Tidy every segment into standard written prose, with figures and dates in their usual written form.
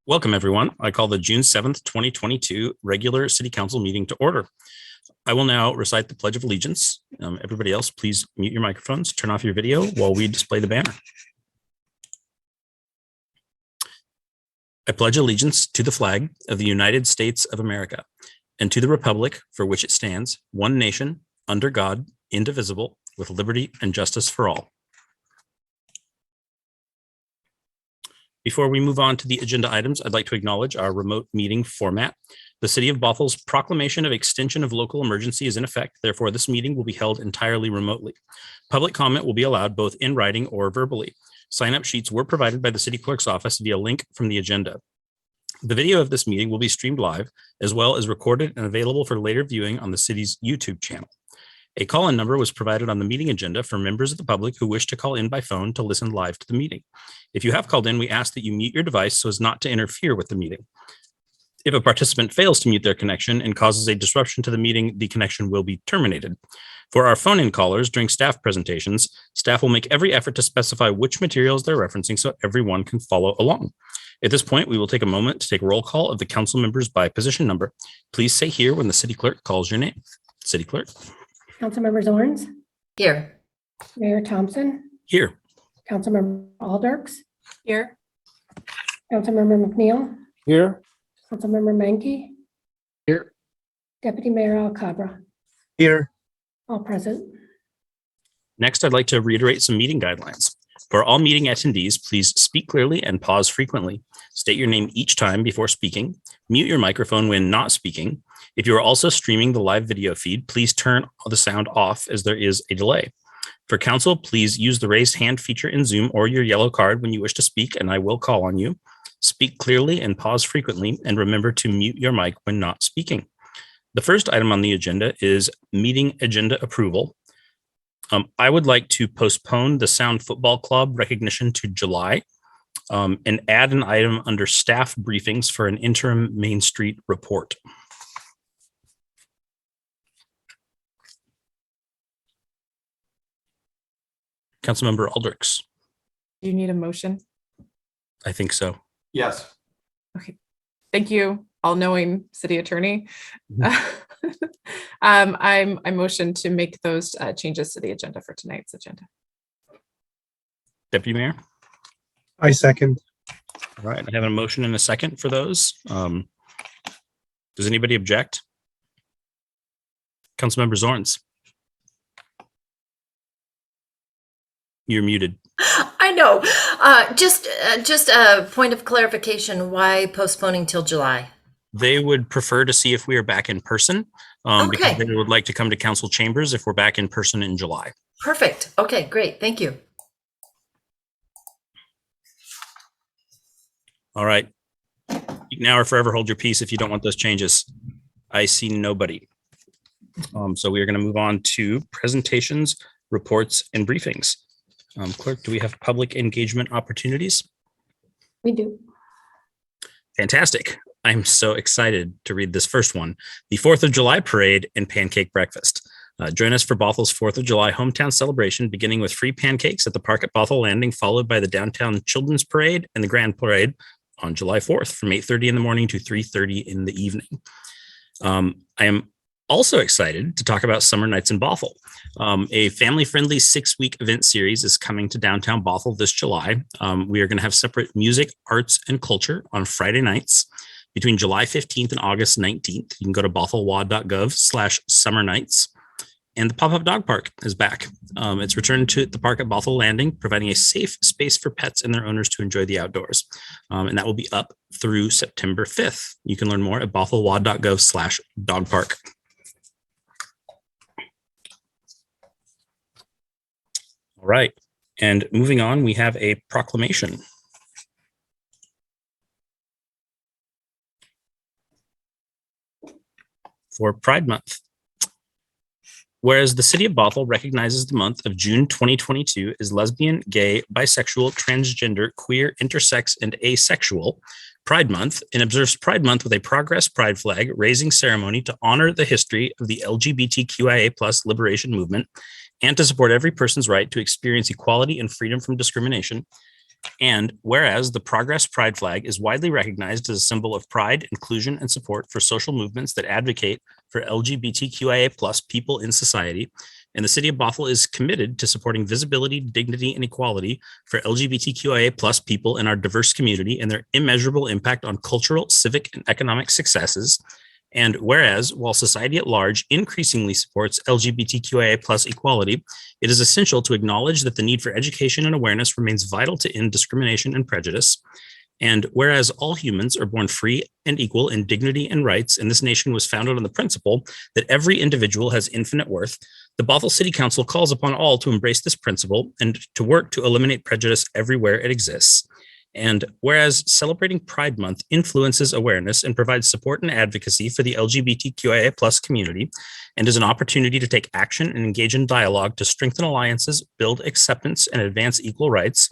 Welcome, everyone. I call the June 7th, 2022 regular City Council meeting to order. I will now recite the Pledge of Allegiance. Everybody else, please mute your microphones, turn off your video while we display the banner. I pledge allegiance to the flag of the United States of America and to the republic for which it stands, one nation, under God, indivisible, with liberty and justice for all. Before we move on to the agenda items, I'd like to acknowledge our remote meeting format. The City of Bothell's proclamation of extension of local emergency is in effect. Therefore, this meeting will be held entirely remotely. Public comment will be allowed both in writing or verbally. Sign-up sheets were provided by the City Clerk's office via link from the agenda. The video of this meeting will be streamed live, as well as recorded and available for later viewing on the city's YouTube channel. A call-in number was provided on the meeting agenda for members of the public who wish to call in by phone to listen live to the meeting. If you have called in, we ask that you mute your device so as not to interfere with the meeting. If a participant fails to mute their connection and causes a disruption to the meeting, the connection will be terminated. For our phone-in callers during staff presentations, staff will make every effort to specify which materials they're referencing so everyone can follow along. At this point, we will take a moment to take a roll call of the council members by position number. Please say here when the city clerk calls your name. City clerk. Councilmember Zorns? Here. Mayor Thompson? Here. Councilmember Alders? Here. Councilmember McNeil? Here. Councilmember Menke? Here. Deputy Mayor Alcabra? Here. All present. Next, I'd like to reiterate some meeting guidelines. For all meeting attendees, please speak clearly and pause frequently. State your name each time before speaking. Mute your microphone when not speaking. If you are also streaming the live video feed, please turn the sound off as there is a delay. For council, please use the raised hand feature in Zoom or your yellow card when you wish to speak, and I will call on you. Speak clearly and pause frequently, and remember to mute your mic when not speaking. The first item on the agenda is meeting agenda approval. I would like to postpone the Sound Football Club recognition to July and add an item under staff briefings for an interim Main Street report. Councilmember Aldrich. Do you need a motion? I think so. Yes. Okay. Thank you, all-knowing city attorney. I motion to make those changes to the agenda for tonight's agenda. Deputy Mayor. I second. All right, I have a motion and a second for those. Does anybody object? Councilmember Zorns. You're muted. I know. Just a point of clarification. Why postponing till July? They would prefer to see if we are back in person because they would like to come to council chambers if we're back in person in July. Perfect. Okay, great. Thank you. All right. You can now or forever hold your peace if you don't want those changes. I see nobody. So we are going to move on to presentations, reports, and briefings. Clerk, do we have public engagement opportunities? We do. Fantastic. I'm so excited to read this first one. The 4th of July Parade and Pancake Breakfast. Join us for Bothell's 4th of July hometown celebration, beginning with free pancakes at the park at Bothell Landing, followed by the downtown Children's Parade and the Grand Parade on July 4th from 8:30 in the morning to 3:30 in the evening. I am also excited to talk about Summer Nights in Bothell. A family-friendly 6-week event series is coming to downtown Bothell this July. We are going to have separate music, arts, and culture on Friday nights between July 15th and August 19th. You can go to bothellwa.gov/summernights. And the pop-up dog park is back. It's returned to the park at Bothell Landing, providing a safe space for pets and their owners to enjoy the outdoors. And that will be up through September 5th. You can learn more at bothellwa.gov/dogpark. All right, and moving on, we have a proclamation. For Pride Month. Whereas the city of Bothell recognizes the month of June 2022 as lesbian, gay, bisexual, transgender, queer, intersex, and asexual Pride Month, and observes Pride Month with a Progress Pride flag raising ceremony to honor the history of the LGBTQIA+ liberation movement and to support every person's right to experience equality and freedom from discrimination, And whereas the Progress Pride flag is widely recognized as a symbol of pride, inclusion, and support for social movements that advocate for LGBTQIA plus people in society, and the city of Bothell is committed to supporting visibility, dignity, and equality for LGBTQIA plus people in our diverse community and their immeasurable impact on cultural, civic, and economic successes. And whereas, while society at large increasingly supports LGBTQIA plus equality, it is essential to acknowledge that the need for education and awareness remains vital to end discrimination and prejudice. And whereas all humans are born free and equal in dignity and rights, and this nation was founded on the principle that every individual has infinite worth, the Bothell City Council calls upon all to embrace this principle and to work to eliminate prejudice everywhere it exists. And whereas celebrating Pride Month influences awareness and provides support and advocacy for the LGBTQIA plus community, and is an opportunity to take action and engage in dialogue to strengthen alliances, build acceptance, and advance equal rights.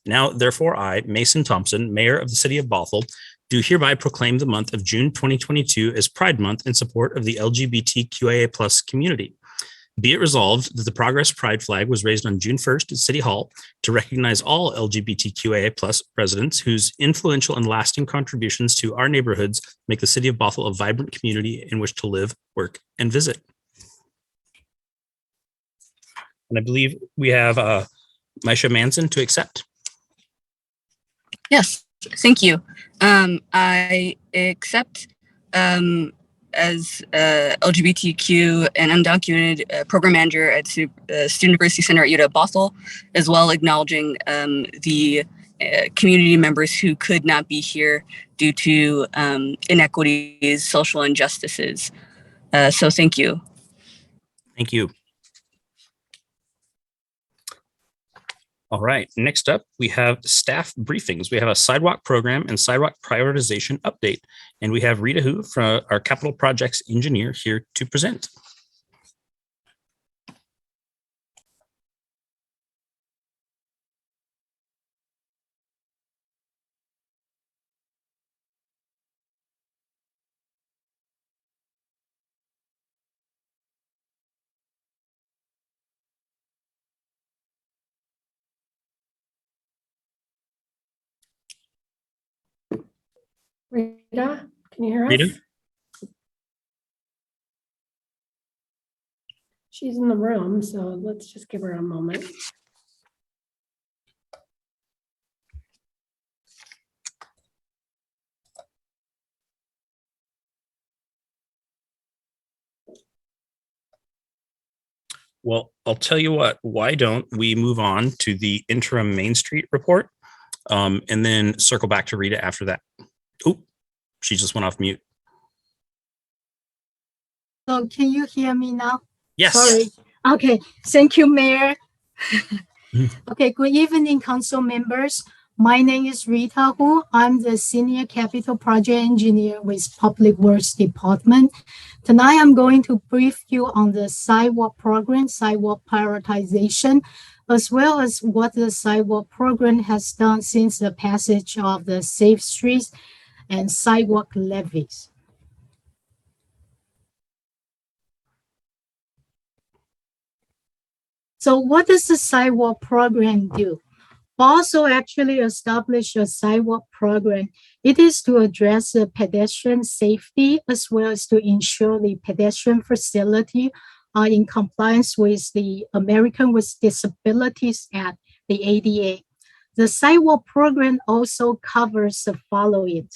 Now, therefore, I, Mason Thompson, Mayor of the City of Bothell, do hereby proclaim the month of June 2022 as Pride Month in support of the LGBTQIA plus community. Be it resolved that the Progress Pride flag was raised on June 1st at City Hall to recognize all LGBTQIA plus residents whose influential and lasting contributions to our neighborhoods make the City of Bothell a vibrant community in which to live, work, and visit. And I believe we have Misha Manson to accept. Yes, thank you. I accept as LGBTQ and undocumented program manager at Student Diversity Center at UW Bothell, as well acknowledging the community members who could not be here due to inequities, social injustices. So thank you. Thank you. All right, next up, we have staff briefings. We have a sidewalk program and sidewalk prioritization update. And we have Rita Hu, from our capital projects engineer, here to present. Rita, can you hear us? Rita? She's in the room, so let's just give her a moment. Well, I'll tell you what, why don't we move on to the interim Main Street report and then circle back to Rita after that. Oh, she just went off mute. So can you hear me now? Yes. Sorry. Okay, thank you, Mayor. Okay, good evening, council members. My name is Rita Hu. I'm the Senior Capital Project Engineer with Public Works Department. Tonight, I'm going to brief you on the sidewalk program, sidewalk prioritization, as well as what the sidewalk program has done since the passage of the Safe Streets and Sidewalk levies. So what does the sidewalk program do? Bothell actually established a sidewalk program. It is to address the pedestrian safety as well as to ensure the pedestrian facility are in compliance with the American with Disabilities Act, the ADA. The sidewalk program also covers the following.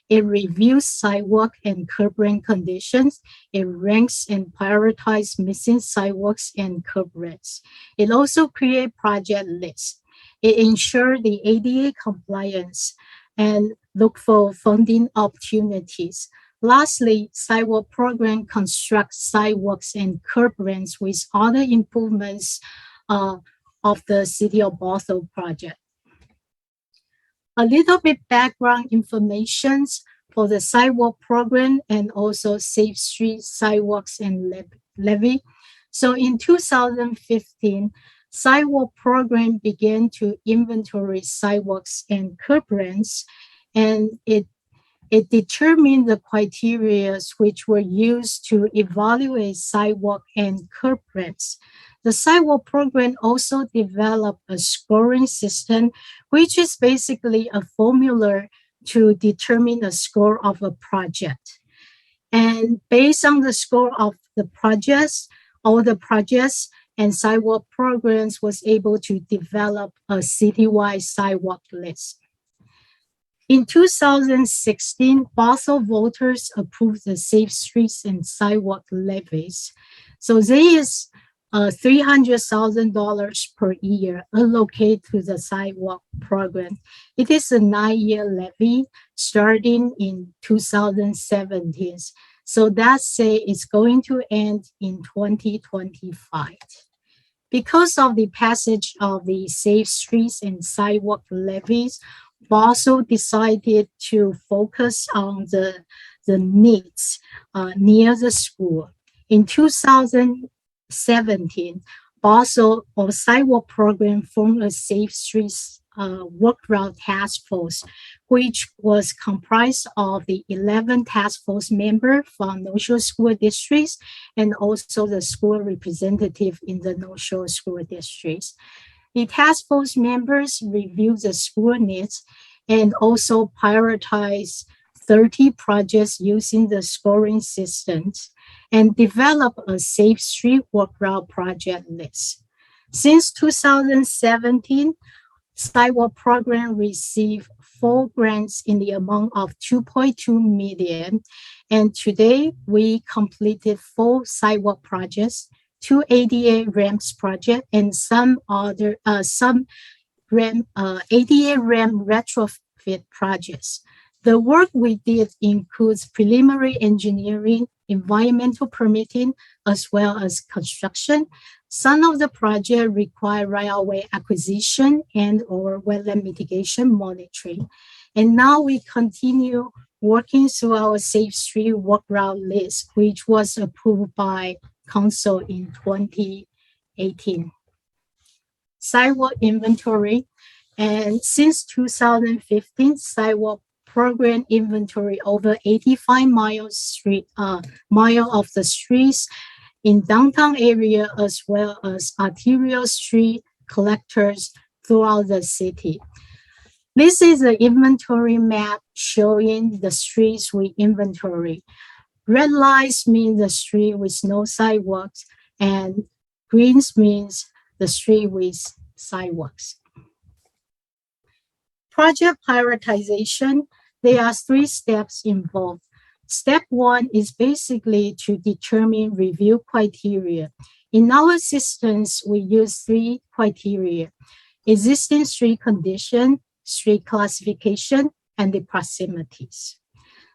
It reviews sidewalk and curb ramp conditions. It ranks and prioritizes missing sidewalks and curb ramps. It also creates project lists. It ensures the ADA compliance and look for funding opportunities. Lastly, sidewalk program constructs sidewalks and curb ramps with other improvements of the City of Bothell project. A little bit background information for the sidewalk program and also Safe Street Sidewalks and Levy. So in 2015, sidewalk program began to inventory sidewalks and curb ramps, and it determined the criteria which were used to evaluate sidewalk and curb ramps. The Sidewalk program also developed a scoring system, which is basically a formula to determine the score of a project. And based on the score of the projects, all the projects and sidewalk programs was able to develop a citywide sidewalk list. In 2016, Bothell voters approved the Safe Streets and Sidewalk levies. So there is $300,000 per year allocated to the sidewalk program. It is a 9-year levy starting in 2017. So that say it's going to end in 2025. Because of the passage of the Safe Streets and Sidewalk levies, Bothell decided to focus on the needs near the school. In 2017, Bothell or Sidewalk program formed a Safe Streets work route task force, which was comprised of the 11 task force members from North Shore School Districts and also the school representative in the North Shore School Districts. The task force members review the school needs and also prioritize 30 projects using the scoring systems and develop a safe street work route project list. Since 2017, Sidewalk program received 4 grants in the amount of $2.2 million. And today we completed 4 sidewalk projects, 2 ADA ramps project, and some other ADA ramp retrofit projects. The work we did includes preliminary engineering, environmental permitting, as well as construction. Some of the projects require right-of-way acquisition and or wetland mitigation monitoring. And now we continue working through our Safe Street Work Route list, which was approved by Council in 2018. Sidewalk inventory. And since 2015, sidewalk program inventory over 85 mile of the streets in downtown area as well as arterial street collectors throughout the city. This is an inventory map showing the streets we inventory. Red lines mean the street with no sidewalks, and greens means the street with sidewalks. Project prioritization, there are 3 steps involved. Step 1 is basically to determine review criteria. In our systems, we use 3 criteria: existing street condition, street classification, and the proximities.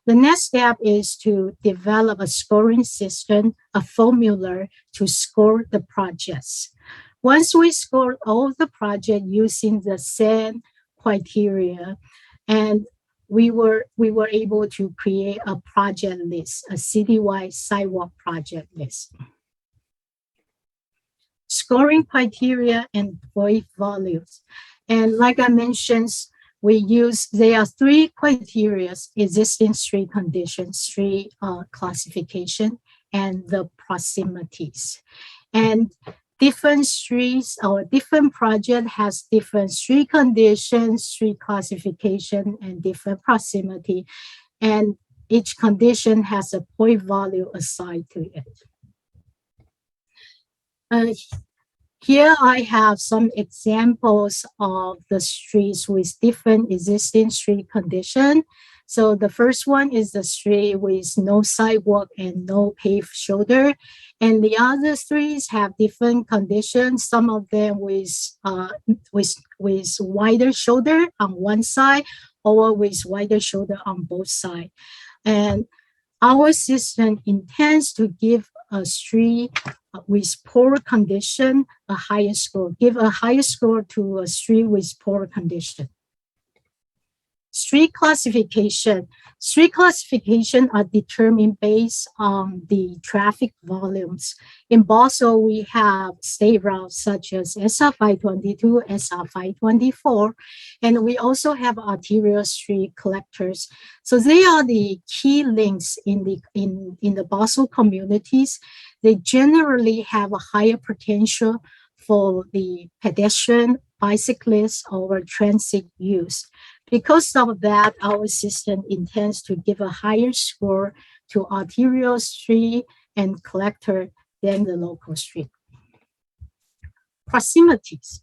The next step is to develop a scoring system, a formula to score the projects. Once we score all the projects using the same criteria, and we were able to create a project list, a citywide sidewalk project list. Scoring criteria and void values. And like I mentioned, there are 3 criteria: existing street condition, street classification, and the proximities. And different streets or different project has different street conditions, street classification, and different proximity. And each condition has a point value assigned to it. Here I have some examples of the streets with different existing street condition. So the first one is the street with no sidewalk and no paved shoulder. And the other 3 have different conditions. Some of them with wider shoulder on one side or with wider shoulder on both sides. And our system intends to give a street with poor condition a higher score, give a higher score to a street with poor condition. Street classification. Street classification are determined based on the traffic volumes. In Bothell, we have state routes such as SR 522, SR 524, and we also have arterial street collectors. So they are the key links in the Bothell communities. they generally have a higher potential for the pedestrian, bicyclist, or transit use. Because of that, our system intends to give a higher score to arterial street and collector than the local street. Proximities.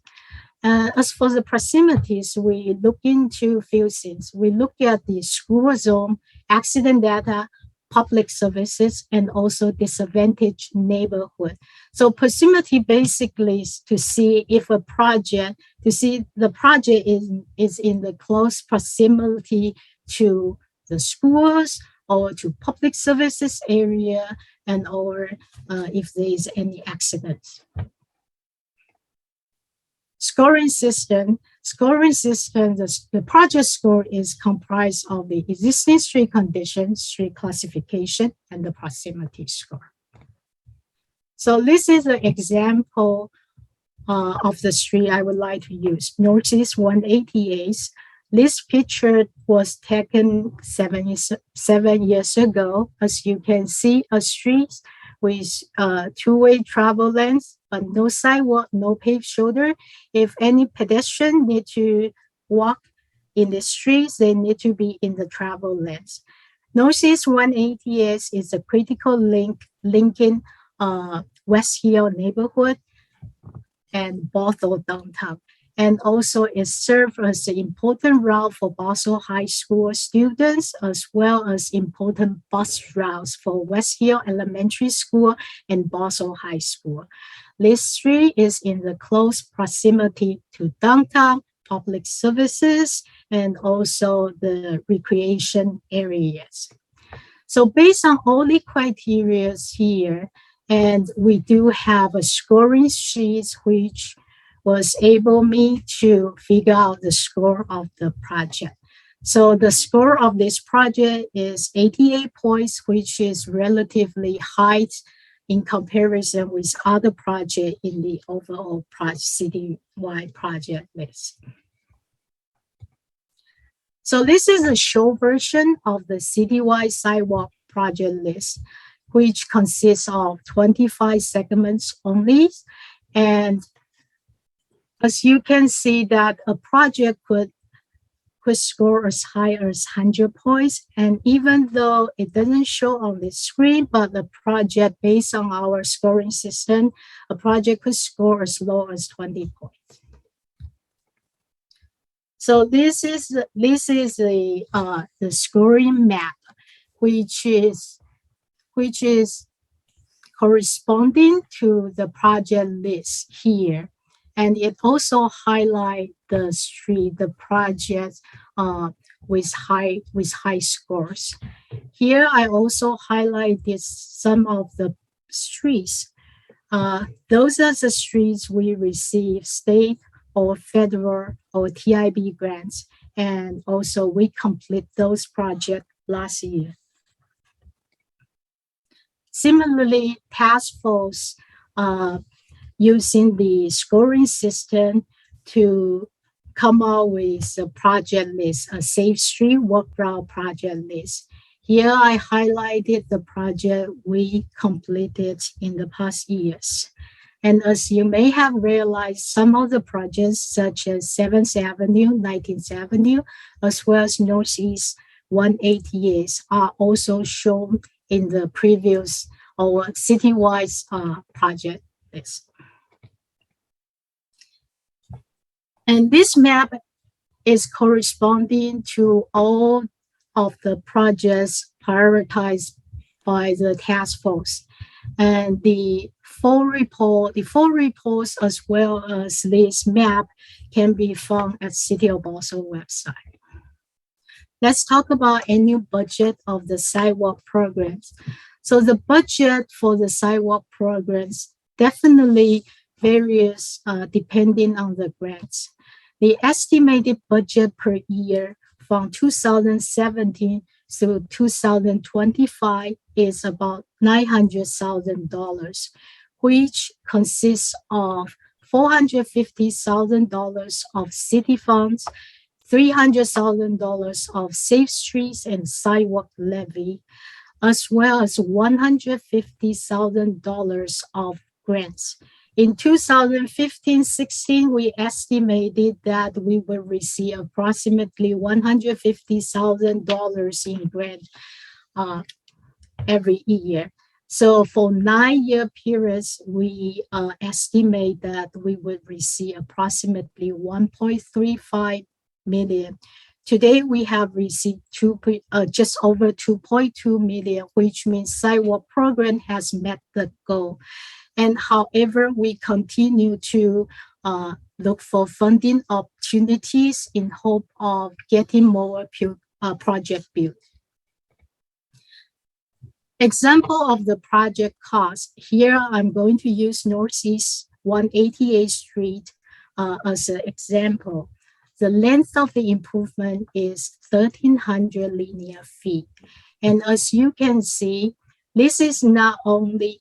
As for the proximities, we look into few things. We look at the school zone, accident data, public services, and also disadvantaged neighborhood. So proximity basically is to see if a project, to see the project is in the close proximity to the schools or to public services area, and or if there is any accidents. Scoring system, the project score is comprised of the existing street condition, street classification, and the proximity score. So this is an example of the street I would like to use, Northeast 188. This picture was taken 7 years ago. As you can see, a street with two-way travel lanes, but no sidewalk, no paved shoulder. If any pedestrian need to walk in the streets, they need to be in the travel lanes. Northeast 188 is a critical link linking West Hill neighborhood and Bothell downtown. And also it serves as an important route for Bothell High School students, as well as important bus routes for West Hill Elementary School and Bothell High School. This street is in the close proximity to downtown, public services, and also the recreation areas. So based on all the criteria here, and we do have a scoring sheet which was able me to figure out the score of the project. So the score of this project is 88 points, which is relatively high in comparison with other projects in the overall citywide project list. So this is a short version of the citywide sidewalk project list, which consists of 25 segments only. And as you can see that a project could score as high as 100 points. And even though it doesn't show on the screen, but the project based on our scoring system, a project could score as low as 20 points. So this is the scoring map, which is corresponding to the project list here. And it also highlights the street, the projects with high scores. Here, I also highlighted some of the streets. Those are the streets we receive state or federal or TIB grants, and also we complete those projects last year. Similarly, task force using the scoring system to come out with a project list, a safe street walk route project list. Here I highlighted the project we completed in the past years. And as you may have realized, some of the projects such as 7th Avenue, 19th Avenue, as well as Northeast 188 are also shown in the previous or citywide project list. And this map is corresponding to all of the projects prioritized by the task force. And the full reports as well as this map can be found at City of Bothell website. Let's talk about annual budget of the sidewalk programs. So the budget for the sidewalk programs definitely varies depending on the grants. The estimated budget per year from 2017 through 2025 is about $900,000, which consists of $450,000 of city funds, $300,000 of safe streets and sidewalk levy, as well as $150,000 of grants. In 2015-16, we estimated that we will receive approximately $150,000 in grant every year. So for 9-year periods, we estimate that we would receive approximately 1.35 million. Today, we have received just over 2.2 million, which means Sidewalk program has met the goal. And however, we continue to look for funding opportunities in hope of getting more project built. Example of the project cost. Here, I'm going to use Northeast 188th Street as an example. The length of the improvement is 1,300 linear feet. And as you can see, this is not only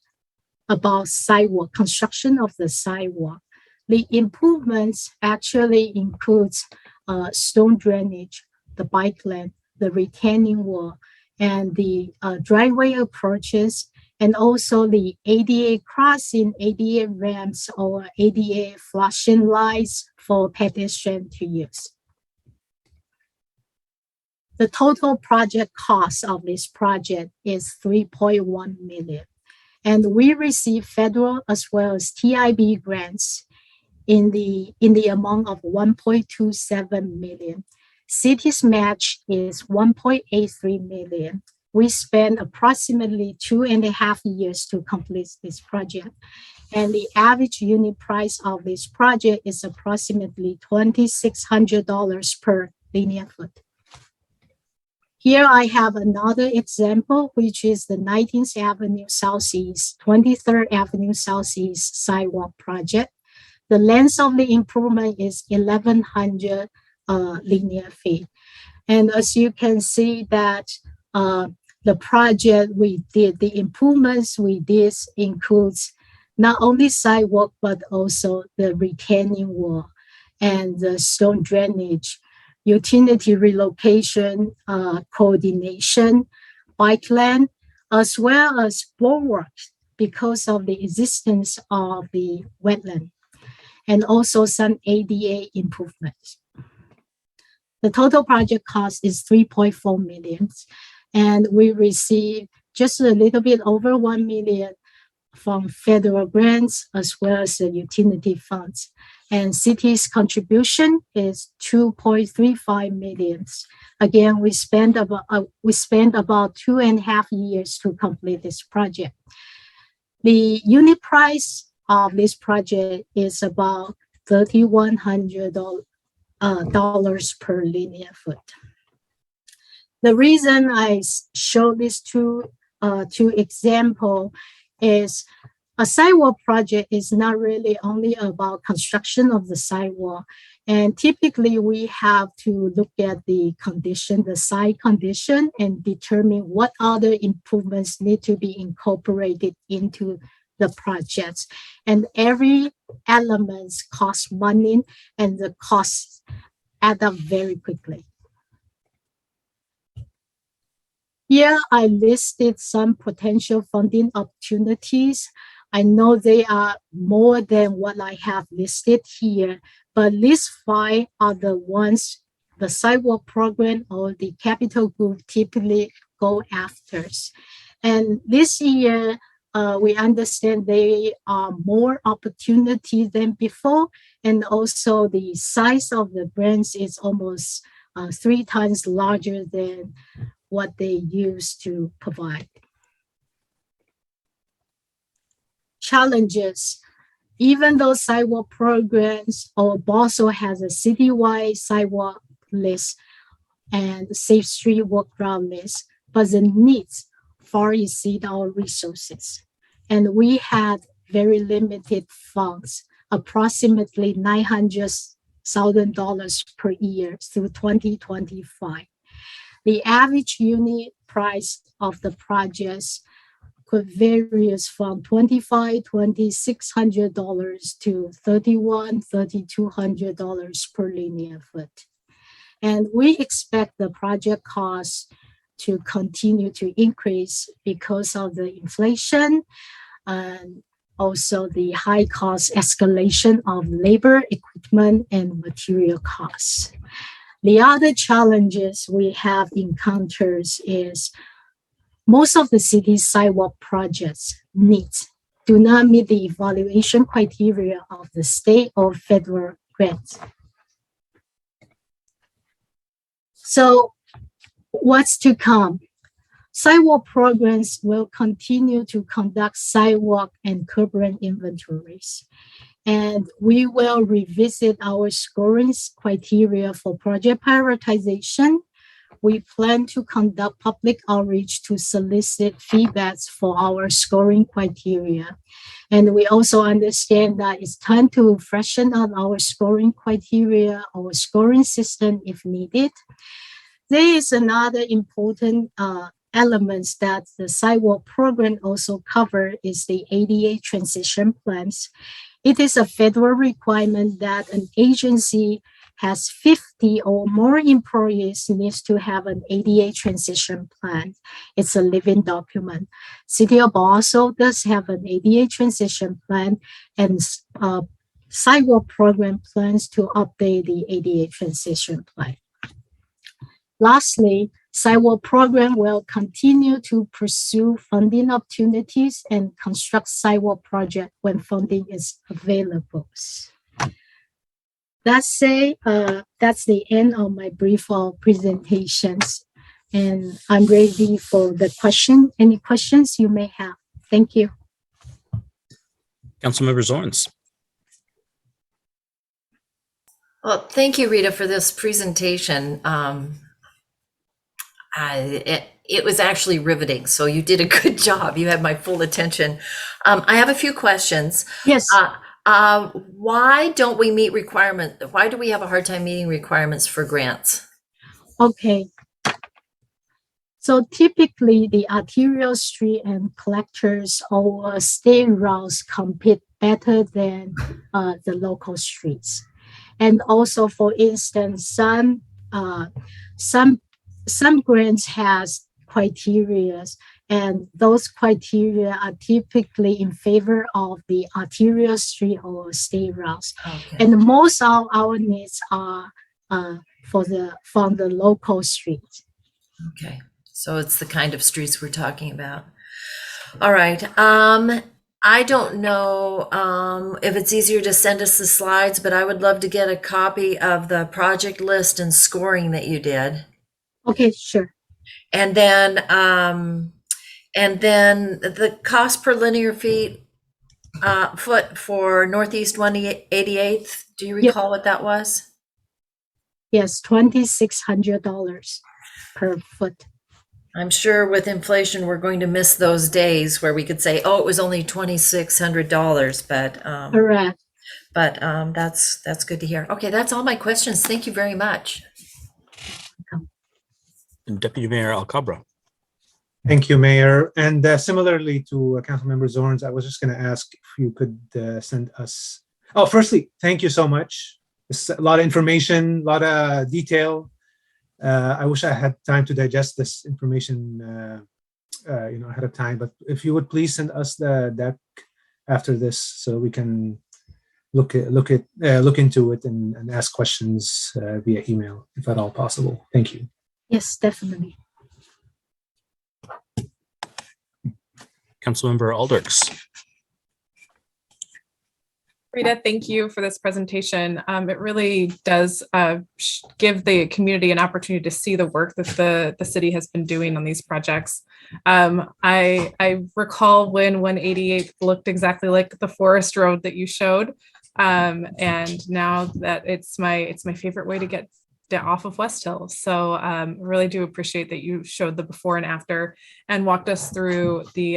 about sidewalk, construction of the sidewalk. The improvements actually includes stone drainage, the bike lane, the retaining wall, and the driveway approaches, and also the ADA crossing, ADA ramps, or ADA flashing lights for pedestrians to use. The total project cost of this project is $3.1 million. And we receive federal as well as TIB grants in the amount of $1.27 million. City's match is $1.83 million. We spent approximately 2.5 years to complete this project. And the average unit price of this project is approximately $2,600 per linear foot. Here I have another example, which is the 19th Avenue Southeast, 23rd Avenue Southeast sidewalk project. The length of the improvement is 1,100 linear feet. And as you can see that the project we did, the improvements we did includes not only sidewalk, but also the retaining wall and the stone drainage, utility relocation, coordination, bike lane, as well as bulwarks because of the existence of the wetland, and also some ADA improvements. The total project cost is $3.4 million, and we received just a little bit over $1 million from federal grants as well as the utility funds. And city's contribution is $2.35 million. Again, we spent about 2.5 years to complete this project. The unit price of this project is about $3,100 per linear foot. The reason I show these two examples is a sidewalk project is not really only about construction of the sidewalk. And typically we have to look at the condition, the site condition, and determine what other improvements need to be incorporated into the projects. And every element costs money, and the costs add up very quickly. Here I listed some potential funding opportunities. I know they are more than what I have listed here, but these 5 are the ones the sidewalk program or the capital group typically go after. And this year, we understand there are more opportunities than before, and also the size of the grants is almost 3 times larger than what they used to provide. Challenges. Even though sidewalk programs or Bothell has a citywide sidewalk list and safe street walk route list, but the needs far exceed our resources. And we had very limited funds, approximately $900,000 per year through 2025. The average unit price of the projects could vary from $2,500, $2,600 to $3,100, $3,200 per linear foot. And we expect the project cost to continue to increase because of the inflation and also the high cost escalation of labor, equipment, and material costs. The other challenges we have encountered is most of the city's sidewalk projects do not meet the evaluation criteria of the state or federal grants. So what's to come? Sidewalk programs will continue to conduct sidewalk and curb run inventories. And we will revisit our scoring criteria for project prioritization. We plan to conduct public outreach to solicit feedbacks for our scoring criteria. And we also understand that it's time to freshen up our scoring criteria, our scoring system if needed. There is another important elements that the sidewalk program also cover is the ADA transition plans. It is a federal requirement that an agency has 50 or more employees needs to have an ADA transition plan. It's a living document. City of Bothell does have an ADA transition plan, and sidewalk program plans to update the ADA transition plan. Lastly, sidewalk program will continue to pursue funding opportunities and construct sidewalk project when funding is available. That's the end of my brief presentations, and I'm ready for the question. Any questions you may have? Thank you. Councilmember Zorns. Well, thank you, Rita, for this presentation. It was actually riveting, so you did a good job. You had my full attention. I have a few questions. Yes. Why don't we meet requirement? Why do we have a hard time meeting requirements for grants? Okay. So typically the arterial street and collectors or state routes compete better than the local streets. And also, for instance, some grants has criteria, and those criteria are typically in favor of the arterial street or state routes. Okay. And most of our needs are from the local streets. Okay, so it's the kind of streets we're talking about. All right. I don't know if it's easier to send us the slides, but I would love to get a copy of the project list and scoring that you did. Okay, sure. And then the cost per linear foot for Northeast 188th. Do you recall what that was? Yes, $2,600 per foot. I'm sure with inflation, we're going to miss those days where we could say, oh, it was only $2,600, Correct. but that's good to hear. Okay, that's all my questions. Thank you very much. Deputy Mayor Alcabra. Thank you, Mayor. And similarly to Councilmember Zorns, I was just going to ask if you could send us. Oh, firstly, thank you so much. It's a lot of information, a lot of detail. I wish I had time to digest this information, ahead of time. But if you would please send us the deck after this, so we can look into it and ask questions via email, if at all possible. Thank you. Yes, definitely. Councilmember Alders. Rita, thank you for this presentation. It really does give the community an opportunity to see the work that the city has been doing on these projects. I recall when 188 looked exactly like the forest road that you showed, and now that it's my favorite way to get off of West Hill. So really do appreciate that you showed the before and after and walked us through the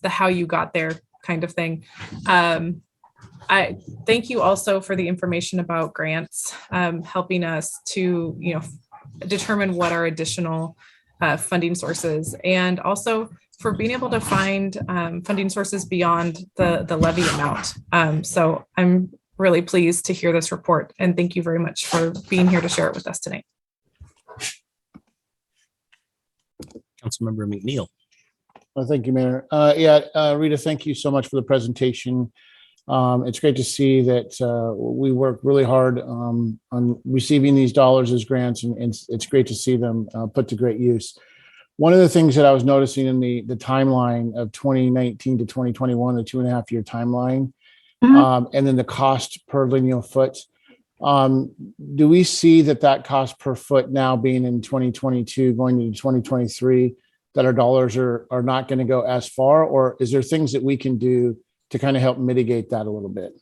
how you got there kind of thing. I thank you also for the information about grants, helping us to determine what our additional funding sources, and also for being able to find funding sources beyond the levy amount. So I'm really pleased to hear this report, and thank you very much for being here to share it with us tonight. Councilmember McNeil. Well, thank you, Mayor. Rita, thank you so much for the presentation. It's great to see that we work really hard on receiving these dollars as grants, and it's great to see them put to great use. One of the things that I was noticing in the timeline of 2019 to 2021, the 2.5-year timeline, and then the cost per lineal foot. Do we see that cost per foot now being in 2022 going into 2023, that our dollars are not going to go as far, or is there things that we can do to kind of help mitigate that a little bit?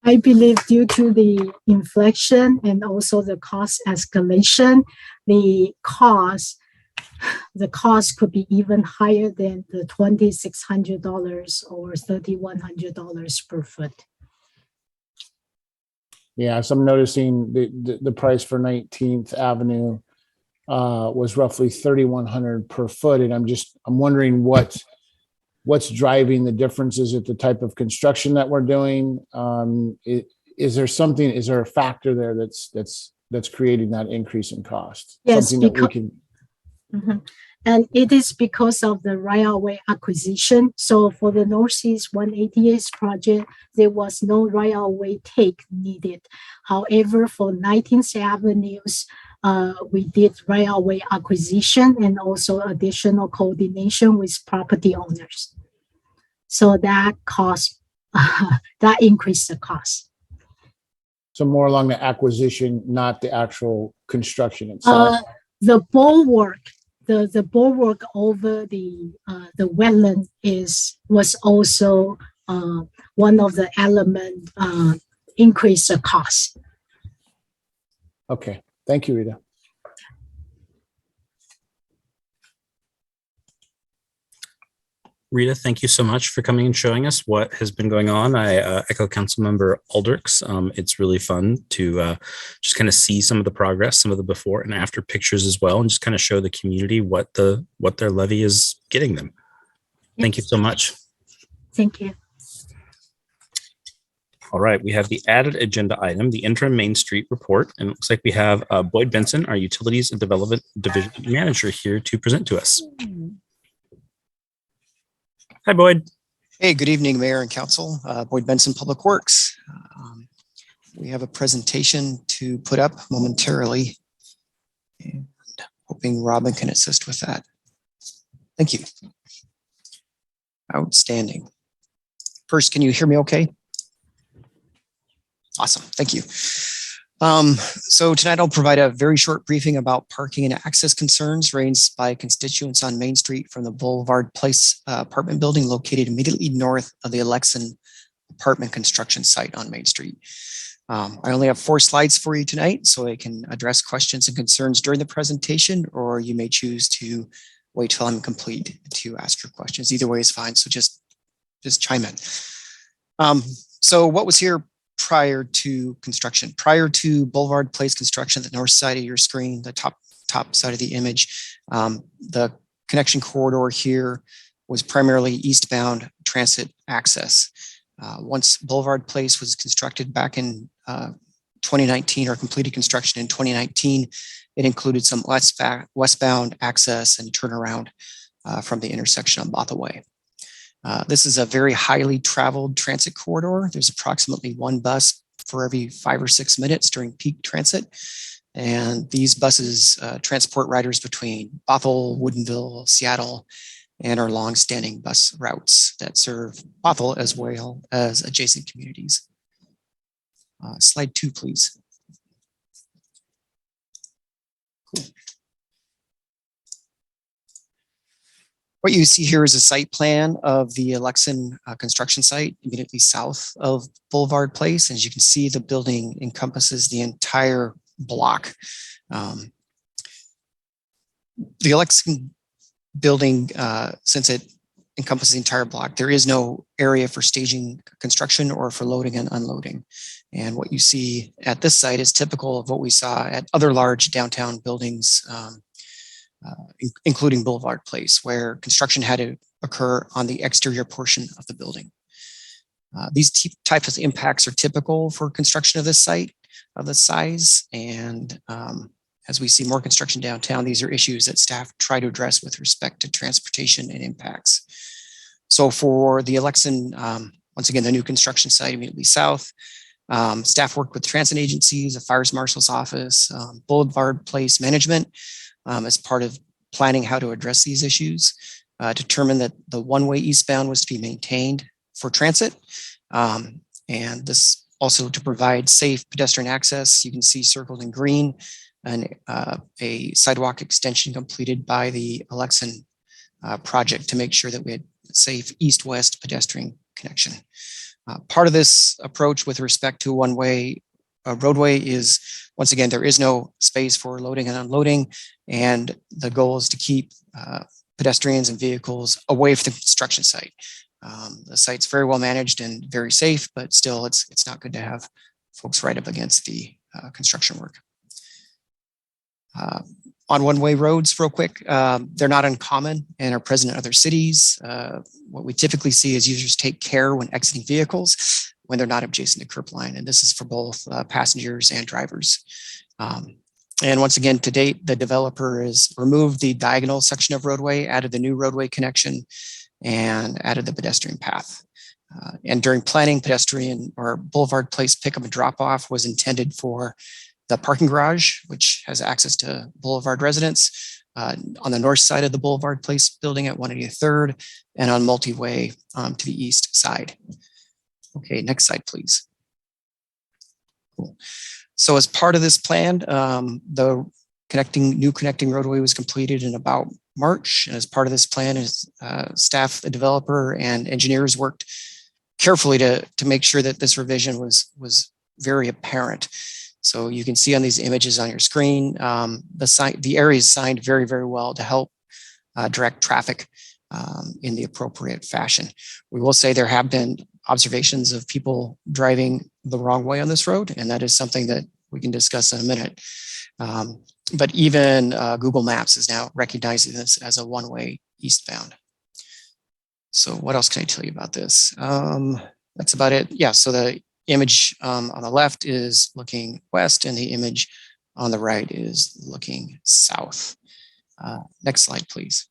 I believe due to the inflation and also the cost escalation, the cost could be even higher than the $2,600 or $3,100 per foot. Yeah, so I'm noticing the price for 19th Avenue was roughly $3,100 per foot, and I'm wondering what's driving the differences at the type of construction that we're doing. Is there a factor there that's creating that increase in cost? Yes, something that we can. And it is because of the right-of-way acquisition. So for the Northeast 188 project, there was no right-of-way take needed. However, for 19th Avenues, we did right-of-way acquisition and also additional coordination with property owners. So that cost, that increased the cost. So more along the acquisition, not the actual construction itself. The bulwark, the bulwark over the wetland was also one of the element increase the cost. Okay, thank you, Rita. Rita, thank you so much for coming and showing us what has been going on. I echo Councilmember Aldrich's. It's really fun to just kind of see some of the progress, some of the before and after pictures as well, and just kind of show the community what their levy is getting them. Thank you so much. Thank you. All right, we have the added agenda item, the interim Main Street report, and it looks like we have Boyd Benson, our Utilities and Development Division Manager, here to present to us. Hi, Boyd. Hey, good evening, Mayor and Council. Boyd Benson, Public Works. We have a presentation to put up momentarily, and hoping Robin can assist with that. Thank you. Outstanding. First, can you hear me okay? Awesome, thank you. So tonight I'll provide a very short briefing about parking and access concerns raised by constituents on Main Street from the Boulevard Place apartment building located immediately north of the Alexan apartment construction site on Main Street. I only have 4 slides for you tonight, so I can address questions and concerns during the presentation, or you may choose to wait till I'm complete to ask your questions. Either way is fine, so just chime in. So what was here prior to construction? Prior to Boulevard Place construction, the north side of your screen, the top side of the image, the connection corridor here was primarily eastbound transit access. Once Boulevard Place was constructed back in 2019, or completed construction in 2019, it included some westbound access and turnaround from the intersection on Bothell Way. This is a very highly traveled transit corridor. There's approximately 1 bus for every 5 or 6 minutes during peak transit. And these buses transport riders between Bothell, Woodinville, Seattle, and our long-standing bus routes that serve Bothell as well as adjacent communities. Slide 2, please. Cool. What you see here is a site plan of the Alexan construction site immediately south of Boulevard Place. As you can see, the building encompasses the entire block. The Alexan building, since it encompasses the entire block, there is no area for staging construction or for loading and unloading. And what you see at this site is typical of what we saw at other large downtown buildings, including Boulevard Place, where construction had to occur on the exterior portion of the building. These types of impacts are typical for construction of this site of this size, and as we see more construction downtown, these are issues that staff try to address with respect to transportation and impacts. So for the Alexan, once again, the new construction site immediately south, staff worked with transit agencies, the fire marshal's office, Boulevard Place management as part of planning how to address these issues, determined that the one-way eastbound was to be maintained for transit. And this also to provide safe pedestrian access. You can see circled in green and a sidewalk extension completed by the Alexan project to make sure that we had safe east-west pedestrian connection. Part of this approach with respect to one-way roadway is, once again, there is no space for loading and unloading, and the goal is to keep pedestrians and vehicles away from the construction site. The site's very well managed and very safe, but still it's not good to have folks right up against the construction work. On one-way roads, real quick, they're not uncommon and are present in other cities. What we typically see is users take care when exiting vehicles when they're not adjacent to curb line, and this is for both passengers and drivers. And once again, to date, the developer has removed the diagonal section of roadway, added the new roadway connection, and added the pedestrian path. And during planning, pedestrian or Boulevard Place pickup and drop off was intended for the parking garage, which has access to Boulevard residents on the north side of the Boulevard Place building at 183rd and on multi-way to the east side. Okay, next slide, please. Cool. So as part of this plan, the new connecting roadway was completed in about March. And as part of this plan, is staff, the developer, and engineers worked carefully to make sure that this revision was very apparent. So you can see on these images on your screen, the area is signed very, very well to help direct traffic in the appropriate fashion. We will say there have been observations of people driving the wrong way on this road, and that is something that we can discuss in a minute. But even Google Maps is now recognizing this as a one-way eastbound. So what else can I tell you about this? That's about it. Yeah, so the image on the left is looking west and the image on the right is looking south. Next slide, please.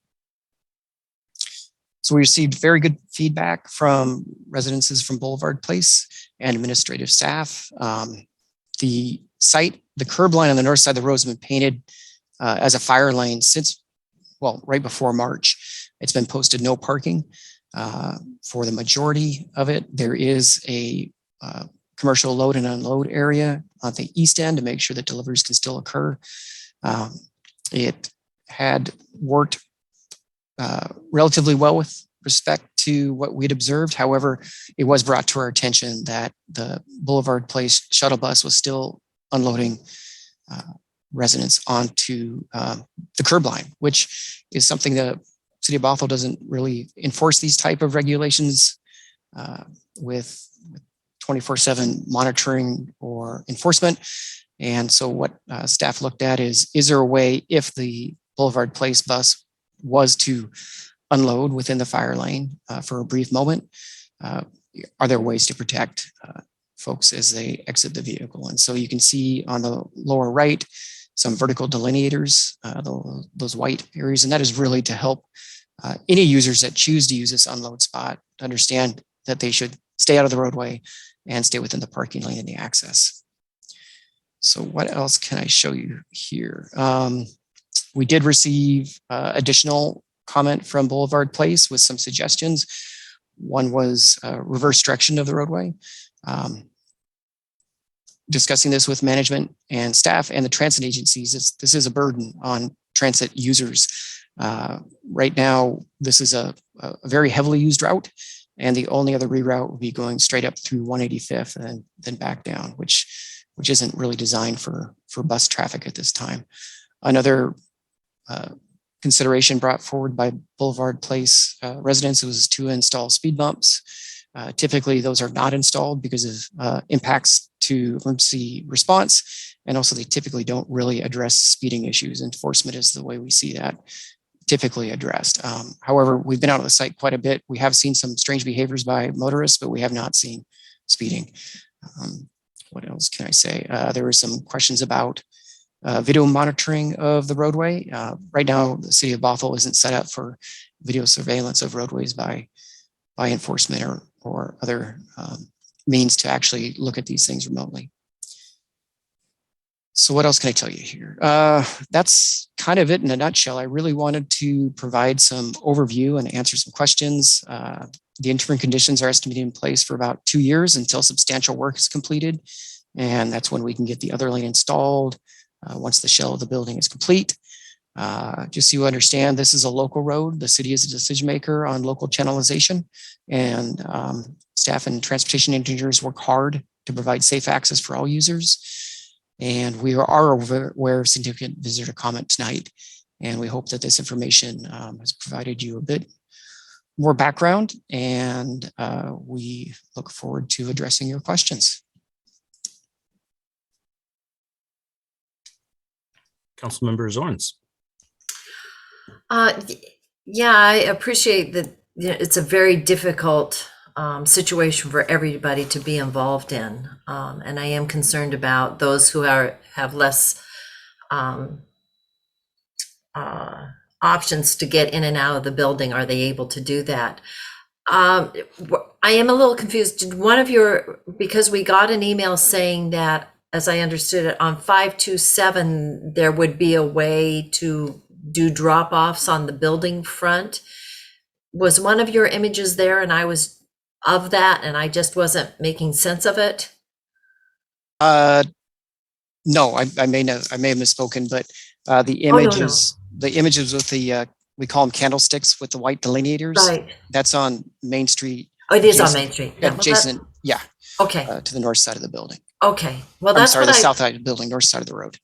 So we received very good feedback from residences from Boulevard Place and administrative staff. The site, the curb line on the north side of the road has been painted as a fire lane since, well, right before March. It's been posted no parking for the majority of it. There is a commercial load and unload area on the east end to make sure that deliveries can still occur. It had worked relatively well with respect to what we'd observed. However, it was brought to our attention that the Boulevard Place shuttle bus was still unloading residents onto the curb line, which is something the City of Bothell doesn't really enforce these type of regulations with 24/7 monitoring or enforcement. And so what staff looked at is there a way, if the Boulevard Place bus was to unload within the fire lane for a brief moment, are there ways to protect folks as they exit the vehicle? And so you can see on the lower right, some vertical delineators, those white areas, and that is really to help any users that choose to use this unload spot to understand that they should stay out of the roadway and stay within the parking lane and the access. So what else can I show you here? We did receive additional comment from Boulevard Place with some suggestions. One was reverse direction of the roadway. Discussing this with management and staff and the transit agencies, this is a burden on transit users. Right now, this is a very heavily used route, and the only other reroute would be going straight up through 185th and then back down, which isn't really designed for bus traffic at this time. Another consideration brought forward by Boulevard Place residents was to install speed bumps. Typically, those are not installed because of impacts to emergency response, and also they typically don't really address speeding issues. Enforcement is the way we see that typically addressed. However, we've been out of the site quite a bit. We have seen some strange behaviors by motorists, but we have not seen speeding. What else can I say? There were some questions about video monitoring of the roadway. Right now, the city of Bothell isn't set up for video surveillance of roadways by enforcement or other means to actually look at these things remotely. So what else can I tell you here? That's kind of it in a nutshell. I really wanted to provide some overview and answer some questions. The interim conditions are estimated in place for about 2 years until substantial work is completed. And that's when we can get the other lane installed once the shell of the building is complete. Just so you understand, this is a local road. The city is a decision maker on local channelization, and staff and transportation engineers work hard to provide safe access for all users. And we are aware of significant visitor comment tonight. And we hope that this information has provided you a bit more background, and we look forward to addressing your questions. Councilmember Zorns. Yeah, I appreciate that. It's a very difficult situation for everybody to be involved in, and I am concerned about those who have less options to get in and out of the building. Are they able to do that? I am a little confused. Did one of because we got an email saying that, as I understood it, on 527 there would be a way to do drop-offs on the building front. Was one of your images there and I was of that and I just wasn't making sense of it? No, I may have misspoken, but the images, the images with the we call them candlesticks with the white delineators. Right. That's on Main Street. Oh, it is on Main Street. Yeah, adjacent, yeah. Okay. To the north side of the building. Okay. Well, I'm that's sorry, what the south side of the building, north side of the road.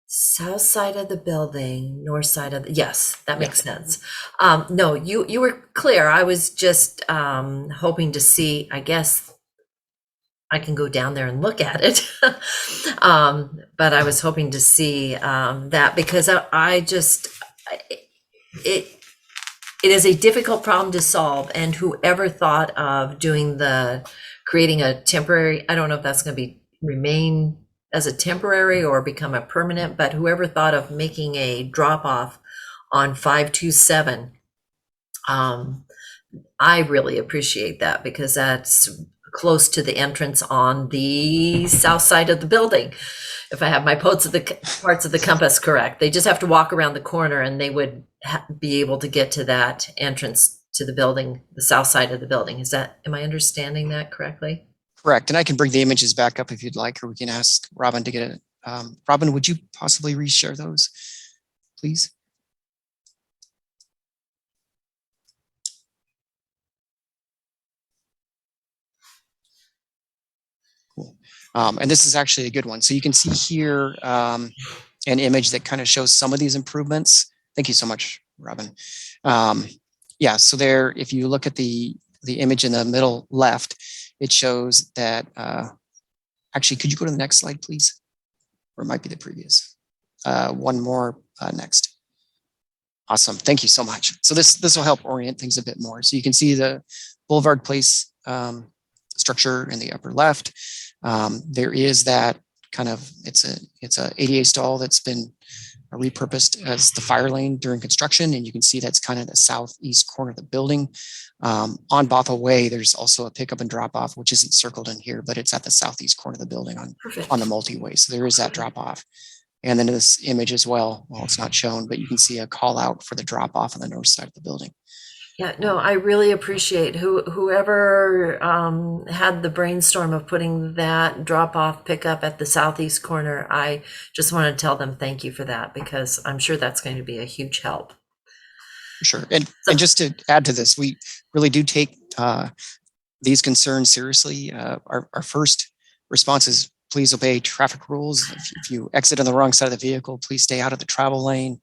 South side of the building, north side of yes, that makes sense. No, you were clear. I was just hoping to see. I guess I can go down there and look at it, but I was hoping to see that because it is a difficult problem to solve, and whoever thought of creating a temporary, I don't know if that's going to remain as a temporary or become a permanent, but whoever thought of making a drop off on 527, I really appreciate that because that's close to the entrance on the south side of the building. If I have my parts of the compass correct, they just have to walk around the corner and they would be able to get to that entrance to the building, the south side of the building. Am I understanding that correctly? Correct. And I can bring the images back up if you'd like, or we can ask Robin to get it. Robin, would you possibly reshare those, please? Cool. And this is actually a good one. So you can see here an image that kind of shows some of these improvements. Thank you so much, Robin. Yeah, so there, if you look at the image in the middle left, it shows that, actually, could you go to the next slide, please? Or it might be the previous. One more next. Awesome, thank you so much. So this will help orient things a bit more. So you can see the Boulevard Place structure in the upper left. There is that kind of, it's a ADA stall that's been repurposed as the fire lane during construction, and you can see that's kind of the southeast corner of the building. On Bothell Way, there's also a pickup and drop off, which isn't circled in here, but it's at the southeast corner of the building on the multi-way. So there is that drop off. And then this image as well, it's not shown, but you can see a call out for the drop off on the north side of the building. Yeah, no, I really appreciate whoever had the brainstorm of putting that drop-off pickup at the southeast corner. I just want to tell them thank you for that because I'm sure that's going to be a huge help. Sure. And just to add to this, we really do take these concerns seriously. Our first response is please obey traffic rules. If you exit on the wrong side of the vehicle, please stay out of the travel lane.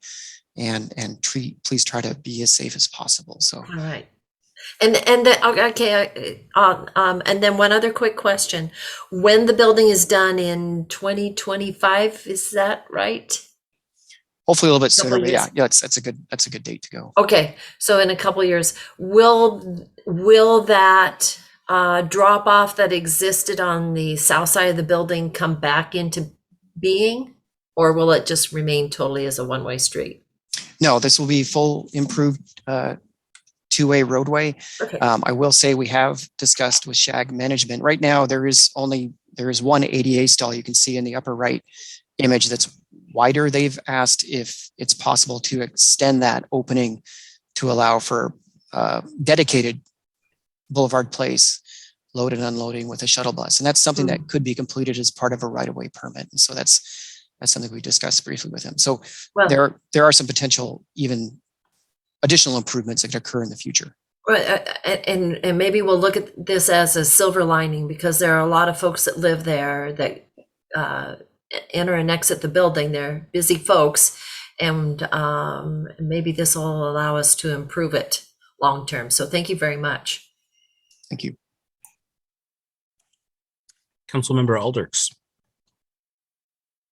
And please try to be as safe as possible. So all right, and then one other quick question: when the building is done in 2025, is that right? Hopefully a little bit sooner, but yeah, that's a good date to go. Okay, so in a couple of years, will that drop off that existed on the south side of the building come back into being, or will it just remain totally as a one-way street? No, this will be full improved two-way roadway. Perfect. I will say we have discussed with SHAG management. Right now, there is one ADA stall you can see in the upper right image that's wider. They've asked if it's possible to extend that opening to allow for dedicated Boulevard Place load and unloading with a shuttle bus. And that's something that could be completed as part of a right-of-way permit. And so that's something we discussed briefly with him. So Well, there are some potential even additional improvements that could occur in the future. and maybe we'll look at this as a silver lining, because there are a lot of folks that live there that enter and exit the building. They're busy folks, and maybe this will allow us to improve it long term. So thank you very much. Thank you. Councilmember Alders.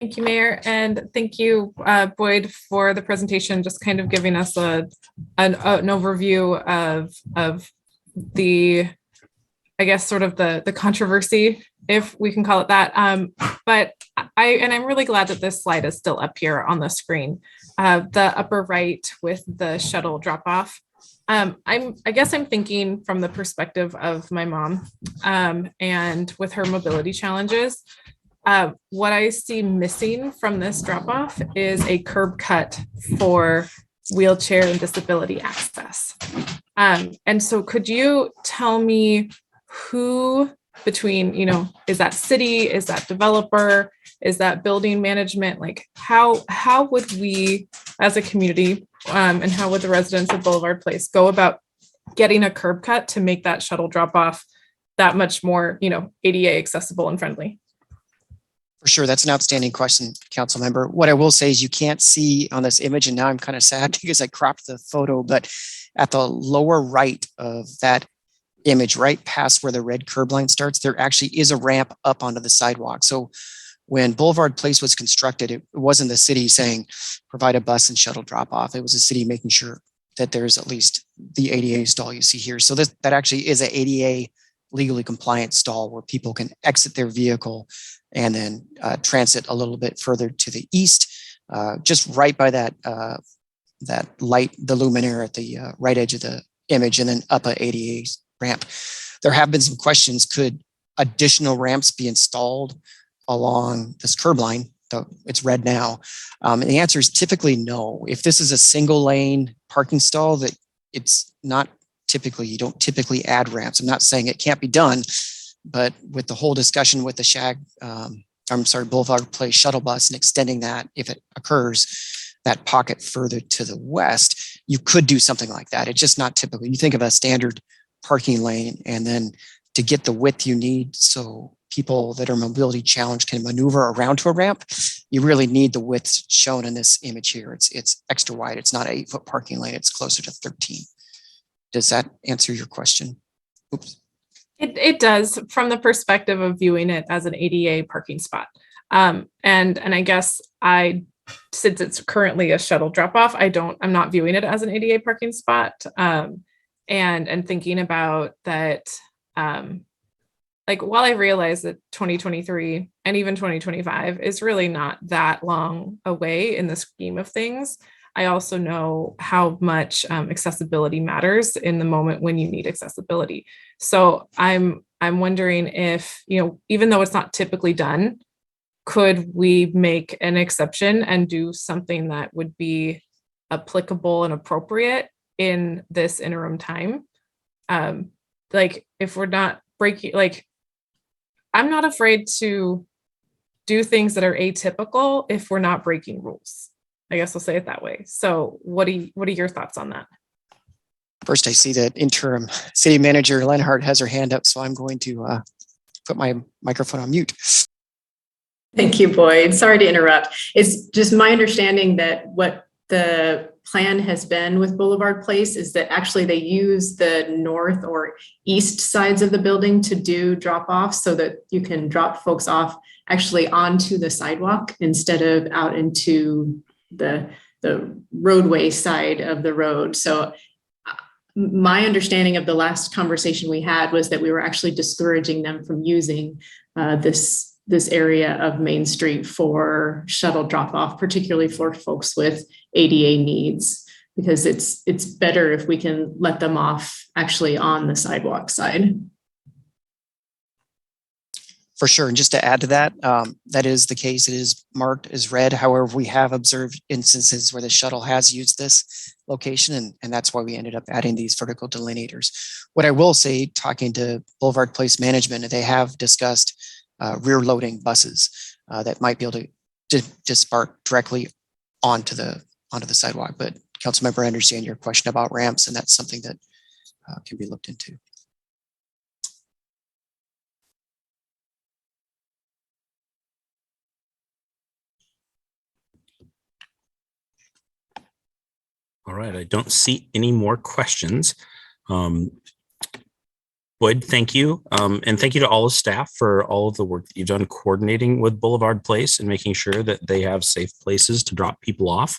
Thank you, Mayor, and thank you, Boyd, for the presentation, just kind of giving us an overview of the, I guess, sort of the controversy, if we can call it that. But I'm really glad that this slide is still up here on the screen. The upper right with the shuttle drop off. I guess I'm thinking from the perspective of my mom, and with her mobility challenges. What I see missing from this drop off is a curb cut for wheelchair and disability access. And so could you tell me who between, is that city, is that developer, is that building management? Like how would we as a community, and how would the residents of Boulevard Place go about getting a curb cut to make that shuttle drop off that much more, ADA accessible and friendly? For sure. That's an outstanding question, council member. What I will say is you can't see on this image, and now I'm kind of sad because I cropped the photo, but at the lower right of that image, right past where the red curb line starts, there actually is a ramp up onto the sidewalk. So when Boulevard Place was constructed, it wasn't the city saying provide a bus and shuttle drop off. It was the city making sure that there's at least the ADA stall you see here. So that actually is an ADA legally compliant stall where people can exit their vehicle and then transit a little bit further to the east, just right by that light, the luminaire at the right edge of the image, and then up a ADA ramp. There have been some questions: could additional ramps be installed along this curb line? It's red now. And the answer is typically no. If this is a single lane parking stall, that it's not typically, you don't typically add ramps. I'm not saying it can't be done, but with the whole discussion with the Boulevard Place shuttle bus and extending that, if it occurs, that pocket further to the west, you could do something like that. It's just not typical. You think of a standard parking lane, and then to get the width you need so people that are mobility challenged can maneuver around to a ramp, you really need the width shown in this image here. It's extra wide. It's not an 8-foot parking lane. It's closer to 13. Does that answer your question? Oops. It does, from the perspective of viewing it as an ADA parking spot. And I guess since it's currently a shuttle drop off, I'm not viewing it as an ADA parking spot. And thinking about that, while I realize that 2023 and even 2025 is really not that long away in the scheme of things, I also know how much accessibility matters in the moment when you need accessibility. So I'm wondering if, even though it's not typically done, could we make an exception and do something that would be applicable and appropriate in this interim time? If we're not breaking, I'm not afraid to do things that are atypical if we're not breaking rules. I guess I'll say it that way. So what are your thoughts on that? First, I see that interim city manager Lenhart has her hand up, so I'm going to put my microphone on mute. Thank you, Boyd. Sorry to interrupt. It's just my understanding that what the plan has been with Boulevard Place is that actually they use the north or east sides of the building to do drop-offs so that you can drop folks off actually onto the sidewalk instead of out into the roadway side of the road. So my understanding of the last conversation we had was that we were actually discouraging them from using this this area of Main Street for shuttle drop off, particularly for folks with ADA needs, because it's better if we can let them off actually on the sidewalk side. For sure. And just to add to that, that is the case. It is marked as red. However, we have observed instances where the shuttle has used this location, and that's why we ended up adding these vertical delineators. What I will say, talking to Boulevard Place Management, they have discussed rear loading buses that might be able to just park directly onto the sidewalk. But Councilmember, I understand your question about ramps, and that's something that can be looked into. All right, I don't see any more questions. Boyd, thank you. And thank you to all the staff for all of the work that you've done coordinating with Boulevard Place and making sure that they have safe places to drop people off.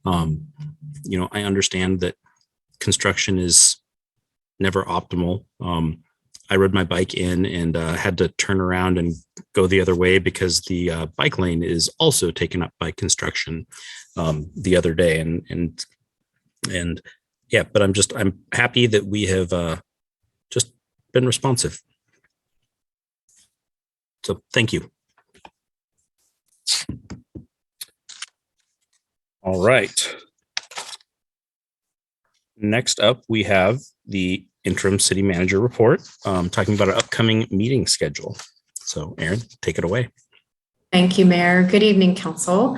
I understand that construction is never optimal. I rode my bike in and had to turn around and go the other way because the bike lane is also taken up by construction the other day. And yeah, but I'm happy that we have just been responsive. So thank you. All right. Next up, we have the interim city manager report, talking about our upcoming meeting schedule. So Erin, take it away. Thank you, Mayor. Good evening, Council.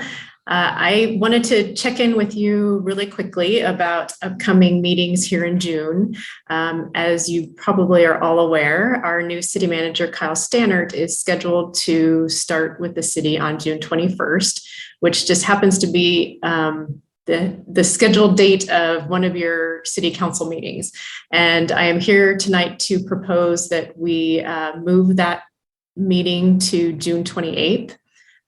I wanted to check in with you really quickly about upcoming meetings here in June. As you probably are all aware, our new city manager, Kyle Stannard, is scheduled to start with the city on June 21st, which just happens to be the scheduled date of one of your city council meetings. And I am here tonight to propose that we move that meeting to June 28th.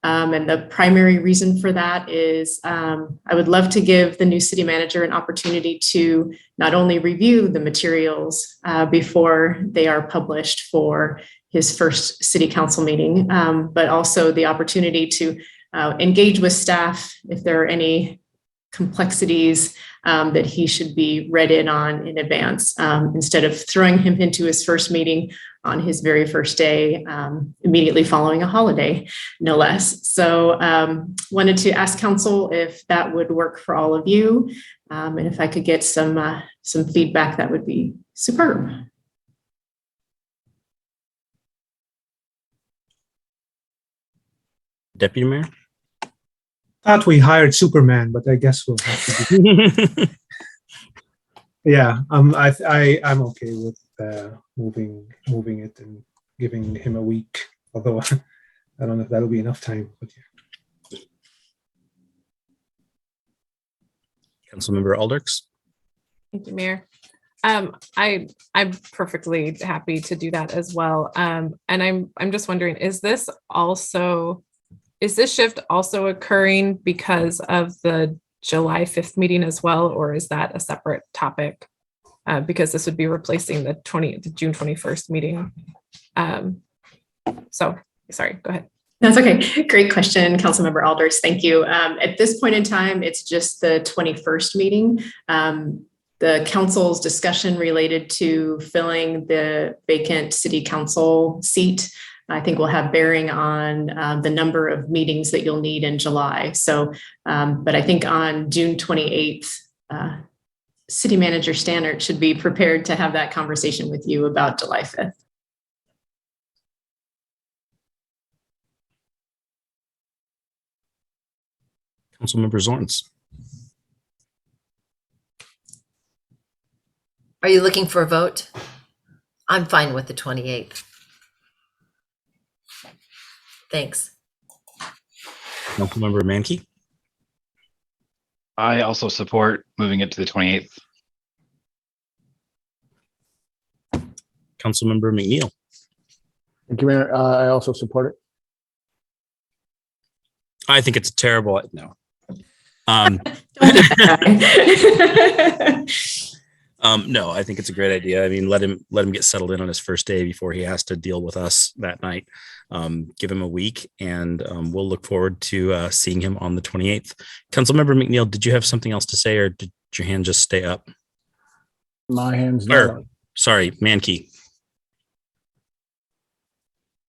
And the primary reason for that is I would love to give the new city manager an opportunity to not only review the materials before they are published for his first city council meeting, but also the opportunity to engage with staff if there are any complexities that he should be read in on in advance, instead of throwing him into his first meeting on his very first day, immediately following a holiday, no less. So wanted to ask council if that would work for all of you. And if I could get some feedback, that would be superb. Deputy Mayor? Thought we hired Superman, but I guess we'll have to do. Yeah, I'm okay with moving it and giving him a week. Although I don't know if that'll be enough time. But yeah. Councilmember Alders? Thank you, Mayor. I'm perfectly happy to do that as well. And I'm just wondering, is this shift also occurring because of the July 5th meeting as well, or is that a separate topic? Because this would be replacing the June 21st meeting. So sorry, go ahead. That's okay. Great question, Councilmember Alders. Thank you. At this point in time, it's just the 21st meeting. The council's discussion related to filling the vacant city council seat, I think will have bearing on the number of meetings that you'll need in July. So, but I think on June 28th, City Manager Stannard should be prepared to have that conversation with you about July 5th. Councilmember Zorns? Are you looking for a vote? I'm fine with the 28th. Thanks. Councilmember Mankey? I also support moving it to the 28th. Councilmember McNeil? Thank you, Mayor. I also support it. I think it's a terrible, no. No, I think it's a great idea. I mean, let him get settled in on his first day before he has to deal with us that night. Give him a week, and we'll look forward to seeing him on the 28th. Councilmember McNeil, did you have something else to say, or did your hand just stay up? My hand's not Or, up. sorry, Mankey.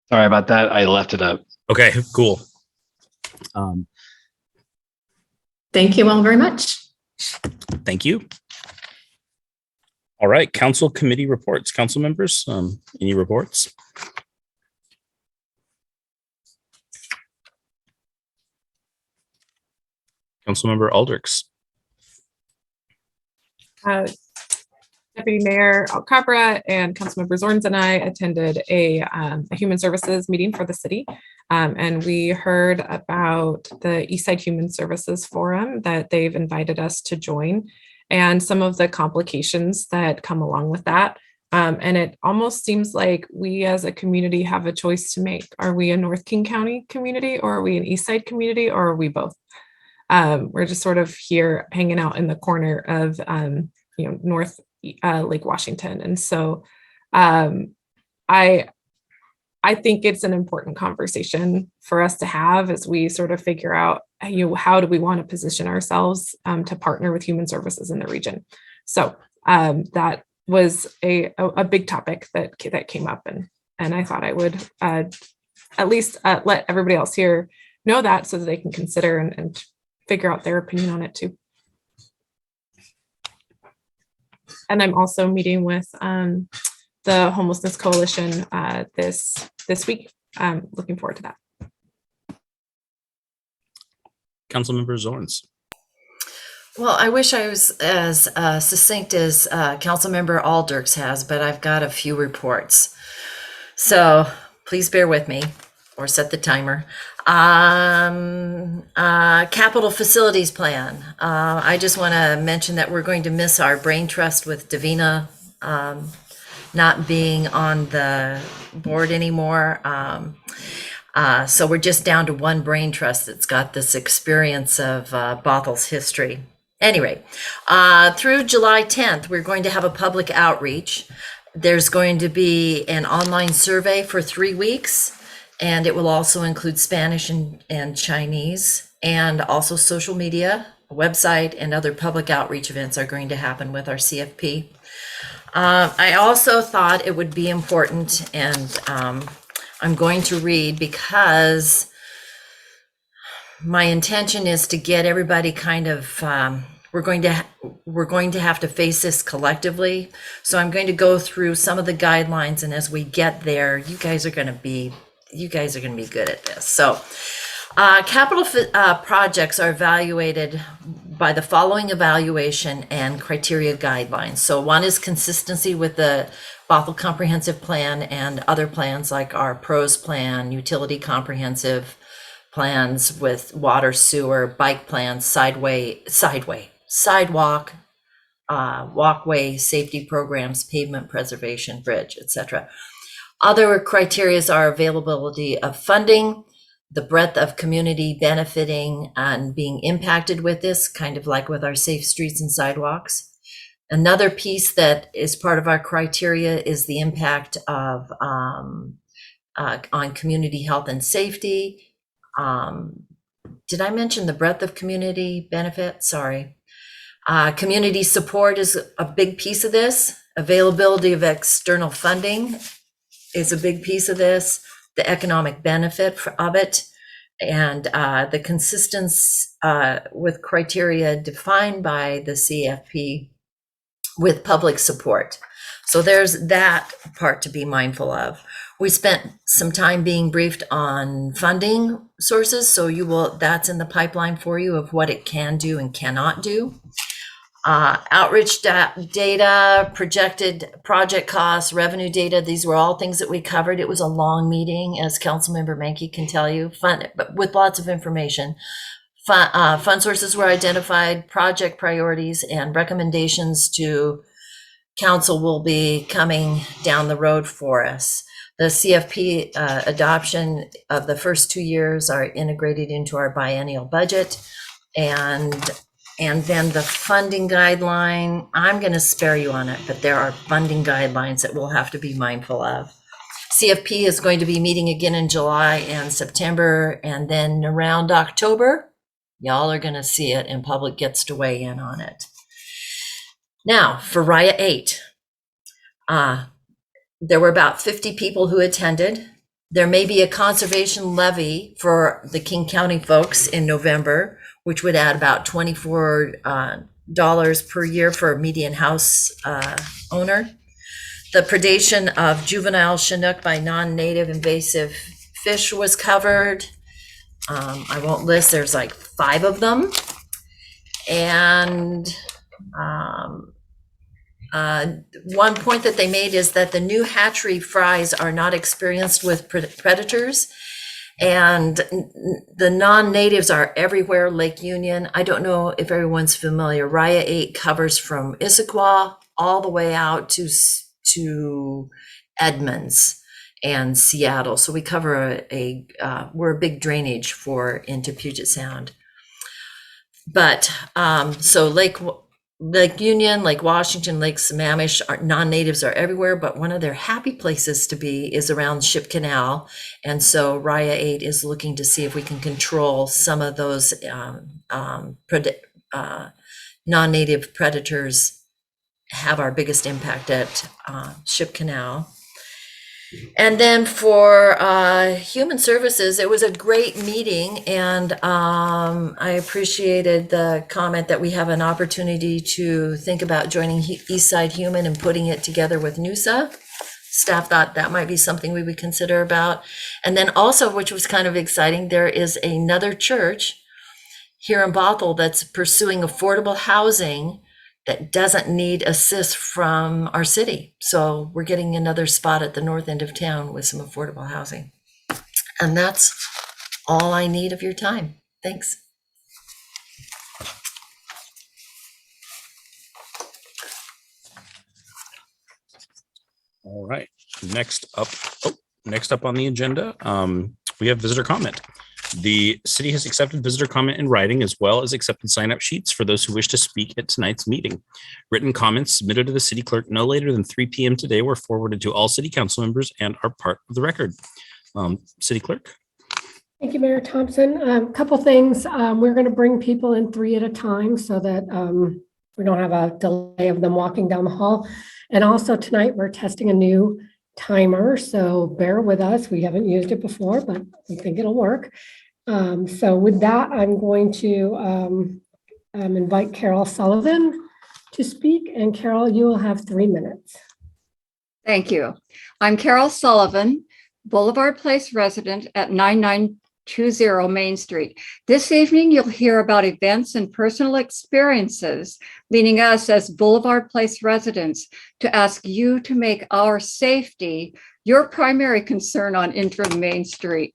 Sorry about that. I left it up. Okay, cool. Thank you all very much. Thank you. All right, council committee reports. Council members, any reports? Councilmember Aldrichs. Deputy Mayor Alcabra and Councilmember Zorns and I attended a human services meeting for the city. And we heard about the Eastside Human Services Forum that they've invited us to join and some of the complications that come along with that. And it almost seems like we as a community have a choice to make. Are we a North King County community, or are we an Eastside community, or are we both? We're just sort of here hanging out in the corner of North Lake Washington. And so I think it's an important conversation for us to have as we sort of figure out, how do we want to position ourselves to partner with human services in the region. So that was a big topic that came up, and I thought I would at least let everybody else here know that, so that they can consider and figure out their opinion on it too. And I'm also meeting with the Homelessness Coalition this week. Looking forward to that. Councilmember Zorns. Well, I wish I was as succinct as Councilmember Aldrichs has, but I've got a few reports. So please bear with me or set the timer. Capital facilities plan. I just want to mention that we're going to miss our brain trust with Davina not being on the board anymore. So we're just down to one brain trust that's got this experience of Bothell's history. Anyway, through July 10th, we're going to have a public outreach. There's going to be an online survey for 3 weeks, and it will also include Spanish and Chinese, and also social media, a website, and other public outreach events are going to happen with our CFP. I also thought it would be important, and I'm going to read, because my intention is to get everybody kind of, we're going to have to face this collectively. So I'm going to go through some of the guidelines, and as we get there, you guys are going to be good at this. So capital projects are evaluated by the following evaluation and criteria guidelines. So one is consistency with the Bothell Comprehensive Plan and other plans like our PROS plan, utility comprehensive plans with water, sewer, bike plans, sidewalk, walkway, safety programs, pavement preservation, bridge, etc. Other criteria are availability of funding, the breadth of community benefiting and being impacted with this, kind of like with our safe streets and sidewalks. Another piece that is part of our criteria is the impact of on community health and safety. Did I mention the breadth of community benefit? Sorry. Community support is a big piece of this. Availability of external funding is a big piece of this. The economic benefit of it, and the consistency with criteria defined by the CFP with public support. So there's that part to be mindful of. We spent some time being briefed on funding sources, so that's in the pipeline for you of what it can do and cannot do. Outreach data, projected project costs, revenue data, these were all things that we covered. It was a long meeting, as Councilmember Mankey can tell you, fun, but with lots of information. Fund sources were identified, project priorities and recommendations to council will be coming down the road for us. The CFP adoption of the first 2 years are integrated into our biennial budget, and And then the funding guideline, I'm going to spare you on it, but there are funding guidelines that we'll have to be mindful of. CFP is going to be meeting again in July and September, and then around October, y'all are going to see it and public gets to weigh in on it. Now, for RIA 8, there were about 50 people who attended. There may be a conservation levy for the King County folks in November, which would add about $24 per year for a median house owner. The predation of juvenile Chinook by non-native invasive fish was covered. I won't list, there's like 5 of them. And one point that they made is that the new hatchery fries are not experienced with predators, and the non-natives are everywhere. Lake Union, I don't know if everyone's familiar, RIA 8 covers from Issaquah all the way out to Edmonds and Seattle. So we cover we're a big drainage into Puget Sound. But so Lake Union, Lake Washington, Lake Sammamish, non-natives are everywhere, but one of their happy places to be is around Ship Canal. And so RIA 8 is looking to see if we can control some of those non-native predators have our biggest impact at Ship Canal. And then for Human Services, it was a great meeting, and I appreciated the comment that we have an opportunity to think about joining Eastside Human and putting it together with NUSA. Staff thought that might be something we would consider about. And then also, which was kind of exciting, there is another church here in Bothell that's pursuing affordable housing that doesn't need assist from our city. So we're getting another spot at the north end of town with some affordable housing. And that's all I need of your time. Thanks. All right. Next up on the agenda, we have visitor comment. The city has accepted visitor comment in writing, as well as accepted sign-up sheets for those who wish to speak at tonight's meeting. Written comments submitted to the city clerk no later than 3 p.m. today were forwarded to all city council members and are part of the record. City clerk. Thank you, Mayor Thompson. A couple things. We're going to bring people in 3 at a time so that we don't have a delay of them walking down the hall. And also tonight we're testing a new timer, so bear with us. We haven't used it before, but we think it'll work. So with that, I'm going to invite Carol Sullivan to speak. And Carol, you will have 3 minutes. Thank you. I'm Carol Sullivan, Boulevard Place resident at 9920 Main Street. This evening, you'll hear about events and personal experiences leading us as Boulevard Place residents to ask you to make our safety your primary concern on Interim Main Street.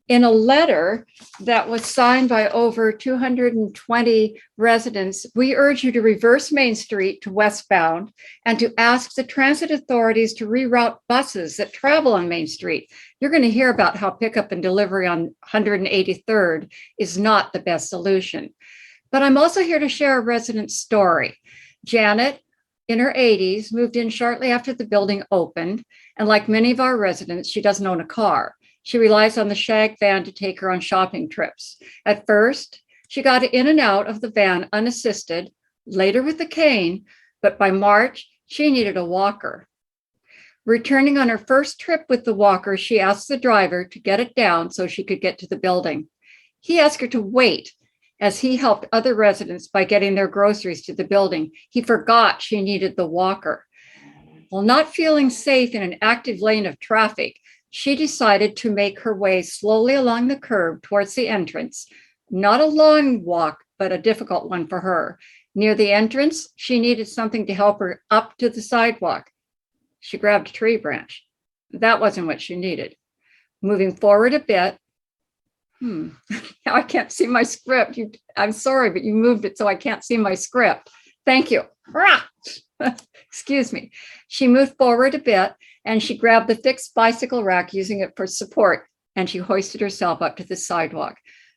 In a letter that was signed by over 220 residents, we urge you to reverse Main Street to westbound and to ask the transit authorities to reroute buses that travel on Main Street. You're going to hear about how pickup and delivery on 183rd is not the best solution. But I'm also here to share a resident story. Janet, in her 80s, moved in shortly after the building opened, and like many of our residents, she doesn't own a car. She relies on the Shag van to take her on shopping trips. At first, she got in and out of the van unassisted, later with a cane, but by March, she needed a walker. Returning on her first trip with the walker, she asked the driver to get it down so she could get to the building. He asked her to wait as he helped other residents by getting their groceries to the building. He forgot she needed the walker. While not feeling safe in an active lane of traffic, she decided to make her way slowly along the curb towards the entrance. Not a long walk, but a difficult one for her. Near the entrance, she needed something to help her up to the sidewalk. She grabbed a tree branch. That wasn't what she needed. Moving forward a bit, now I can't see my script. I'm sorry, but you moved it so I can't see my script. Thank you. Excuse me. She moved forward a bit and she grabbed the fixed bicycle rack, using it for support, and she hoisted herself up to the sidewalk.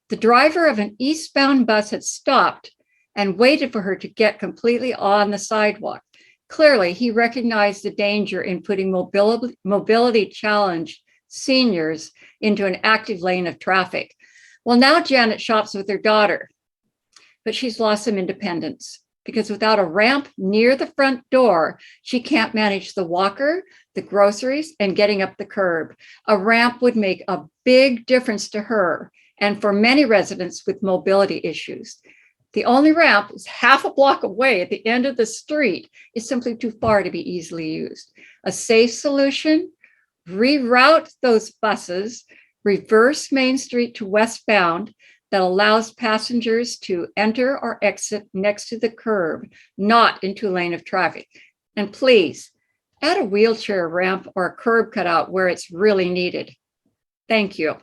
The driver of an eastbound bus had stopped and waited for her to get completely on the sidewalk. Clearly, he recognized the danger in putting mobility challenged seniors into an active lane of traffic. Well, now Janet shops with her daughter, but she's lost some independence because without a ramp near the front door, she can't manage the walker, the groceries, and getting up the curb. A ramp would make a big difference to her and for many residents with mobility issues. The only ramp is half a block away at the end of the street. It's simply too far to be easily used. A safe solution, reroute those buses, reverse Main Street to westbound that allows passengers to enter or exit next to the curb, not into a lane of traffic. And please, add a wheelchair ramp or a curb cutout where it's really needed. Thank you.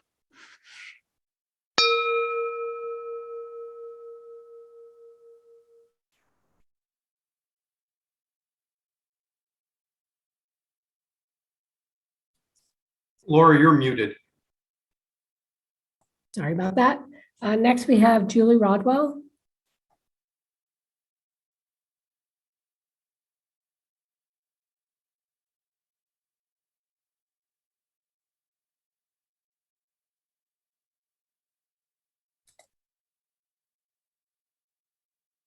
Laura, you're muted. Sorry about that. Next, we have Julie Rodwell.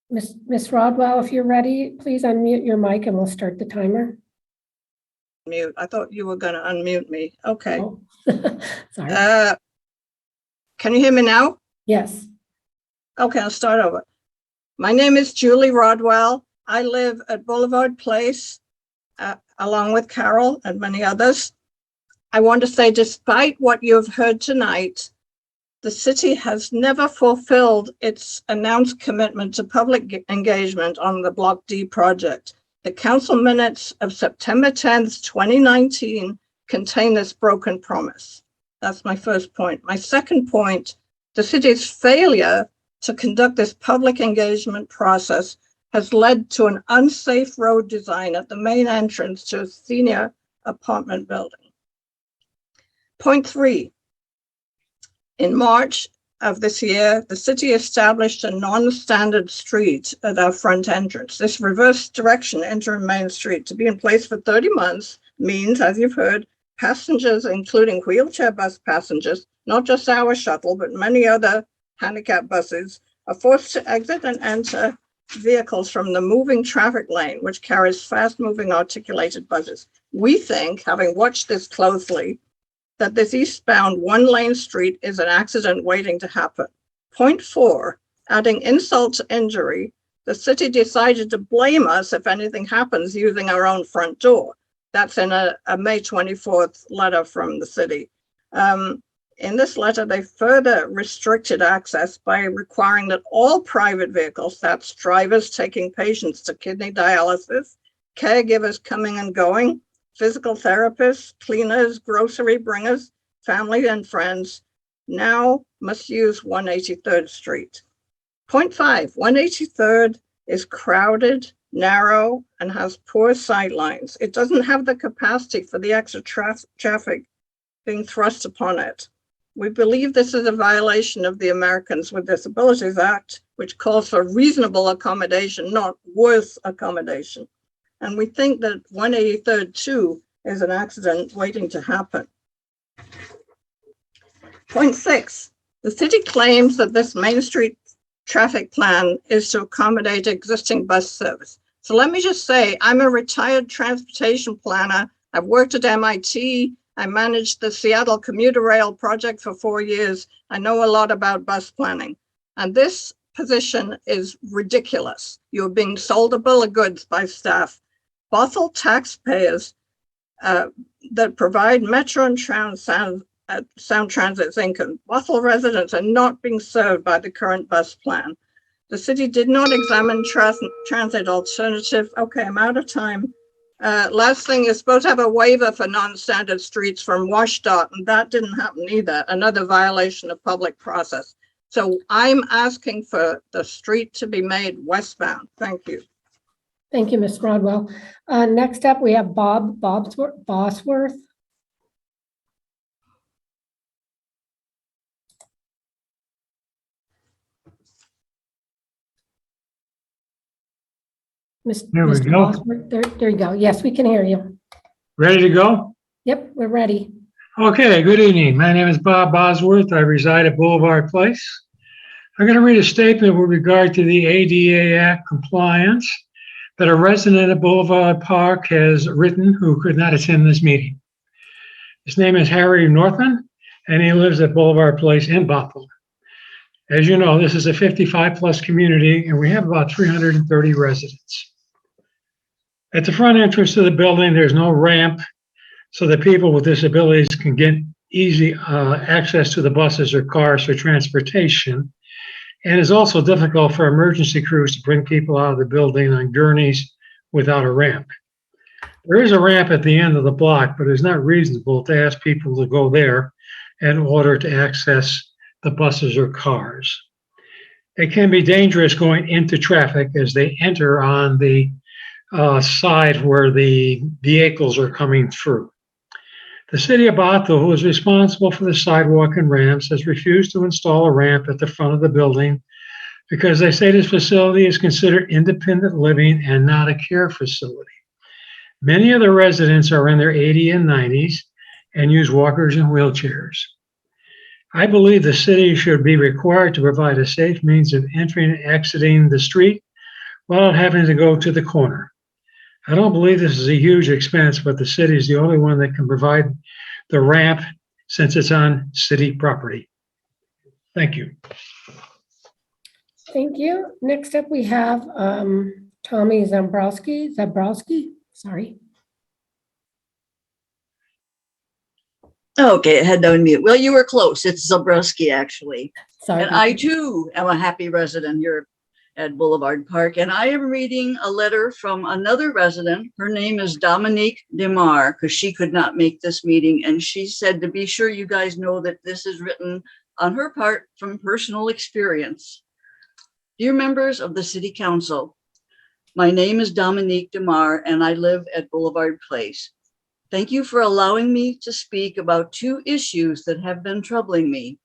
Miss Rodwell, if you're ready, please unmute your mic and we'll start the timer. Mute. I thought you were going to unmute me. Okay. Oh. Sorry. Can you hear me now? Yes. Okay, I'll start over. My name is Julie Rodwell. I live at Boulevard Place, along with Carol and many others. I want to say, despite what you've heard tonight, the city has never fulfilled its announced commitment to public engagement on the Block D project. The council minutes of September 10th, 2019 contain this broken promise. That's my first point. My second point, the city's failure to conduct this public engagement process has led to an unsafe road design at the main entrance to a senior apartment building. Point 3, in March of this year, the city established a non-standard street at our front entrance. This reverse direction Interim Main Street to be in place for 30 months means, as you've heard, passengers, including wheelchair bus passengers, not just our shuttle, but many other handicap buses, are forced to exit and enter vehicles from the moving traffic lane, which carries fast-moving articulated buses. We think, having watched this closely, that this eastbound one-lane street is an accident waiting to happen. Point 4, adding insult to injury, the city decided to blame us if anything happens using our own front door. That's in a May 24th letter from the city. In this letter, they further restricted access by requiring that all private vehicles, that's drivers taking patients to kidney dialysis, caregivers coming and going, physical therapists, cleaners, grocery bringers, family and friends, now must use 183rd Street. Point 5, 183rd is crowded, narrow, and has poor sight lines. It doesn't have the capacity for the extra traffic being thrust upon it. We believe this is a violation of the Americans with Disabilities Act, which calls for reasonable accommodation, not worse accommodation. And we think that 183rd too is an accident waiting to happen. Point 6, the city claims that this Main Street traffic plan is to accommodate existing bus service. So let me just say, I'm a retired transportation planner. I've worked at MIT. I managed the Seattle commuter rail project for 4 years. I know a lot about bus planning. And this position is ridiculous. You're being sold a bill of goods by staff. Bothell taxpayers that provide Metro and Sound Transit's income. Bothell residents are not being served by the current bus plan. The city did not examine transit alternative. Okay, I'm out of time. Last thing, is supposed to have a waiver for non-standard streets from WashDOT, and that didn't happen either. Another violation of public process. So I'm asking for the street to be made westbound. Thank you. Thank you, Ms. Rodwell. Next up, we have Bob Bosworth. There we Mr. go. Bosworth. There you go. Yes, we can hear you. Ready to go? Yep, we're ready. Okay, good evening. My name is Bob Bosworth. I reside at Boulevard Place. I'm going to read a statement with regard to the ADA Act compliance that a resident at Boulevard Park has written who could not attend this meeting. His name is Harry Northman, and he lives at Boulevard Place in Bothell. As you know, this is a 55-plus community, and we have about 330 residents. At the front entrance to the building, there's no ramp so that people with disabilities can get easy access to the buses or cars for transportation. And it's also difficult for emergency crews to bring people out of the building on gurneys without a ramp. There is a ramp at the end of the block, but it's not reasonable to ask people to go there in order to access the buses or cars. It can be dangerous going into traffic as they enter on the side where the vehicles are coming through. The city of Bothell, who is responsible for the sidewalk and ramps, has refused to install a ramp at the front of the building because they say this facility is considered independent living and not a care facility. Many of the residents are in their 80s and 90s and use walkers and wheelchairs. I believe the city should be required to provide a safe means of entering and exiting the street without having to go to the corner. I don't believe this is a huge expense, but the city is the only one that can provide the ramp since it's on city property. Thank you. Thank you. Next up, we have Tommy Zabrowski, sorry. Okay, I had to unmute. Well, you were close. It's Zabrowski, actually. Sorry. And I too am a happy resident here at Boulevard Park. And I am reading a letter from another resident. Her name is Dominique Demar, because she could not make this meeting. And she said to be sure you guys know that this is written on her part from personal experience. Dear members of the City Council, my name is Dominique Demar and I live at Boulevard Place. Thank you for allowing me to speak about two issues that have been troubling me.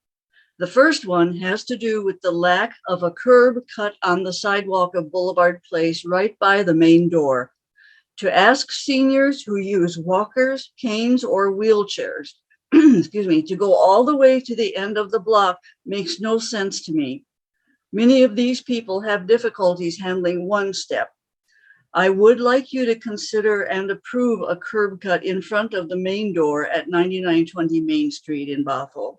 The first one has to do with the lack of a curb cut on the sidewalk of Boulevard Place right by the main door. To ask seniors who use walkers, canes, or wheelchairs, excuse me, to go all the way to the end of the block makes no sense to me. Many of these people have difficulties handling one step. I would like you to consider and approve a curb cut in front of the main door at 9920 Main Street in Bothell.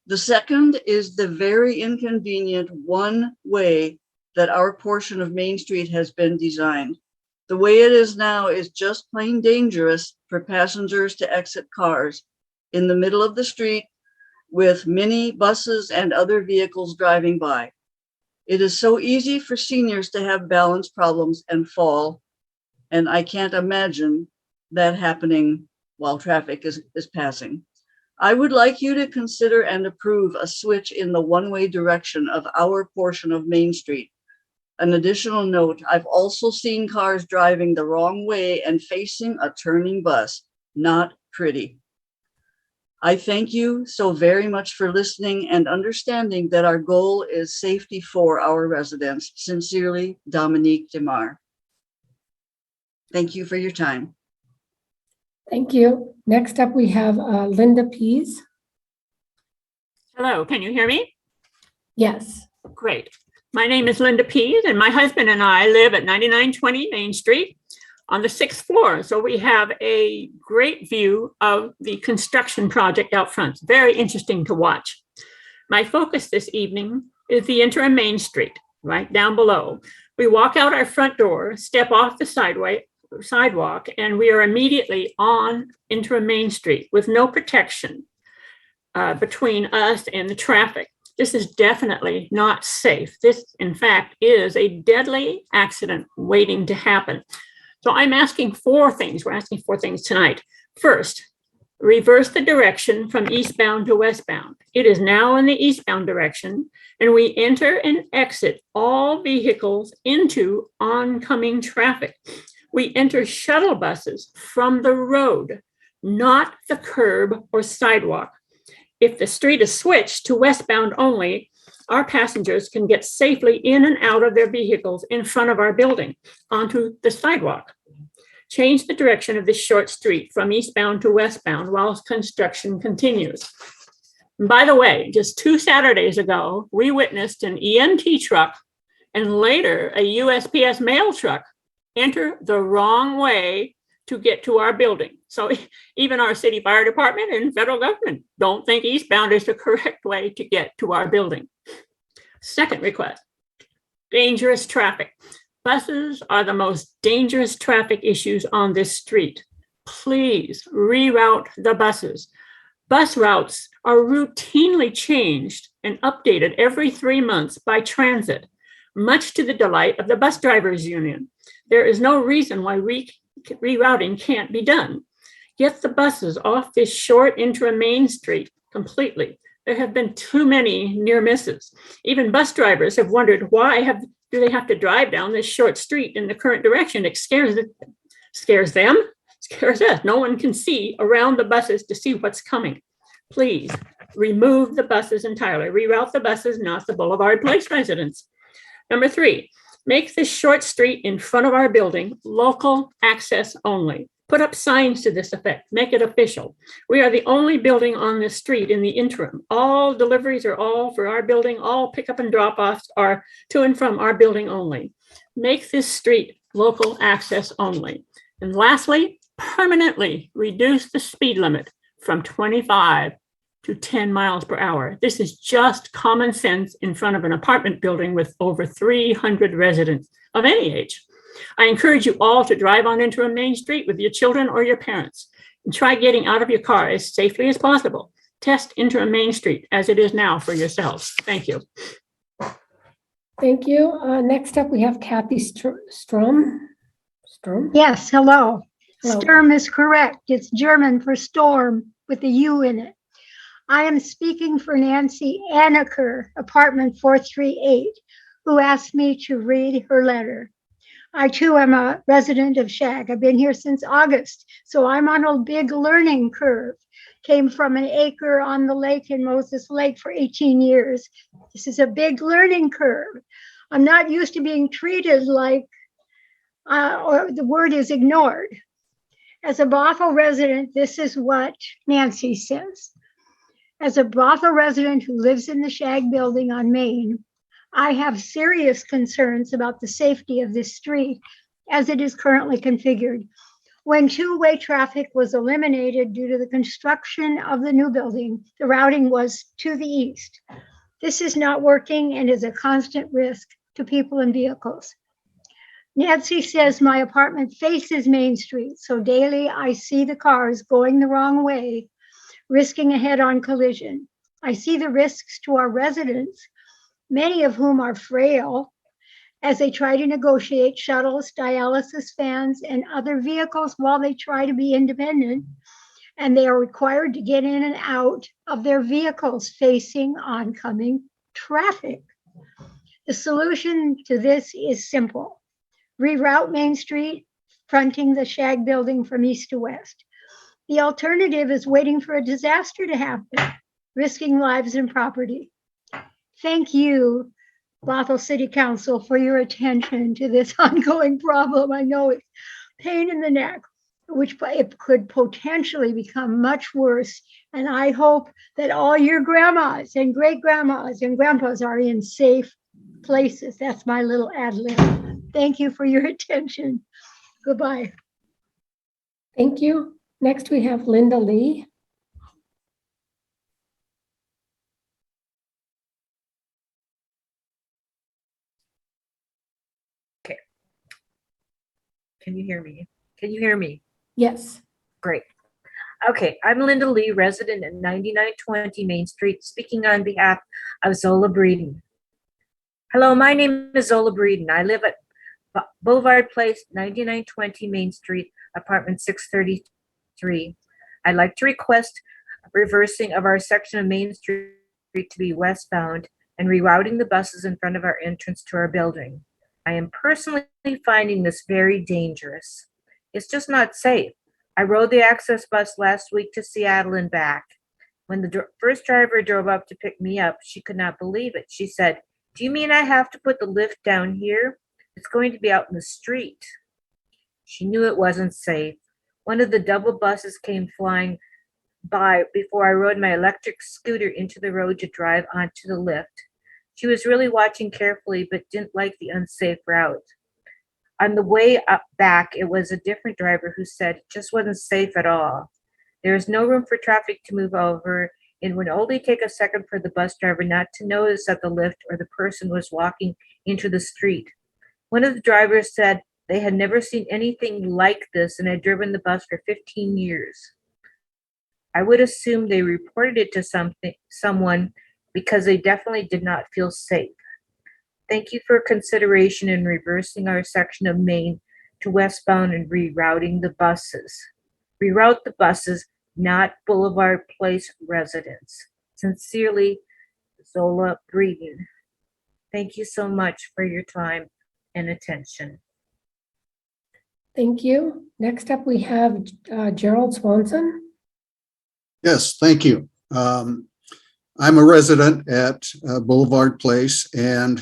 The second is the very inconvenient one way that our portion of Main Street has been designed. The way it is now is just plain dangerous for passengers to exit cars in the middle of the street with many buses and other vehicles driving by. It is so easy for seniors to have balance problems and fall, and I can't imagine that happening while traffic is passing. I would like you to consider and approve a switch in the one-way direction of our portion of Main Street. An additional note, I've also seen cars driving the wrong way and facing a turning bus. Not pretty. I thank you so very much for listening and understanding that our goal is safety for our residents. Sincerely, Dominique Demar. Thank you for your time. Thank you. Next up, we have Linda Pease. Hello, can you hear me? Yes. Great. My name is Linda Pease, and my husband and I live at 9920 Main Street on the 6th floor. So we have a great view of the construction project out front. It's very interesting to watch. My focus this evening is the Interim Main Street, right down below. We walk out our front door, step off the sidewalk, and we are immediately on Interim Main Street with no protection between us and the traffic. This is definitely not safe. This, in fact, is a deadly accident waiting to happen. So I'm asking four things. We're asking four things tonight. First, reverse the direction from eastbound to westbound. It is now in the eastbound direction, and we enter and exit all vehicles into oncoming traffic. We enter shuttle buses from the road, not the curb or sidewalk. If the street is switched to westbound only, our passengers can get safely in and out of their vehicles in front of our building onto the sidewalk. Change the direction of this short street from eastbound to westbound while construction continues. And by the way, just 2 Saturdays ago, we witnessed an EMT truck and later a USPS mail truck enter the wrong way to get to our building. So even our city fire department and federal government don't think eastbound is the correct way to get to our building. Second request, dangerous traffic. Buses are the most dangerous traffic issues on this street. Please reroute the buses. Bus routes are routinely changed and updated every 3 months by transit, much to the delight of the bus drivers union. There is no reason why rerouting can't be done. Get the buses off this short interim Main Street completely. There have been too many near misses. Even bus drivers have wondered why do they have to drive down this short street in the current direction? It scares them, scares us. No one can see around the buses to see what's coming. Please remove the buses entirely. Reroute the buses, not the Boulevard Place residents. Number 3, make this short street in front of our building local access only. Put up signs to this effect. Make it official. We are the only building on this street in the interim. All deliveries are all for our building. All pickup and drop-offs are to and from our building only. Make this street local access only. And lastly, permanently reduce the speed limit from 25 to 10 miles per hour. This is just common sense in front of an apartment building with over 300 residents of any age. I encourage you all to drive on Interim Main Street with your children or your parents and try getting out of your car as safely as possible. Test Interim Main Street as it is now for yourselves. Thank you. Thank you. Next up, we have Kathy Strom. Yes, hello. Hello. Sturm is correct. It's German for storm with a U in it. I am speaking for Nancy Anneker, apartment 438, who asked me to read her letter. I too am a resident of Shag. I've been here since August, so I'm on a big learning curve. Came from an acre on the lake in Moses Lake for 18 years. This is a big learning curve. I'm not used to being treated like, or the word is ignored. As a Bothell resident, this is what Nancy says. As a Bothell resident who lives in the Shag building on Main, I have serious concerns about the safety of this street as it is currently configured. When two-way traffic was eliminated due to the construction of the new building, the routing was to the east. This is not working and is a constant risk to people and vehicles. Nancy says my apartment faces Main Street, so daily I see the cars going the wrong way, risking a head-on collision. I see the risks to our residents, many of whom are frail, as they try to negotiate shuttles, dialysis vans, and other vehicles while they try to be independent, and they are required to get in and out of their vehicles facing oncoming traffic. The solution to this is simple. Reroute Main Street, fronting the Shag building from east to west. The alternative is waiting for a disaster to happen, risking lives and property. Thank you, Bothell City Council, for your attention to this ongoing problem. I know it's pain in the neck, which it could potentially become much worse. And I hope that all your grandmas and great grandmas and grandpas are in safe places. That's my little ad lib. Thank you for your attention. Goodbye. Thank you. Next, we have Linda Lee. Okay. Can you hear me? Can you hear me? Yes. Great. Okay, I'm Linda Lee, resident at 9920 Main Street, speaking on behalf of Zola Breeden. Hello, my name is Zola Breeden. I live at Boulevard Place, 9920 Main Street, apartment 633. I'd like to request reversing of our section of Main Street to be westbound and rerouting the buses in front of our entrance to our building. I am personally finding this very dangerous. It's just not safe. I rode the access bus last week to Seattle and back. When the first driver drove up to pick me up, she could not believe it. She said, "Do you mean I have to put the lift down here? It's going to be out in the street." She knew it wasn't safe. One of the double buses came flying by before I rode my electric scooter into the road to drive onto the lift. She was really watching carefully, but didn't like the unsafe route. On the way up back, it was a different driver who said it just wasn't safe at all. There is no room for traffic to move over. It would only take a second for the bus driver not to notice that the lift or the person was walking into the street. One of the drivers said they had never seen anything like this and had driven the bus for 15 years. I would assume they reported it to someone because they definitely did not feel safe. Thank you for consideration in reversing our section of Main to westbound and rerouting the buses. Reroute the buses, not Boulevard Place residents. Sincerely, Zola Breeden. Thank you so much for your time and attention. Thank you. Next up, we have Gerald Swanson. Yes, thank you. I'm a resident at Boulevard Place and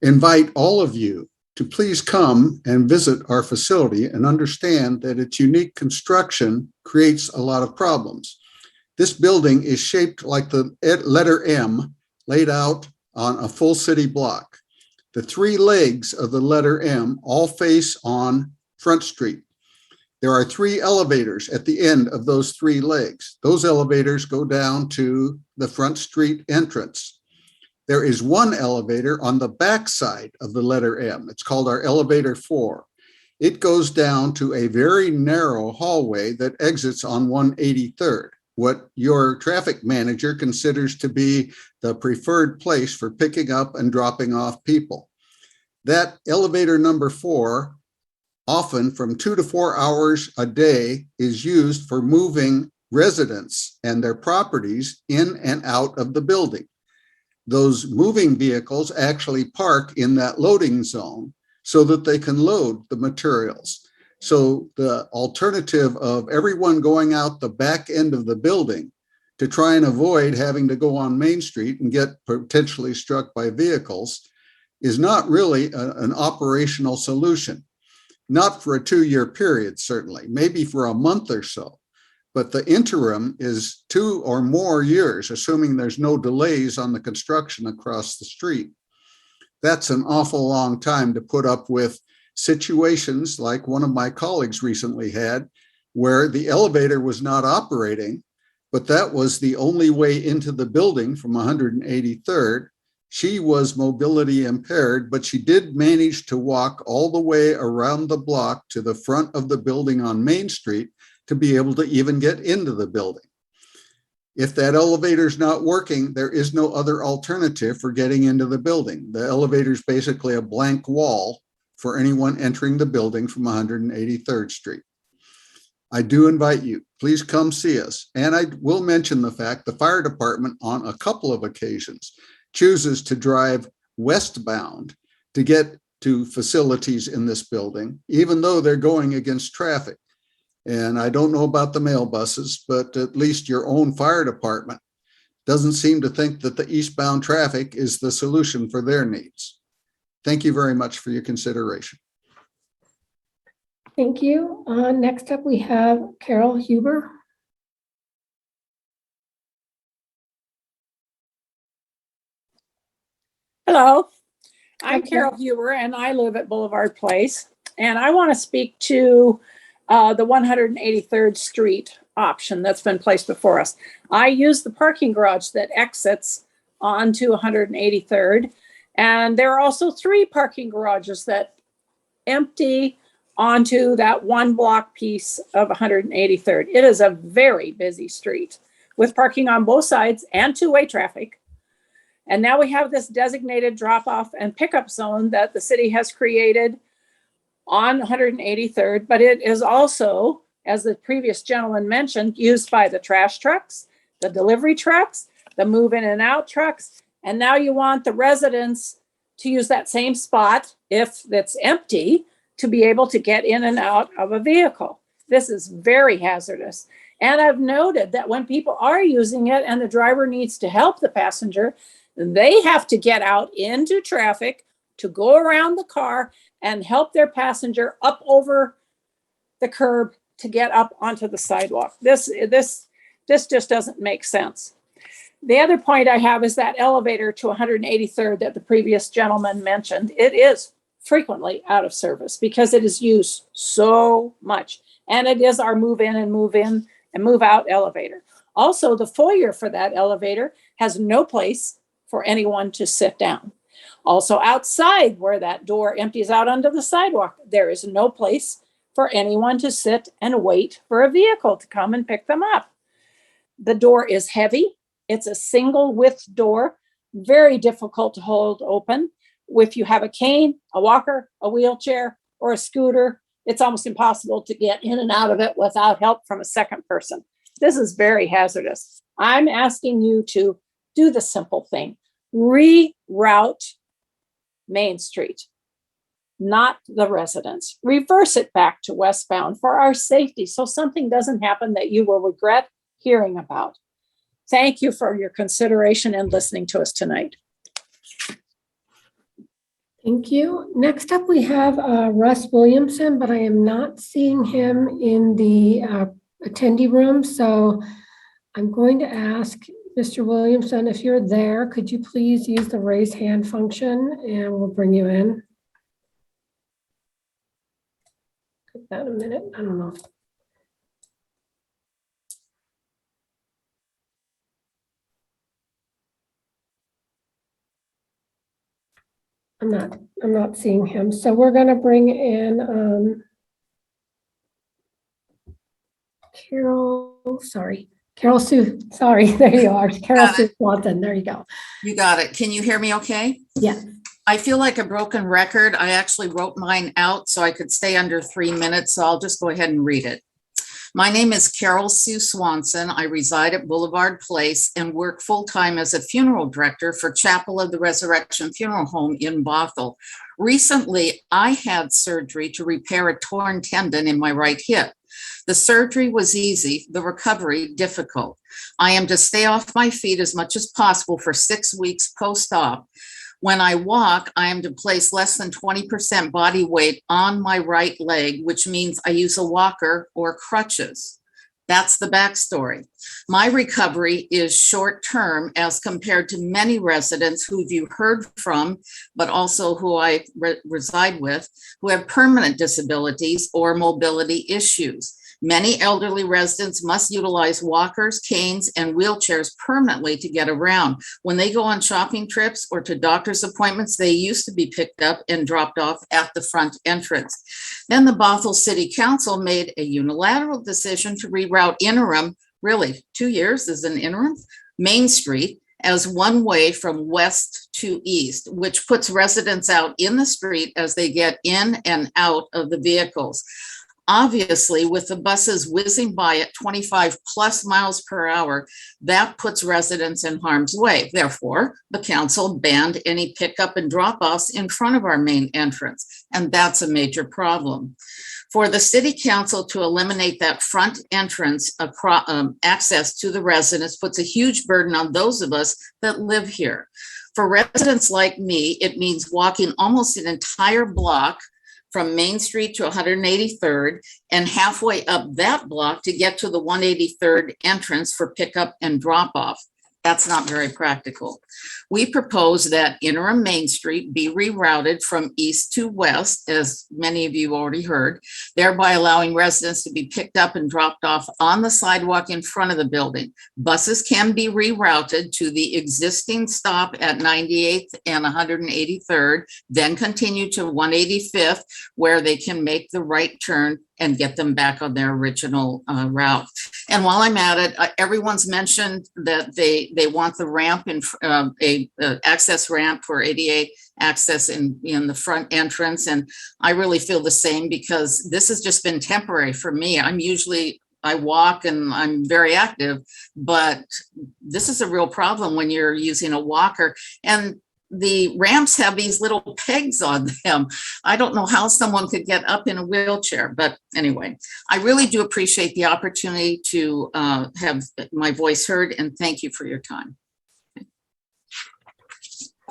invite all of you to please come and visit our facility and understand that its unique construction creates a lot of problems. This building is shaped like the letter M laid out on a full city block. The three legs of the letter M all face on Front Street. There are three elevators at the end of those three legs. Those elevators go down to the Front Street entrance. There is one elevator on the back side of the letter M. It's called our elevator 4. It goes down to a very narrow hallway that exits on 183rd, what your traffic manager considers to be the preferred place for picking up and dropping off people. That elevator number 4, often from 2 to 4 hours a day, is used for moving residents and their properties in and out of the building. Those moving vehicles actually park in that loading zone so that they can load the materials. So the alternative of everyone going out the back end of the building to try and avoid having to go on Main Street and get potentially struck by vehicles is not really an operational solution. Not for a 2-year period, certainly, maybe for a month or so. But the interim is 2 or more years, assuming there's no delays on the construction across the street. That's an awful long time to put up with situations like one of my colleagues recently had, where the elevator was not operating, but that was the only way into the building from 183rd. She was mobility impaired, but she did manage to walk all the way around the block to the front of the building on Main Street to be able to even get into the building. If that elevator is not working, there is no other alternative for getting into the building. The elevator is basically a blank wall for anyone entering the building from 183rd Street. I do invite you, please come see us. And I will mention the fact the fire department on a couple of occasions chooses to drive westbound to get to facilities in this building, even though they're going against traffic. And I don't know about the mail buses, but at least your own fire department doesn't seem to think that the eastbound traffic is the solution for their needs. Thank you very much for your consideration. Thank you. Next up, we have Carol Huber. Hello, I'm Carol Huber and I live at Boulevard Place. And I want to speak to the 183rd Street option that's been placed before us. I use the parking garage that exits onto 183rd. And there are also 3 parking garages that empty onto that one block piece of 183rd. It is a very busy street with parking on both sides and two-way traffic. And now we have this designated drop-off and pickup zone that the city has created on 183rd, but it is also, as the previous gentleman mentioned, used by the trash trucks, the delivery trucks, the move in and out trucks. And now you want the residents to use that same spot, if that's empty, to be able to get in and out of a vehicle. This is very hazardous. And I've noted that when people are using it and the driver needs to help the passenger, they have to get out into traffic to go around the car and help their passenger up over the curb to get up onto the sidewalk. This just doesn't make sense. The other point I have is that elevator to 183rd that the previous gentleman mentioned. It is frequently out of service because it is used so much. And it is our move in and move out elevator. Also, the foyer for that elevator has no place for anyone to sit down. Also, outside where that door empties out onto the sidewalk, there is no place for anyone to sit and wait for a vehicle to come and pick them up. The door is heavy. It's a single width door, very difficult to hold open. If you have a cane, a walker, a wheelchair, or a scooter, it's almost impossible to get in and out of it without help from a second person. This is very hazardous. I'm asking you to do the simple thing. Reroute Main Street, not the residents. Reverse it back to westbound for our safety so something doesn't happen that you will regret hearing about. Thank you for your consideration and listening to us tonight. Thank you. Next up, we have Russ Williamson, but I am not seeing him in the attendee room. So I'm going to ask Mr. Williamson, if you're there, could you please use the raise hand function and we'll bring you in. Give that a minute. I don't know. I'm not seeing him. So we're going to bring in Carol Sue. Sorry, there you are. Carol Sue Swanson. There you go. You got it. Can you hear me okay? Yeah. I feel like a broken record. I actually wrote mine out so I could stay under 3 minutes. So I'll just go ahead and read it. My name is Carol Sue Swanson. I reside at Boulevard Place and work full-time as a funeral director for Chapel of the Resurrection Funeral Home in Bothell. Recently, I had surgery to repair a torn tendon in my right hip. The surgery was easy, the recovery difficult. I am to stay off my feet as much as possible for 6 weeks post-op. When I walk, I am to place less than 20% body weight on my right leg, which means I use a walker or crutches. That's the backstory. My recovery is short-term as compared to many residents who you've heard from, but also who I reside with, who have permanent disabilities or mobility issues. Many elderly residents must utilize walkers, canes, and wheelchairs permanently to get around. When they go on shopping trips or to doctor's appointments, they used to be picked up and dropped off at the front entrance. Then the Bothell City Council made a unilateral decision to reroute Interim, really 2 years is an interim, Main Street, as one way from west to east, which puts residents out in the street as they get in and out of the vehicles. Obviously, with the buses whizzing by at 25 plus miles per hour, that puts residents in harm's way. Therefore, the council banned any pickup and drop-offs in front of our main entrance, and that's a major problem. For the city council to eliminate that front entrance access to the residents puts a huge burden on those of us that live here. For residents like me, it means walking almost an entire block from Main Street to 183rd and halfway up that block to get to the 183rd entrance for pickup and drop off. That's not very practical. We propose that Interim Main Street be rerouted from east to west, as many of you already heard, thereby allowing residents to be picked up and dropped off on the sidewalk in front of the building. Buses can be rerouted to the existing stop at 98th and 183rd, then continue to 185th, where they can make the right turn and get them back on their original route. And while I'm at it, everyone's mentioned that they want the ramp in access ramp for ADA access in the front entrance. And I really feel the same because this has just been temporary for me. I walk and I'm very active, but this is a real problem when you're using a walker. And the ramps have these little pegs on them. I don't know how someone could get up in a wheelchair, but anyway, I really do appreciate the opportunity to have my voice heard, and thank you for your time.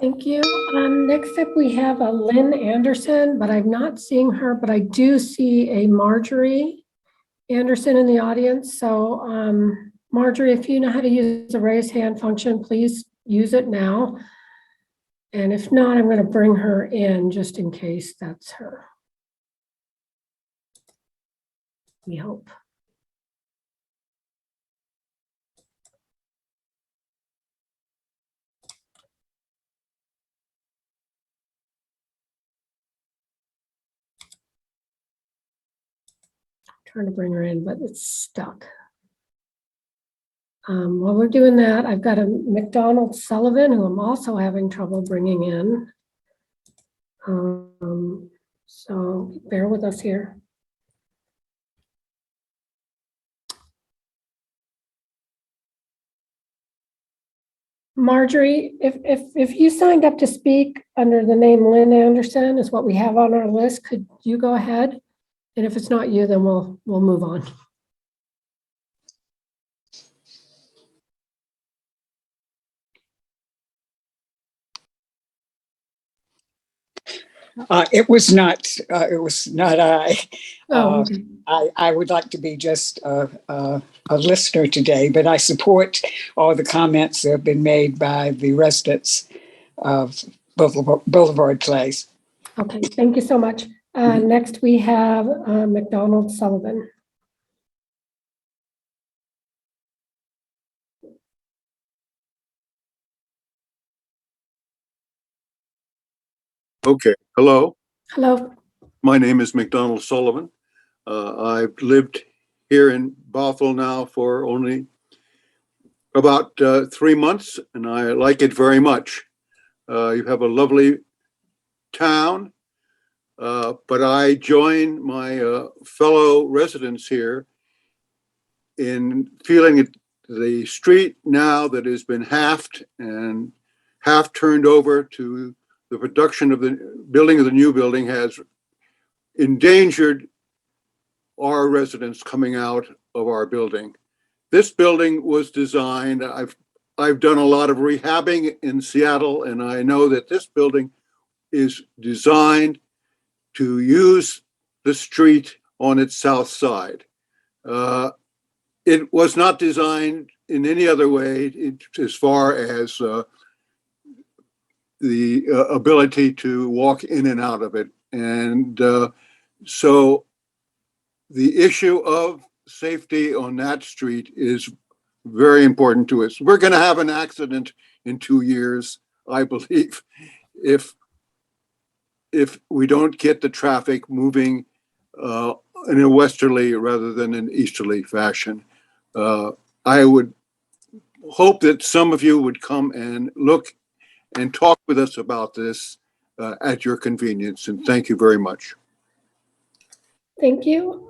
Thank you. Next up, we have a Lynn Anderson, but I'm not seeing her, but I do see a Marjorie Anderson in the audience. So Marjorie, if you know how to use the raise hand function, please use it now. And if not, I'm going to bring her in just in case that's her. We hope. Trying to bring her in, but it's stuck. While we're doing that, I've got a McDonald Sullivan who I'm also having trouble bringing in. So bear with us here. Marjorie, if you signed up to speak under the name Lynn Anderson is what we have on our list, could you go ahead? And if it's not you, then we'll move on. It was not I. Oh, okay. I would like to be just a listener today, but I support all the comments that have been made by the residents of Boulevard Place. Okay, thank you so much. Next, we have McDonald Sullivan. Okay, hello. Hello. My name is McDonald Sullivan. I've lived here in Bothell now for only about 3 months, and I like it very much. You have a lovely town, but I join my fellow residents here in feeling it, the street now that has been halved and half turned over to the production of the building of the new building has endangered our residents coming out of our building. This building was designed, I've done a lot of rehabbing in Seattle, and I know that this building is designed to use the street on its south side. It was not designed in any other way as far as the ability to walk in and out of it. And so the issue of safety on that street is very important to us. We're going to have an accident in 2 years, I believe, if we don't get the traffic moving in a westerly rather than an easterly fashion. I would hope that some of you would come and look and talk with us about this at your convenience. And thank you very much. Thank you.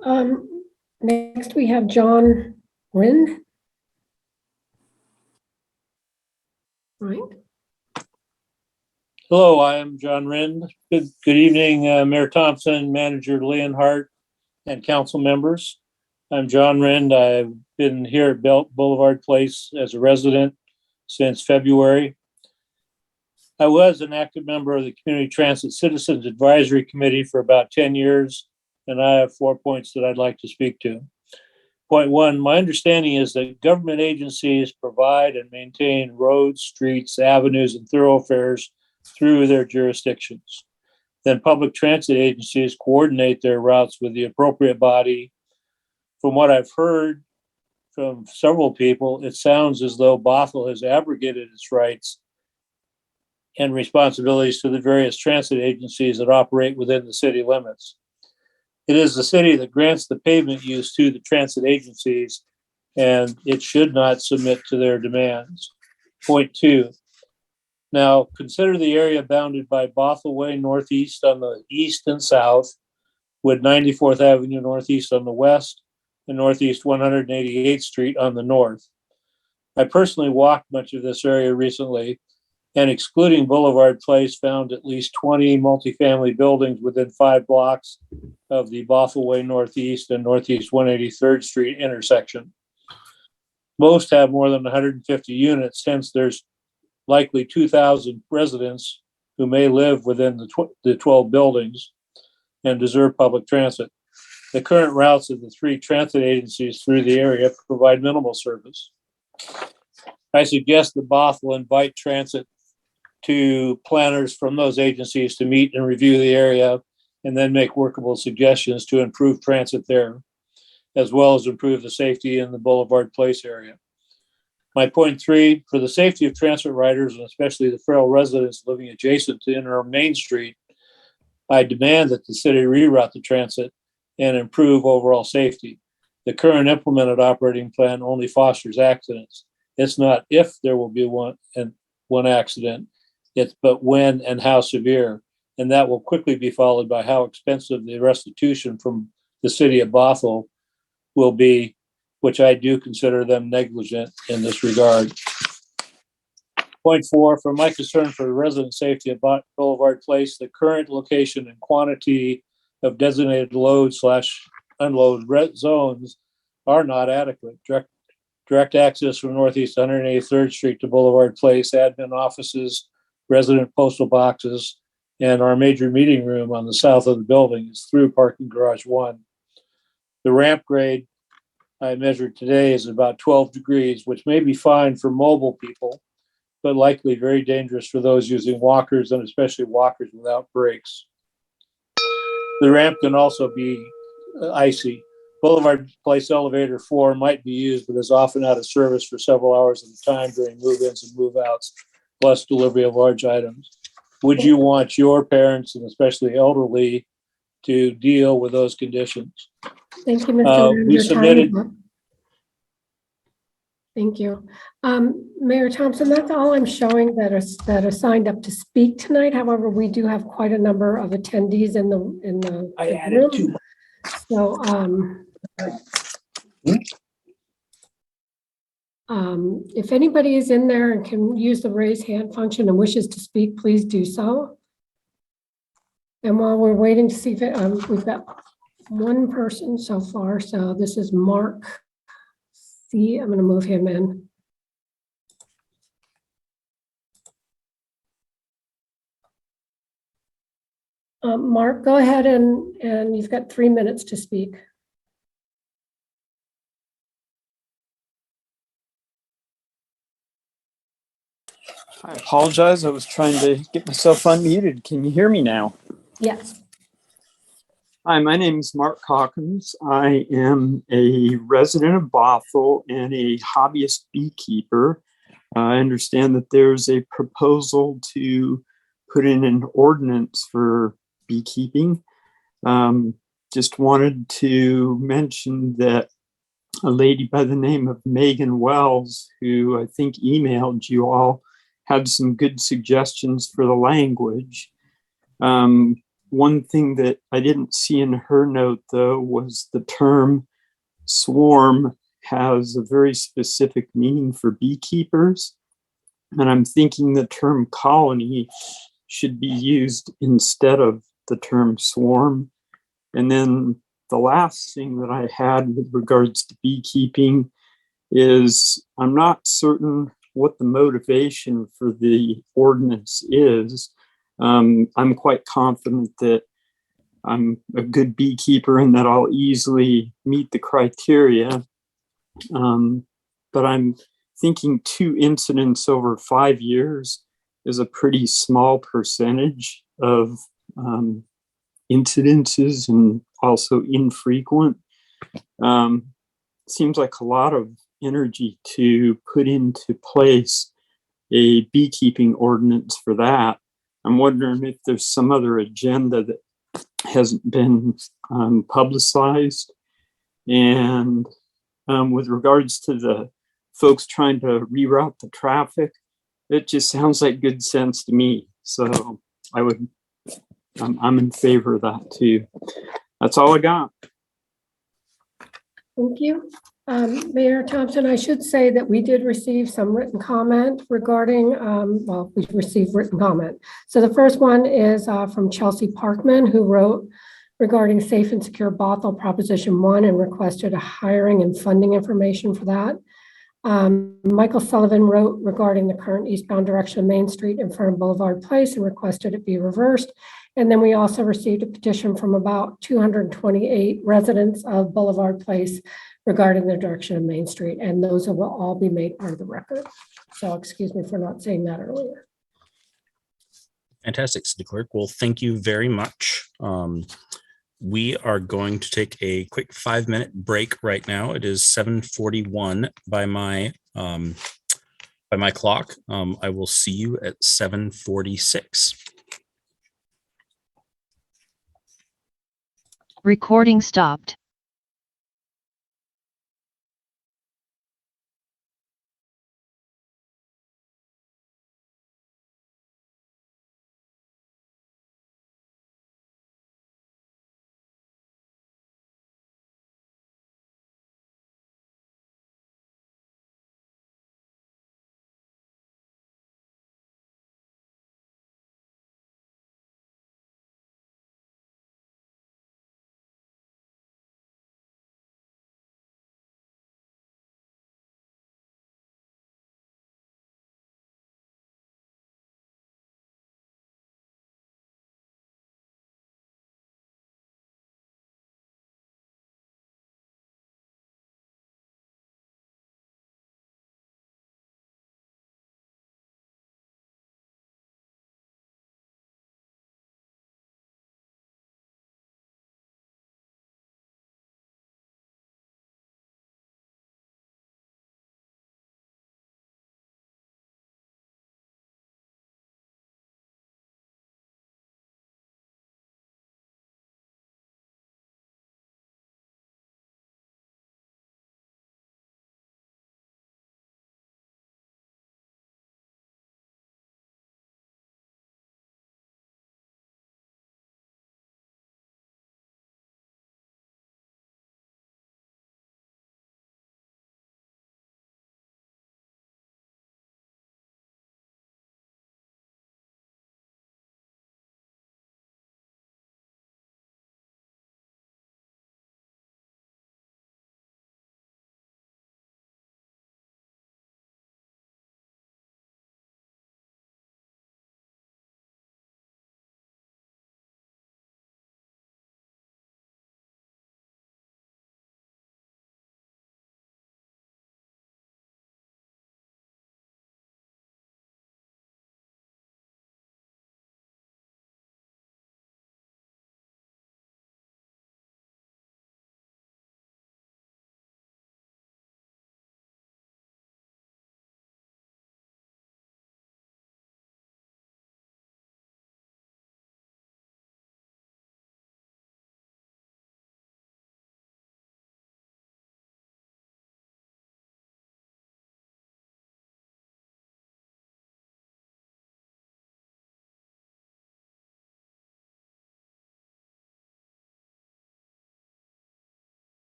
Next, we have John Rind. Right. Hello, I am John Rind. Good evening, Mayor Thompson, Manager Leonhardt, and council members. I'm John Rind. I've been here at Boulevard Place as a resident since February. I was an active member of the Community Transit Citizens Advisory Committee for about 10 years, and I have 4 points that I'd like to speak to. Point one, my understanding is that government agencies provide and maintain roads, streets, avenues, and thoroughfares through their jurisdictions. Then public transit agencies coordinate their routes with the appropriate body. From what I've heard from several people, it sounds as though Bothell has abrogated its rights and responsibilities to the various transit agencies that operate within the city limits. It is the city that grants the pavement use to the transit agencies, and it should not submit to their demands. Point two, now consider the area bounded by Bothell Way Northeast on the east and south, with 94th Avenue Northeast on the west and Northeast 188th Street on the north. I personally walked much of this area recently, and excluding Boulevard Place found at least 20 multifamily buildings within 5 blocks of the Bothell Way Northeast and Northeast 183rd Street intersection. Most have more than 150 units, hence there's likely 2,000 residents who may live within the 12 buildings and deserve public transit. The current routes of the 3 transit agencies through the area provide minimal service. I suggest that Bothell invite transit to planners from those agencies to meet and review the area and then make workable suggestions to improve transit there, as well as improve the safety in the Boulevard Place area. My point 3, for the safety of transit riders and especially the frail residents living adjacent to Interim Main Street, I demand that the city reroute the transit and improve overall safety. The current implemented operating plan only fosters accidents. It's not if there will be one accident, it's but when and how severe. And that will quickly be followed by how expensive the restitution from the city of Bothell will be, which I do consider them negligent in this regard. Point 4, from my concern for the resident safety of Boulevard Place, the current location and quantity of designated load/unload red zones are not adequate. Direct access from Northeast 183rd Street to Boulevard Place, admin offices, resident postal boxes, and our major meeting room on the south of the building is through parking garage 1. The ramp grade I measured today is about 12 degrees, which may be fine for mobile people, but likely very dangerous for those using walkers and especially walkers without brakes. The ramp can also be icy. Boulevard Place elevator 4 might be used, but is often out of service for several hours at a time during move-ins and move-outs, plus delivery of large items. Would you want your parents and especially elderly to deal with those conditions? Thank you, Mr. Mayor. We Your time submitted. is up. Thank you. Mayor Thompson, that's all I'm showing that are signed up to speak tonight. However, we do have quite a number of attendees in the room. 2. So if anybody is in there and can use the raise hand function and wishes to speak, please do so. And while we're waiting to see if we've got one person so far. So this is Mark C. I'm going to move him in. Mark, go ahead and you've got 3 minutes to speak. I apologize. I was trying to get myself unmuted. Can you hear me now? Yes. Hi, my name is Mark Hawkins. I am a resident of Bothell and a hobbyist beekeeper. I understand that there's a proposal to put in an ordinance for beekeeping. Just wanted to mention that a lady by the name of Megan Wells, who I think emailed you all, had some good suggestions for the language. One thing that I didn't see in her note, though, was the term swarm has a very specific meaning for beekeepers. And I'm thinking the term colony should be used instead of the term swarm. And then the last thing that I had with regards to beekeeping is I'm not certain what the motivation for the ordinance is. I'm quite confident that I'm a good beekeeper and that I'll easily meet the criteria. But I'm thinking 2 incidents over 5 years is a pretty small percentage of incidences and also infrequent. Seems like a lot of energy to put into place a beekeeping ordinance for that. I'm wondering if there's some other agenda that hasn't been publicized. And with regards to the folks trying to reroute the traffic, it just sounds like good sense to me. So I'm in favor of that too. That's all I got. Thank you. Mayor Thompson, I should say that we did receive some written comment regarding, well, we received written comment. So the first one is from Chelsea Parkman, who wrote regarding safe and secure Bothell Proposition 1 and requested a hiring and funding information for that. Michael Sullivan wrote regarding the current eastbound direction of Main Street in front of Boulevard Place and requested it be reversed. And then we also received a petition from about 228 residents of Boulevard Place regarding the direction of Main Street, and those will all be made part of the record. So excuse me for not saying that earlier. Fantastic, City Clerk. Well, thank you very much. We are going to take a quick 5-minute break right now. It is 7:41 by my clock. I will see you at 7:46. Recording stopped.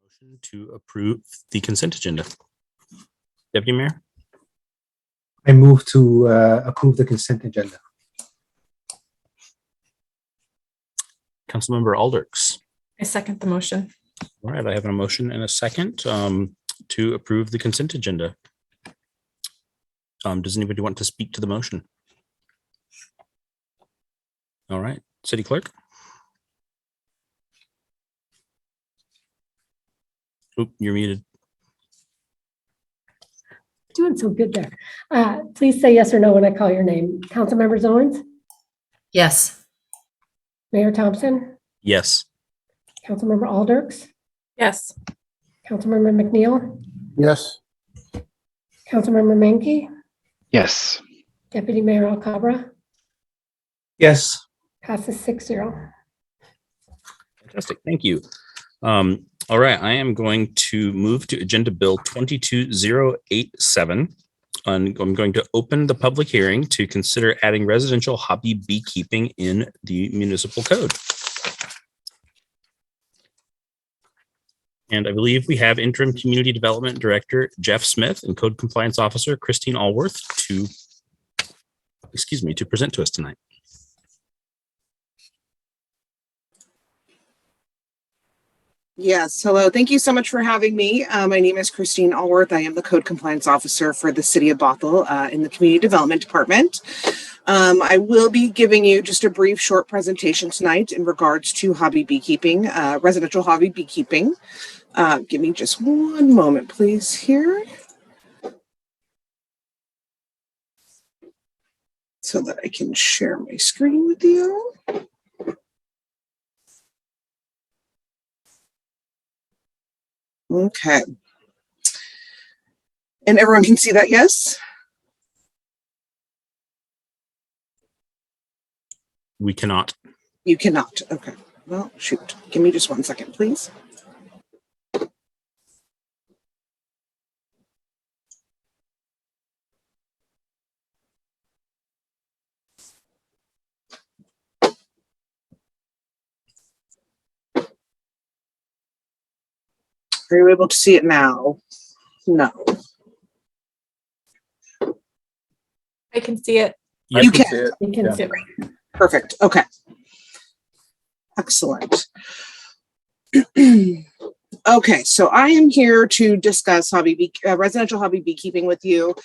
Motion to approve the consent agenda. Deputy Mayor? I move to approve the consent agenda. Councilmember Alders. I second the motion. All right, I have a motion and a second to approve the consent agenda. Does anybody want to speak to the motion? All right, City Clerk. Oop, you're muted. Doing so good there. Please say yes or no when I call your name. Councilmember Owens, Yes. Mayor Thompson, Yes. Councilmember Alders, Yes. Councilmember McNeil, Yes. Councilmember Menke, Yes. Deputy Mayor Alcabra, Yes. passes 6-0. Fantastic, thank you. All right, I am going to move to Agenda Bill 22087. I'm going to open the public hearing to consider adding residential hobby beekeeping in the municipal code. And I believe we have Interim Community Development Director Jeff Smith and Code Compliance Officer Christine Allworth to present to us tonight. Yes, hello. Thank you so much for having me. My name is Christine Allworth. I am the Code Compliance Officer for the City of Bothell in the Community Development Department. I will be giving you just a brief short presentation tonight in regards to hobby beekeeping, residential hobby beekeeping. Give me just one moment, please, here. So that I can share my screen with you. Okay. And everyone can see that, yes? We cannot. You cannot. Okay. Well, shoot. Give me just 1 second, please. Are you able to see it now? No. I can see it. Yep, you can. You can see it. Perfect. Okay. Excellent. Okay, so I am here to discuss residential hobby beekeeping with you.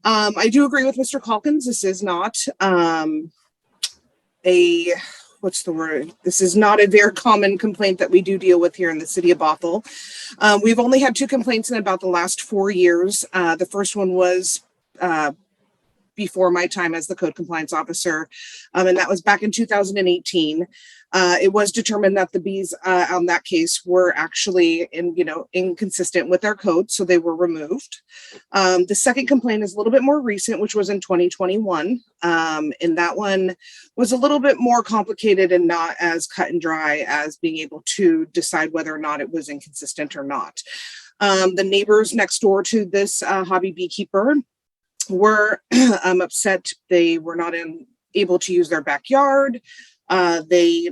I do agree with Mr. Calkins. This is not this is not a very common complaint that we do deal with here in the city of Bothell. We've only had 2 complaints in about the last 4 years. The first one was before my time as the code compliance officer, and that was back in 2018. It was determined that the bees on that case were actually inconsistent with our code, so they were removed. The second complaint is a little bit more recent, which was in 2021, and that one was a little bit more complicated and not as cut and dry as being able to decide whether or not it was inconsistent or not. The neighbors next door to this hobby beekeeper were upset. They were not able to use their backyard. They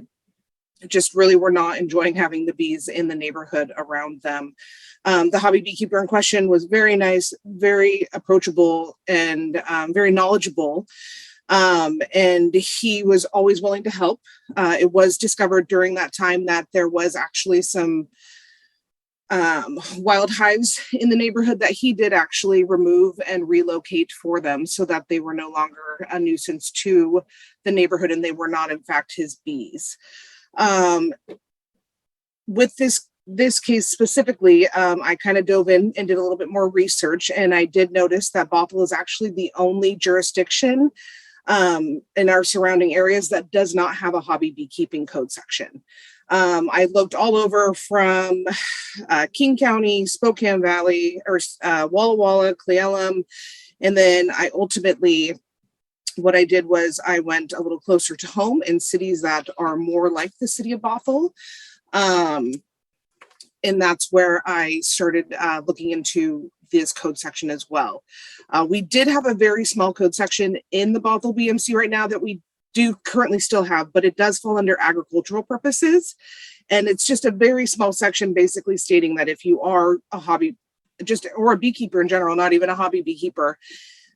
just really were not enjoying having the bees in the neighborhood around them. The hobby beekeeper in question was very nice, very approachable, and very knowledgeable. And he was always willing to help. It was discovered during that time that there was actually some wild hives in the neighborhood that he did actually remove and relocate for them so that they were no longer a nuisance to the neighborhood and they were not in fact his bees. With this case specifically, I kind of dove in and did a little bit more research, and I did notice that Bothell is actually the only jurisdiction in our surrounding areas that does not have a hobby beekeeping code section. I looked all over from King County, Spokane Valley, or Walla Walla, Cle Elum, and then I ultimately, what I did was I went a little closer to home in cities that are more like the city of Bothell. And that's where I started looking into this code section as well. We did have a very small code section in the Bothell BMC right now that we do currently still have, but it does fall under agricultural purposes. And it's just a very small section basically stating that if you are a hobby, or a beekeeper in general, not even a hobby beekeeper,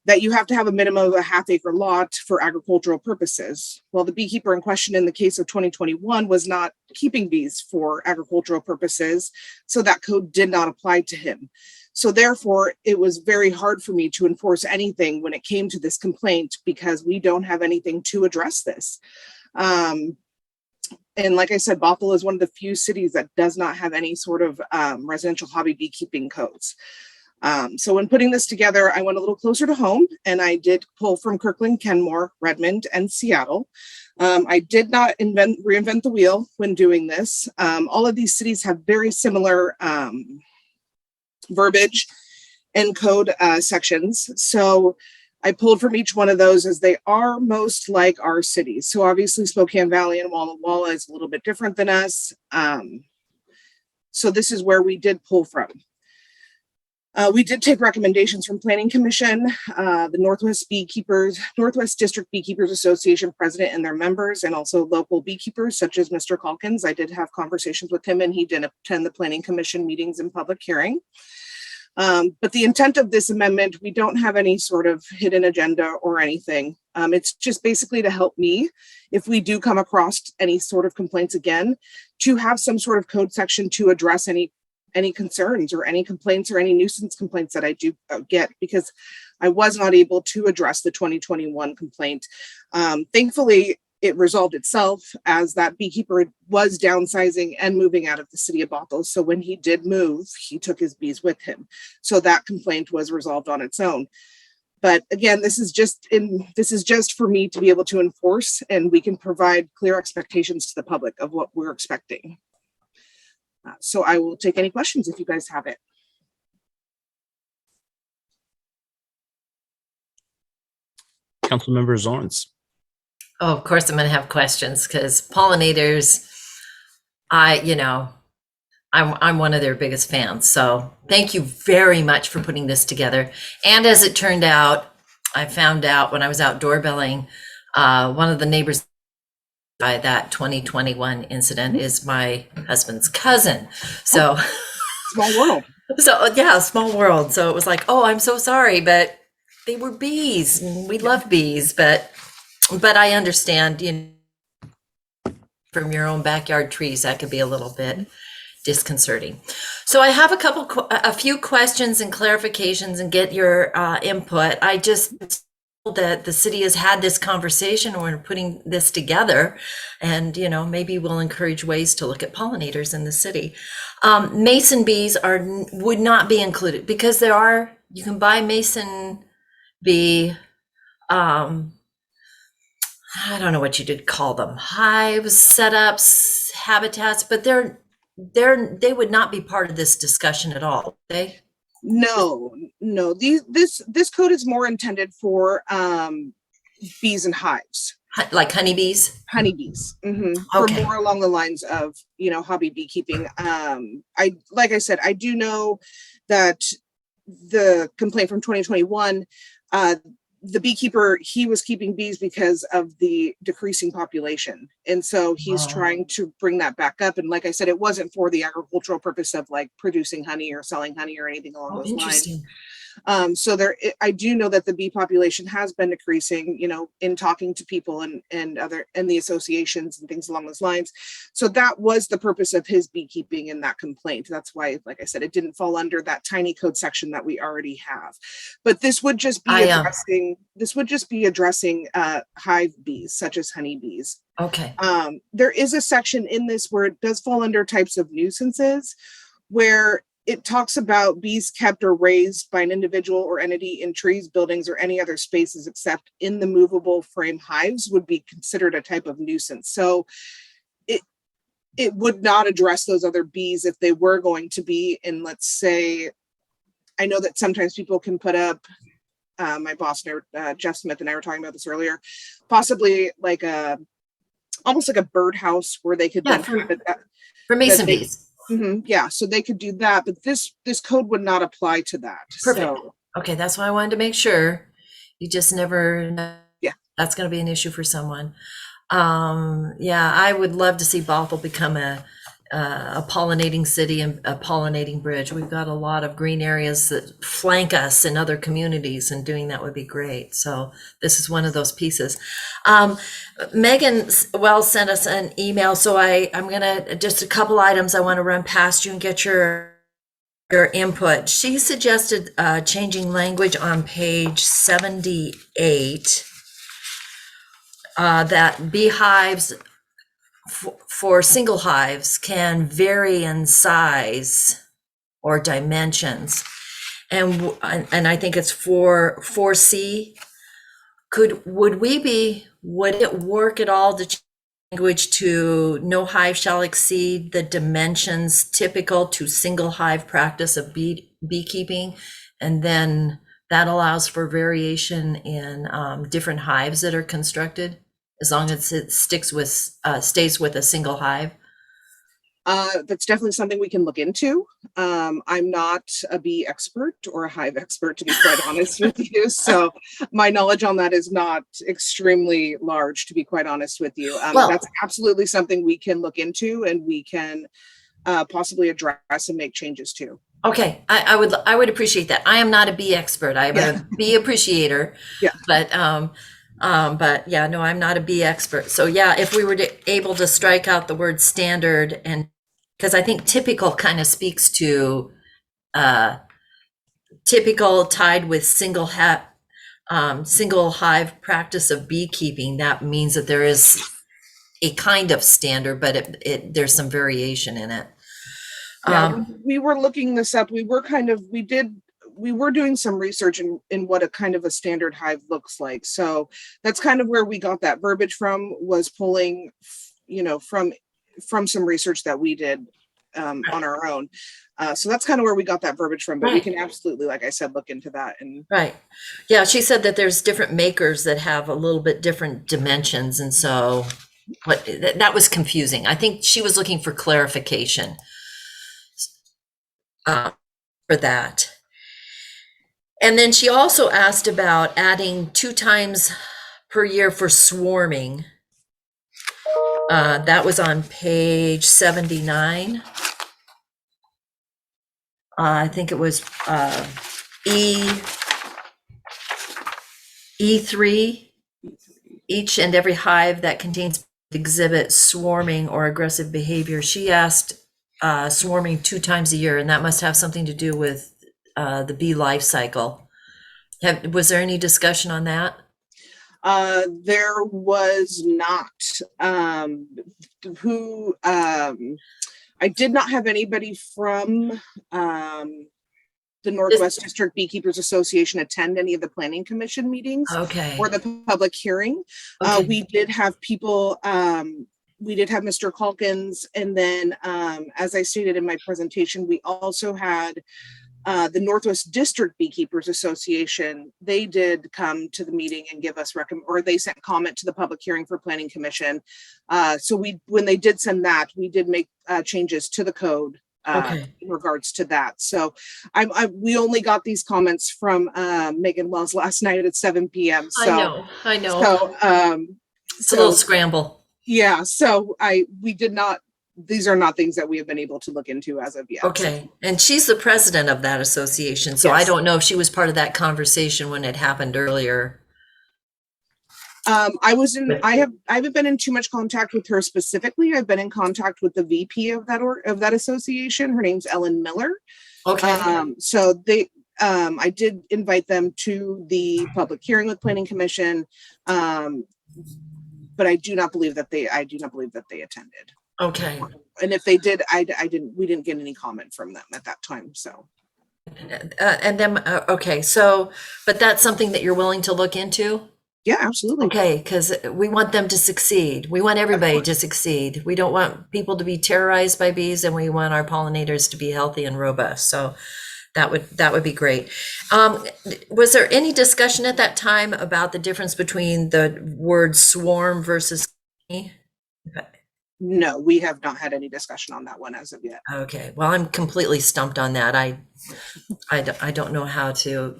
that you have to have a minimum of a half-acre lot for agricultural purposes. Well, the beekeeper in question in the case of 2021 was not keeping bees for agricultural purposes, so that code did not apply to him. So therefore, it was very hard for me to enforce anything when it came to this complaint because we don't have anything to address this. And like I said, Bothell is one of the few cities that does not have any sort of residential hobby beekeeping codes. So when putting this together, I went a little closer to home and I did pull from Kirkland, Kenmore, Redmond, and Seattle. I did not reinvent the wheel when doing this. All of these cities have very similar verbiage and code sections. So I pulled from each one of those as they are most like our cities. So obviously Spokane Valley and Walla Walla is a little bit different than us. So this is where we did pull from. We did take recommendations from Planning Commission, the Northwest District Beekeepers Association president and their members, and also local beekeepers such as Mr. Calkins. I did have conversations with him and he did attend the Planning Commission meetings and public hearing. But the intent of this amendment, we don't have any sort of hidden agenda or anything. It's just basically to help me, if we do come across any sort of complaints again, to have some sort of code section to address any concerns or any complaints or any nuisance complaints that I do get, because I was not able to address the 2021 complaint. Thankfully, it resolved itself as that beekeeper was downsizing and moving out of the city of Bothell. So when he did move, he took his bees with him. So that complaint was resolved on its own. But again, this is just for me to be able to enforce, and we can provide clear expectations to the public of what we're expecting. So I will take any questions if you guys have it. Councilmember Zorns. Oh, of course I'm going to have questions because pollinators, I'm one of their biggest fans. So thank you very much for putting this together. And as it turned out, I found out when I was out doorbelling, one of the neighbors by that 2021 incident is my husband's cousin. So small world. So yeah, small world. So it was like, oh, I'm so sorry, but they were bees. And we love bees, but I understand, from your own backyard trees, that could be a little bit disconcerting. So I have a few questions and clarifications and get your input. I just that the city has had this conversation when we're putting this together, and maybe we'll encourage ways to look at pollinators in the city. Mason bees would not be included because you can buy mason bee, I don't know what you did call them, hives, setups, habitats, but they would not be part of this discussion at all, okay? No. This code is more intended for bees and hives, like honeybees. Honeybees, Okay. For more along the lines of hobby beekeeping. Like I said, I do know that the complaint from 2021. The beekeeper, he was keeping bees because of the decreasing population. And so he's trying to bring that back up. And like I said, it wasn't for the agricultural purpose of like producing honey or selling honey or anything along those lines. So I do know that the bee population has been decreasing, in talking to people and the associations and things along those lines. So that was the purpose of his beekeeping in that complaint. That's why, like I said, it didn't fall under that tiny code section that we already have. But this would just be addressing hive bees, such as honeybees. Okay. There is a section in this where it does fall under types of nuisances, where it talks about bees kept or raised by an individual or entity in trees, buildings, or any other spaces except in the movable frame hives would be considered a type of nuisance. So it would not address those other bees if they were going to be in, let's say, I know that sometimes people can put up, my boss, Jeff Smith and I were talking about this earlier, possibly like almost like a birdhouse where they could for mason bees. Yeah, so they could do that, but this code would not apply to that. Perfect. So, okay, that's why I wanted to make sure. You just never know. Yeah, that's going to be an issue for someone. Yeah, I would love to see Bothell become a a pollinating city and a pollinating bridge. We've got a lot of green areas that flank us in other communities, and doing that would be great. So this is one of those pieces. Megan Wells sent us an email, so I'm gonna, just a couple items I want to run past you and get your input. She suggested changing language on page 78, that beehives for single hives can vary in size or dimensions. And I think it's 4C. Would it work at all to change language to no hive shall exceed the dimensions typical to single hive practice of beekeeping? And then that allows for variation in different hives that are constructed, as long as it stays with a single hive. That's definitely something we can look into. I'm not a bee expert or a hive expert, to be quite honest with you. So my knowledge on that is not extremely large, to be quite honest with you. That's absolutely something we can look into, and we can possibly address and make changes to. Okay, I would appreciate that. I am not a bee expert. I'm a bee appreciator. Yeah. But yeah, no, I'm not a bee expert. So yeah, if we were able to strike out the word standard, and because I think typical kind of speaks to typical tied with single hive practice of beekeeping, that means that there is a kind of standard, but there's some variation in it. Yeah, we were looking this up. We were doing some research in what a kind of a standard hive looks like. So that's kind of where we got that verbiage from, was pulling, from some research that we did on our own. So that's kind of where we got that verbiage from, but we can absolutely, like I said, look into that. And right. Yeah, she said that there's different makers that have a little bit different dimensions. And so that was confusing. I think she was looking for clarification for that. And then she also asked about adding 2 times per year for swarming. That was on page 79. I think it was E3. Each and every hive that contains exhibit swarming or aggressive behavior. She asked swarming 2 times a year, and that must have something to do with the bee life cycle. Was there any discussion on that? There was not. I did not have anybody from the Northwest District Beekeepers Association attend any of the Planning Commission meetings or the public hearing. We did have people, we did have Mr. Calkins, and then as I stated in my presentation, we also had the Northwest District Beekeepers Association. They did come to the meeting and give us they sent comment to the public hearing for Planning Commission. So when they did send that, we did make changes to the code in regards to that. So we only got these comments from Megan Wells last night at 7 p.m. So I know. So it's a little scramble. Yeah. So we did not. These are not things that we have been able to look into as of yet. Okay. And she's the president of that association. So I don't know if she was part of that conversation when it happened earlier. I haven't been in too much contact with her specifically. I've been in contact with the VP of that association. Her name's Ellen Miller. Okay. So I did invite them to the public hearing with Planning Commission. But I do not believe that they attended. Okay. And if they did, we didn't get any comment from them at that time. So. And then, okay. So, but that's something that you're willing to look into? Yeah, absolutely. Okay. Because we want them to succeed. We want everybody to succeed. We don't want people to be terrorized by bees, and we want our pollinators to be healthy and robust. So that would be great. Was there any discussion at that time about the difference between the word swarm versus colony? No, we have not had any discussion on that one as of yet. Okay, well, I'm completely stumped on that. I don't know how to,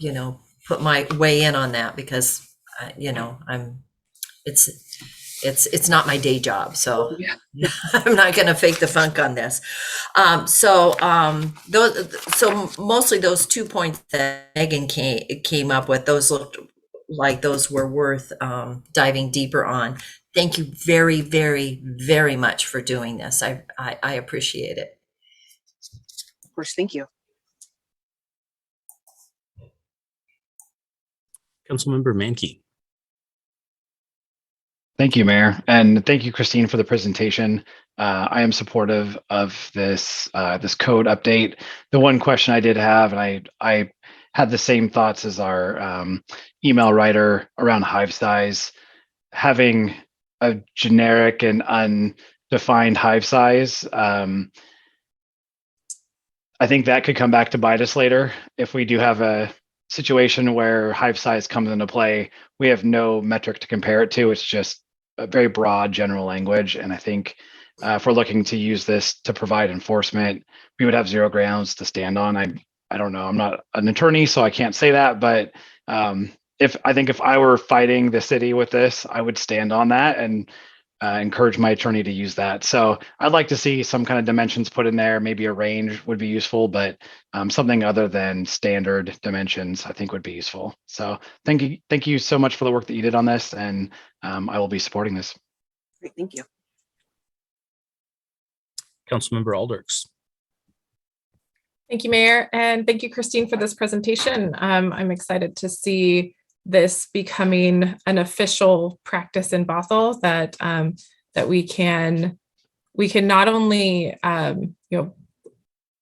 it's it's not my day job, so I'm not going to fake the funk on this. So mostly those 2 points that Megan came up with, those looked like those were worth diving deeper on. Thank you very, very, very much for doing this. I appreciate it. Of course, thank you. Councilmember Mankey. Thank you, Mayor, and thank you, Christine, for the presentation. I am supportive of this this code update. The one question I did have, and I had the same thoughts as our email writer around hive size. Having a generic and undefined hive size, I think that could come back to bite us later if we do have a situation where hive size comes into play. We have no metric to compare it to. It's just a very broad general language. And I think if we're looking to use this to provide enforcement, we would have zero grounds to stand on. I don't know. I'm not an attorney, so I can't say that. But if I were fighting the city with this, I would stand on that and encourage my attorney to use that. So I'd like to see some kind of dimensions put in there. Maybe a range would be useful, but something other than standard dimensions I think would be useful. So thank you so much for the work that you did on this, and I will be supporting this. Great, thank you. Councilmember Alders. Thank you, Mayor, and thank you, Christine, for this presentation. I'm excited to see this becoming an official practice in Bothell, that that we can not only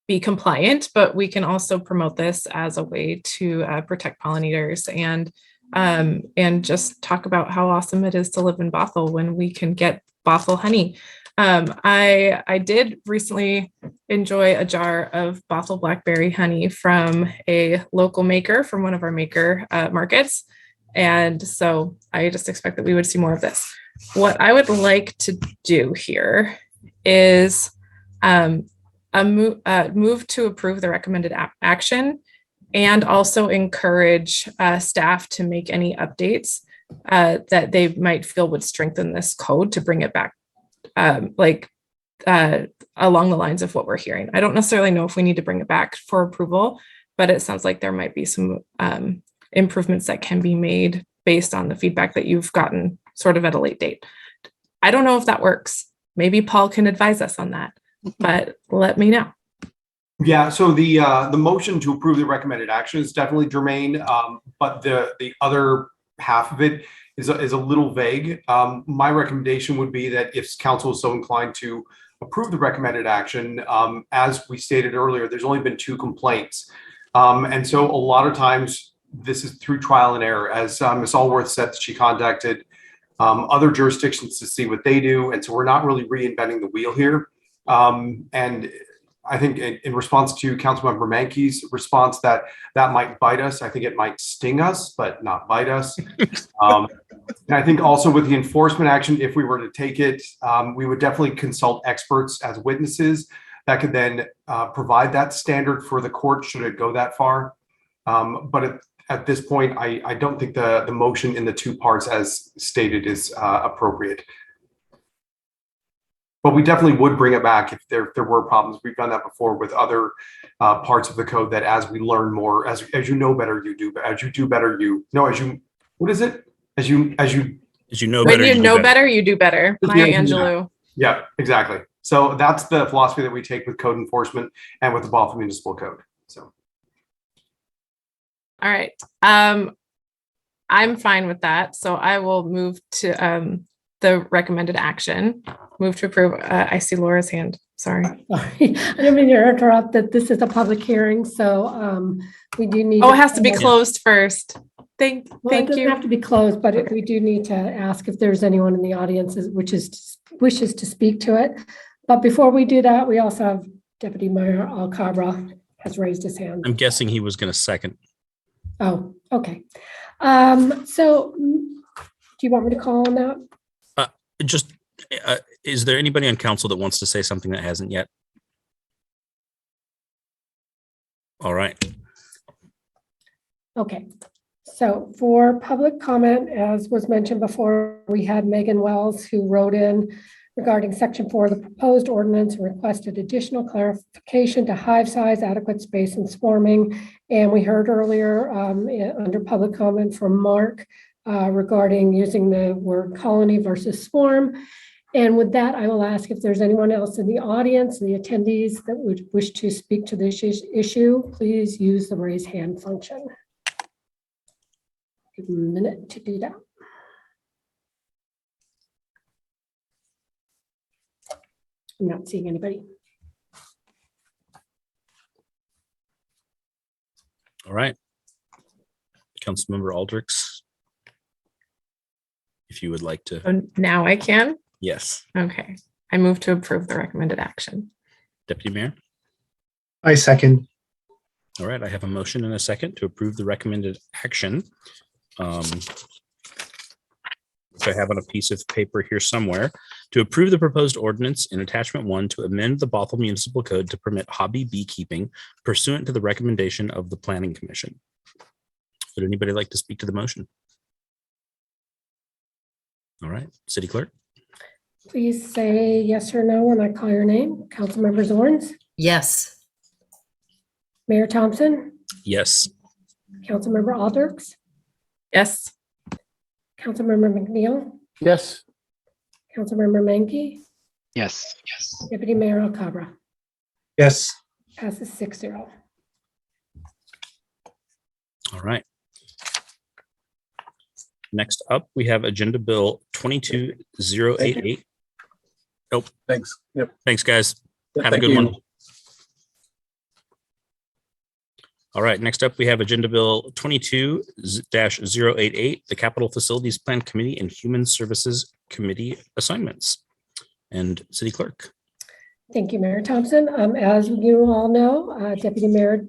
be compliant, but we can also promote this as a way to protect pollinators and just talk about how awesome it is to live in Bothell when we can get Bothell honey. I did recently enjoy a jar of Bothell blackberry honey from a local maker from one of our maker markets. And so I just expect that we would see more of this. What I would like to do here is move to approve the recommended action and also encourage staff to make any updates that they might feel would strengthen this code to bring it back along the lines of what we're hearing. I don't necessarily know if we need to bring it back for approval, but it sounds like there might be some improvements that can be made based on the feedback that you've gotten sort of at a late date. I don't know if that works. Maybe Paul can advise us on that, but let me know. Yeah, so the motion to approve the recommended action is definitely germane, but the other half of it is a little vague. My recommendation would be that if council is so inclined to approve the recommended action, as we stated earlier, there's only been 2 complaints. And so a lot of times this is through trial and error. As Ms. Allworth said, she contacted other jurisdictions to see what they do. And so we're not really reinventing the wheel here. And I think in response to Councilmember Mankey's response that might bite us, I think it might sting us, but not bite us. And I think also with the enforcement action, if we were to take it, we would definitely consult experts as witnesses that could then provide that standard for the court should it go that far. But at this point, I don't think the motion in the 2 parts as stated is appropriate. But we definitely would bring it back if there were problems. We've done that before with other parts of the code, that as we learn more, as you know better, you do. As you do better, what is it? As you know When better, you know better, you do better. Maya Angelou. Yeah, exactly. So that's the philosophy that we take with code enforcement and with the Bothell Municipal Code. So. All right. I'm fine with that. So I will move to the recommended action. Move to approve. I see Laura's hand. Sorry. Sorry. I didn't mean to interrupt that this is a public hearing, so we do need. Oh, it has to be closed first. Thank it you. doesn't have to be closed, but we do need to ask if there's anyone in the audience wishes to speak to it. But before we do that, we also have Deputy Mayor Alcabra has raised his hand. I'm guessing he was going to second. Oh, okay. So do you want me to call on that? Is there anybody on council that wants to say something that hasn't yet? All right. Okay. So for public comment, as was mentioned before, we had Megan Wells who wrote in regarding section 4 of the proposed ordinance and requested additional clarification to hive size, adequate space, and swarming. And we heard earlier under public comment from Mark regarding using the word colony versus swarm. And with that, I will ask if there's anyone else in the audience, the attendees that would wish to speak to this issue, please use the raise hand function. Give them a minute to do that. I'm not seeing anybody. All right. Councilmember Aldrich, if you would like to. So now I can? Yes. Okay. I move to approve the recommended action. Deputy Mayor? I second. All right, I have a motion and a second to approve the recommended action. Which I have on a piece of paper here somewhere, to approve the proposed ordinance in attachment 1 to amend the Bothell Municipal Code to permit hobby beekeeping pursuant to the recommendation of the Planning Commission. Would anybody like to speak to the motion? All right, City Clerk? Please say yes or no when I call your name. Councilmember Zorns, Yes. Mayor Thompson, Yes. Councilmember Alders, Yes. Councilmember McNeil, Yes. Councilmember Menke, Yes. Deputy Mayor Alcabra. Yes. Passes 6-0. All right. Next up, we have Agenda Bill 22088. Oh, Thanks. Yep. thanks, guys. Yeah, Have a thank good you. one. All right, next up, we have Agenda Bill 22-088, the Capital Facilities Plan Committee and Human Services Committee assignments. And City Clerk. Thank you, Mayor Thompson. As you all know, Deputy Mayor,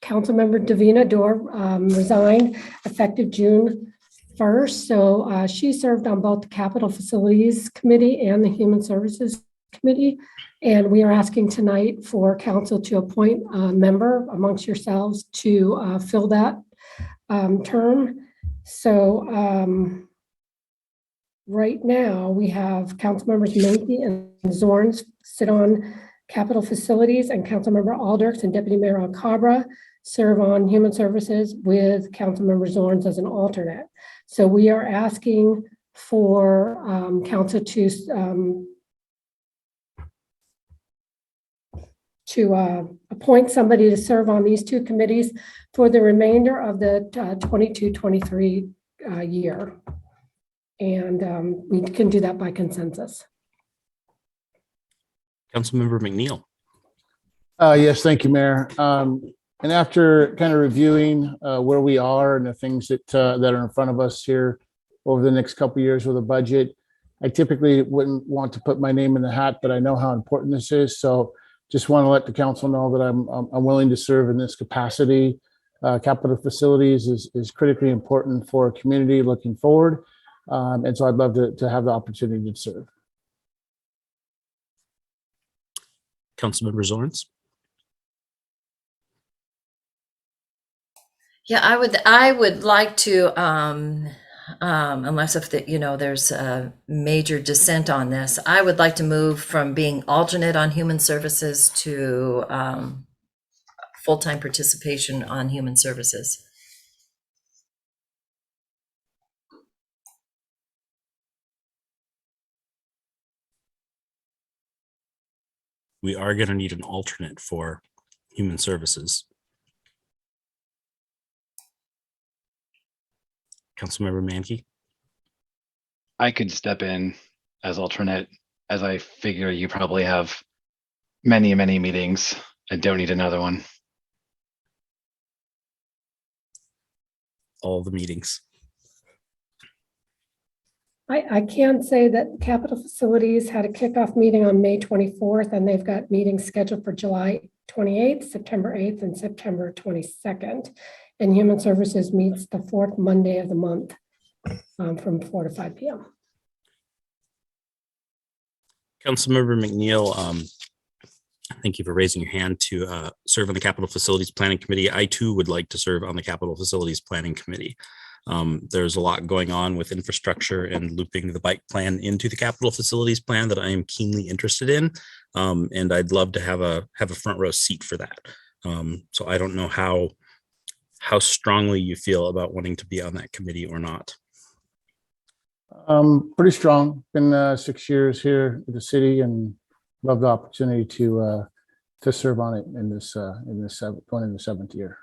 Councilmember Davina Dorr resigned effective June 1st. So she served on both the Capital Facilities Committee and the Human Services Committee. And we are asking tonight for council to appoint a member amongst yourselves to fill that term. So right now we have council members Menke and Zorns sit on Capital Facilities, and Councilmember Alders and Deputy Mayor Alcabra serve on Human Services with Councilmember Zorns as an alternate. So we are asking for council to appoint somebody to serve on these two committees for the remainder of the 22-23 year. And we can do that by consensus. Councilmember McNeil. Yes, thank you, Mayor. And after kind of reviewing where we are and the things that are in front of us here over the next couple of years with a budget, I typically wouldn't want to put my name in the hat, but I know how important this is. So just want to let the council know that I'm willing to serve in this capacity. Capital Facilities is critically important for a community looking forward. And so I'd love to have the opportunity to serve. Councilmember Zorns. Yeah, I would like to, unless if there's a major dissent on this, I would like to move from being alternate on Human Services to full-time participation on Human Services. We are going to need an alternate for Human Services. Councilmember Menke. I could step in as alternate, as I figure you probably have many, many meetings and don't need another one. All the meetings. I can say that Capital Facilities had a kickoff meeting on May 24th, and they've got meetings scheduled for July 28th, September 8th, and September 22nd. And Human Services meets the fourth Monday of the month from 4 to 5 p.m. Councilmember McNeil, Thank you for raising your hand to serve on the Capital Facilities Planning Committee. I too would like to serve on the Capital Facilities Planning Committee. There's a lot going on with infrastructure and looping the bike plan into the capital facilities plan that I am keenly interested in. And I'd love to have a front row seat for that. So I don't know how strongly you feel about wanting to be on that committee or not. Pretty strong. Been 6 years here at the city and love the opportunity to serve on it in this going in the 7th year.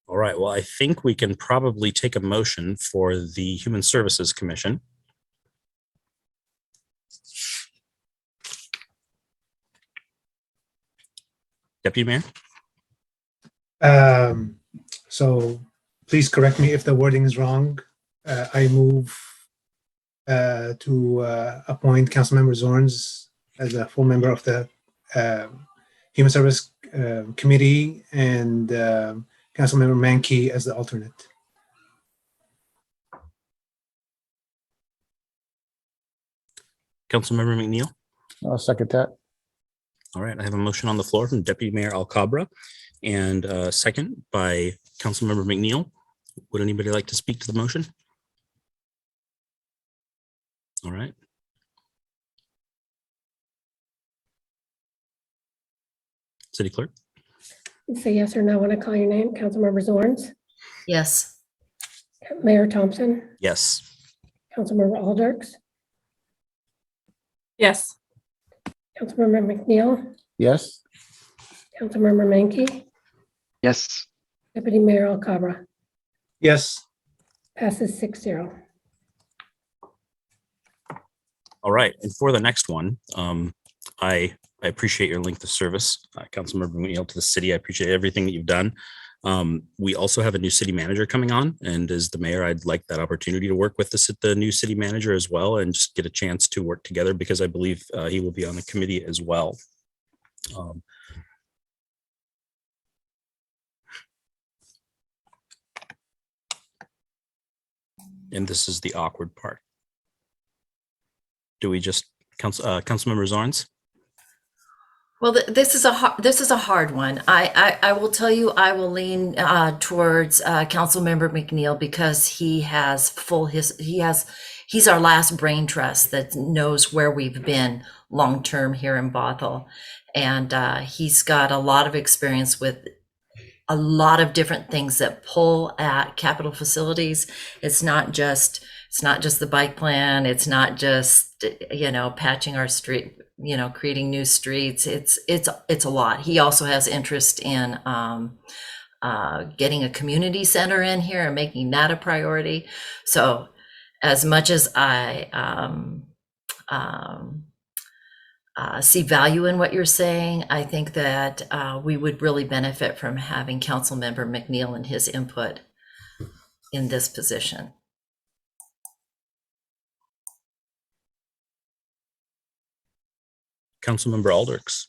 All right, well, I think we can probably take a motion for the Human Services Commission. Deputy Mayor? So please correct me if the wording is wrong. I move to appoint Councilmember Zorns as a full member of the Human Service Committee and Councilmember Mankey as the alternate. Councilmember McNeil? I'll second that. All right, I have a motion on the floor from Deputy Mayor Alcabra and a second by Councilmember McNeil. Would anybody like to speak to the motion? All right. City Clerk? Say yes or no when I call your name. Councilmember Zorns, Yes. Mayor Thompson, Yes. Councilmember Alders, Yes. Councilmember McNeil, Yes. Councilmember Mankey, Yes. Deputy Mayor Alcabra. Yes. Passes 6-0. All right, and for the next one, I appreciate your length of service, Councilmember McNeil, to the city. I appreciate everything that you've done. We also have a new city manager coming on, and as the mayor, I'd like that opportunity to work with the new city manager as well, and just get a chance to work together because I believe he will be on the committee as well. And this is the awkward part. Do we just Councilmember Zorns? Well, this is a hard one. I will tell you, I will lean towards Councilmember McNeil because he's our last brain trust that knows where we've been long term here in Bothell, and he's got a lot of experience with a lot of different things that pull at capital facilities. It's not just the bike plan. It's not just, patching our street, creating new streets. It's a lot. He also has interest in getting a community center in here and making that a priority. So as much as I see value in what you're saying, I think that we would really benefit from having Councilmember McNeil and his input in this position. Councilmember Alders.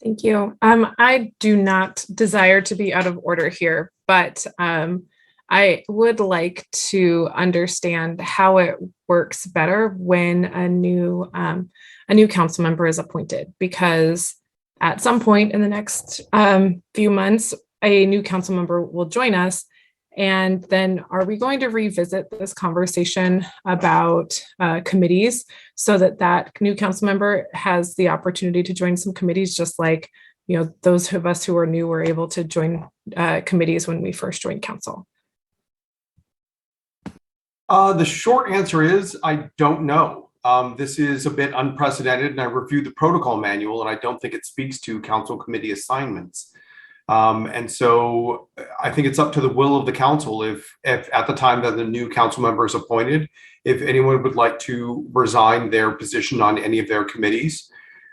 Thank you. I do not desire to be out of order here, but I would like to understand how it works better when a new council member is appointed, because at some point in the next few months, a new council member will join us. And then are we going to revisit this conversation about committees so that new council member has the opportunity to join some committees, just like, those of us who are new were able to join committees when we first joined council? The short answer is I don't know. This is a bit unprecedented, and I reviewed the protocol manual, and I don't think it speaks to council committee assignments. And so I think it's up to the will of the council if at the time that the new council member is appointed, if anyone would like to resign their position on any of their committees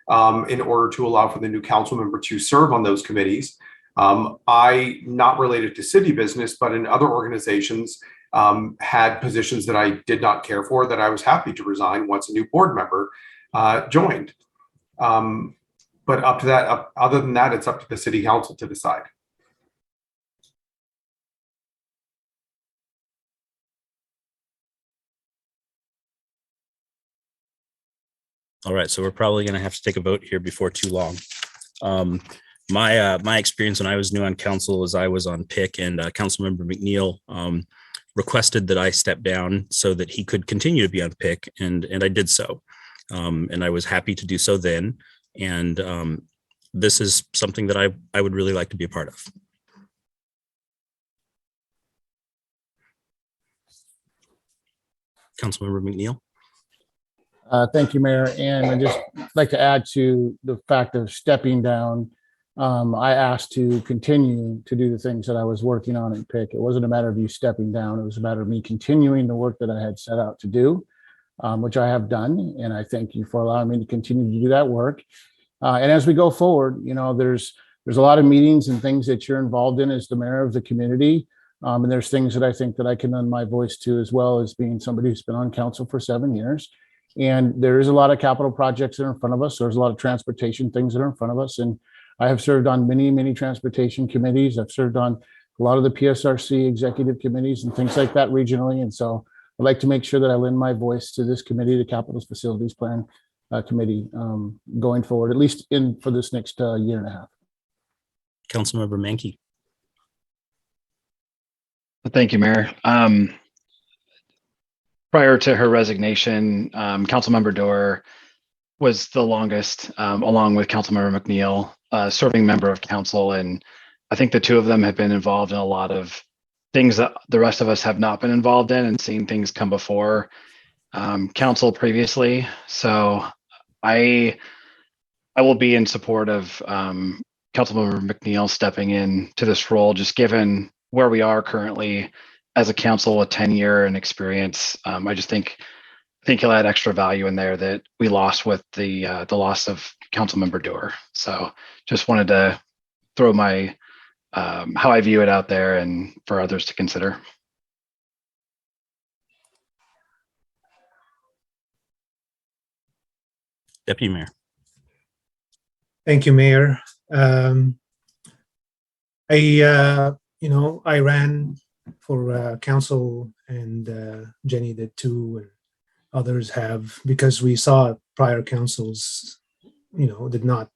in order to allow for the new council member to serve on those committees. I, not related to city business, but in other organizations, had positions that I did not care for, that I was happy to resign once a new board member joined. But up to that, other than that, it's up to the city council to decide. All right, so we're probably going to have to take a vote here before too long. My experience when I was new on council is I was on PIC, and Councilmember McNeil requested that I step down so that he could continue to be on PIC, and I did so. And I was happy to do so then. And this is something that I would really like to be a part of. Councilmember McNeil. Thank you, Mayor. And I'd just like to add to the fact of stepping down. I asked to continue to do the things that I was working on at PIC. It wasn't a matter of you stepping down. It was a matter of me continuing the work that I had set out to do, which I have done. And I thank you for allowing me to continue to do that work. And as we go forward, you know, there's a lot of meetings and things that you're involved in as the mayor of the community. And there's things that I think that I can lend my voice to, as well as being somebody who's been on council for 7 years. And there is a lot of capital projects that are in front of us. There's a lot of transportation things that are in front of us. And I have served on many, many transportation committees. I've served on a lot of the PSRC executive committees and things like that regionally. And so I'd like to make sure that I lend my voice to this committee, the Capital Facilities Plan Committee, going forward, at least for this next year and a half. Councilmember Mankey. Thank you, Mayor. Prior to her resignation, Councilmember Dorr was the longest, along with Councilmember McNeil, serving member of council. And I think the two of them have been involved in a lot of things that the rest of us have not been involved in, and seen things come before council previously. So I will be in support of Councilmember McNeil stepping in to this role, just given where we are currently as a council with tenure and experience. I just think he'll add extra value in there that we lost with the loss of Councilmember Dorr. So just wanted to throw my how I view it out there and for others to consider. Deputy Mayor. Thank you, Mayor. I ran for council, and Jenny did too, and others have, because we saw prior councils, did not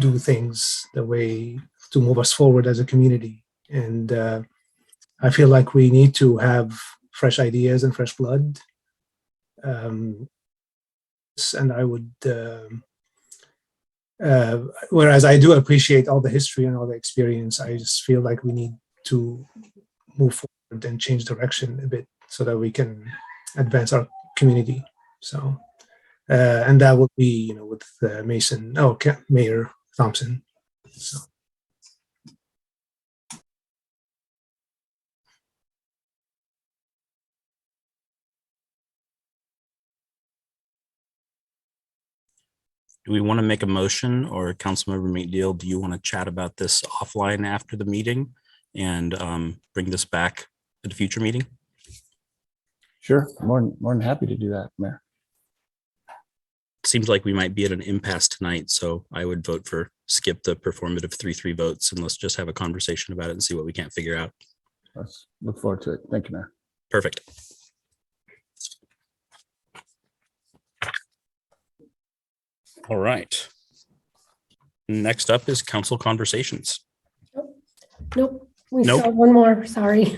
do things the way to move us forward as a community. And I feel like we need to have fresh ideas and fresh blood. And I would, whereas I do appreciate all the history and all the experience, I just feel like we need to move forward and change direction a bit so that we can advance our community. So, and that would be, with Mayor Thompson. So. Do we want to make a motion, or Councilmember McNeil, do you want to chat about this offline after the meeting and bring this back at a future meeting? Sure, more than happy to do that, Mayor. Seems like we might be at an impasse tonight, so I would vote for skip the performative 3-3 votes, and let's just have a conversation about it and see what we can't figure out. Let's look forward to it. Thank you, Mayor. Perfect. All right. Next up is council conversations. Nope. We Nope. still have one more. Sorry.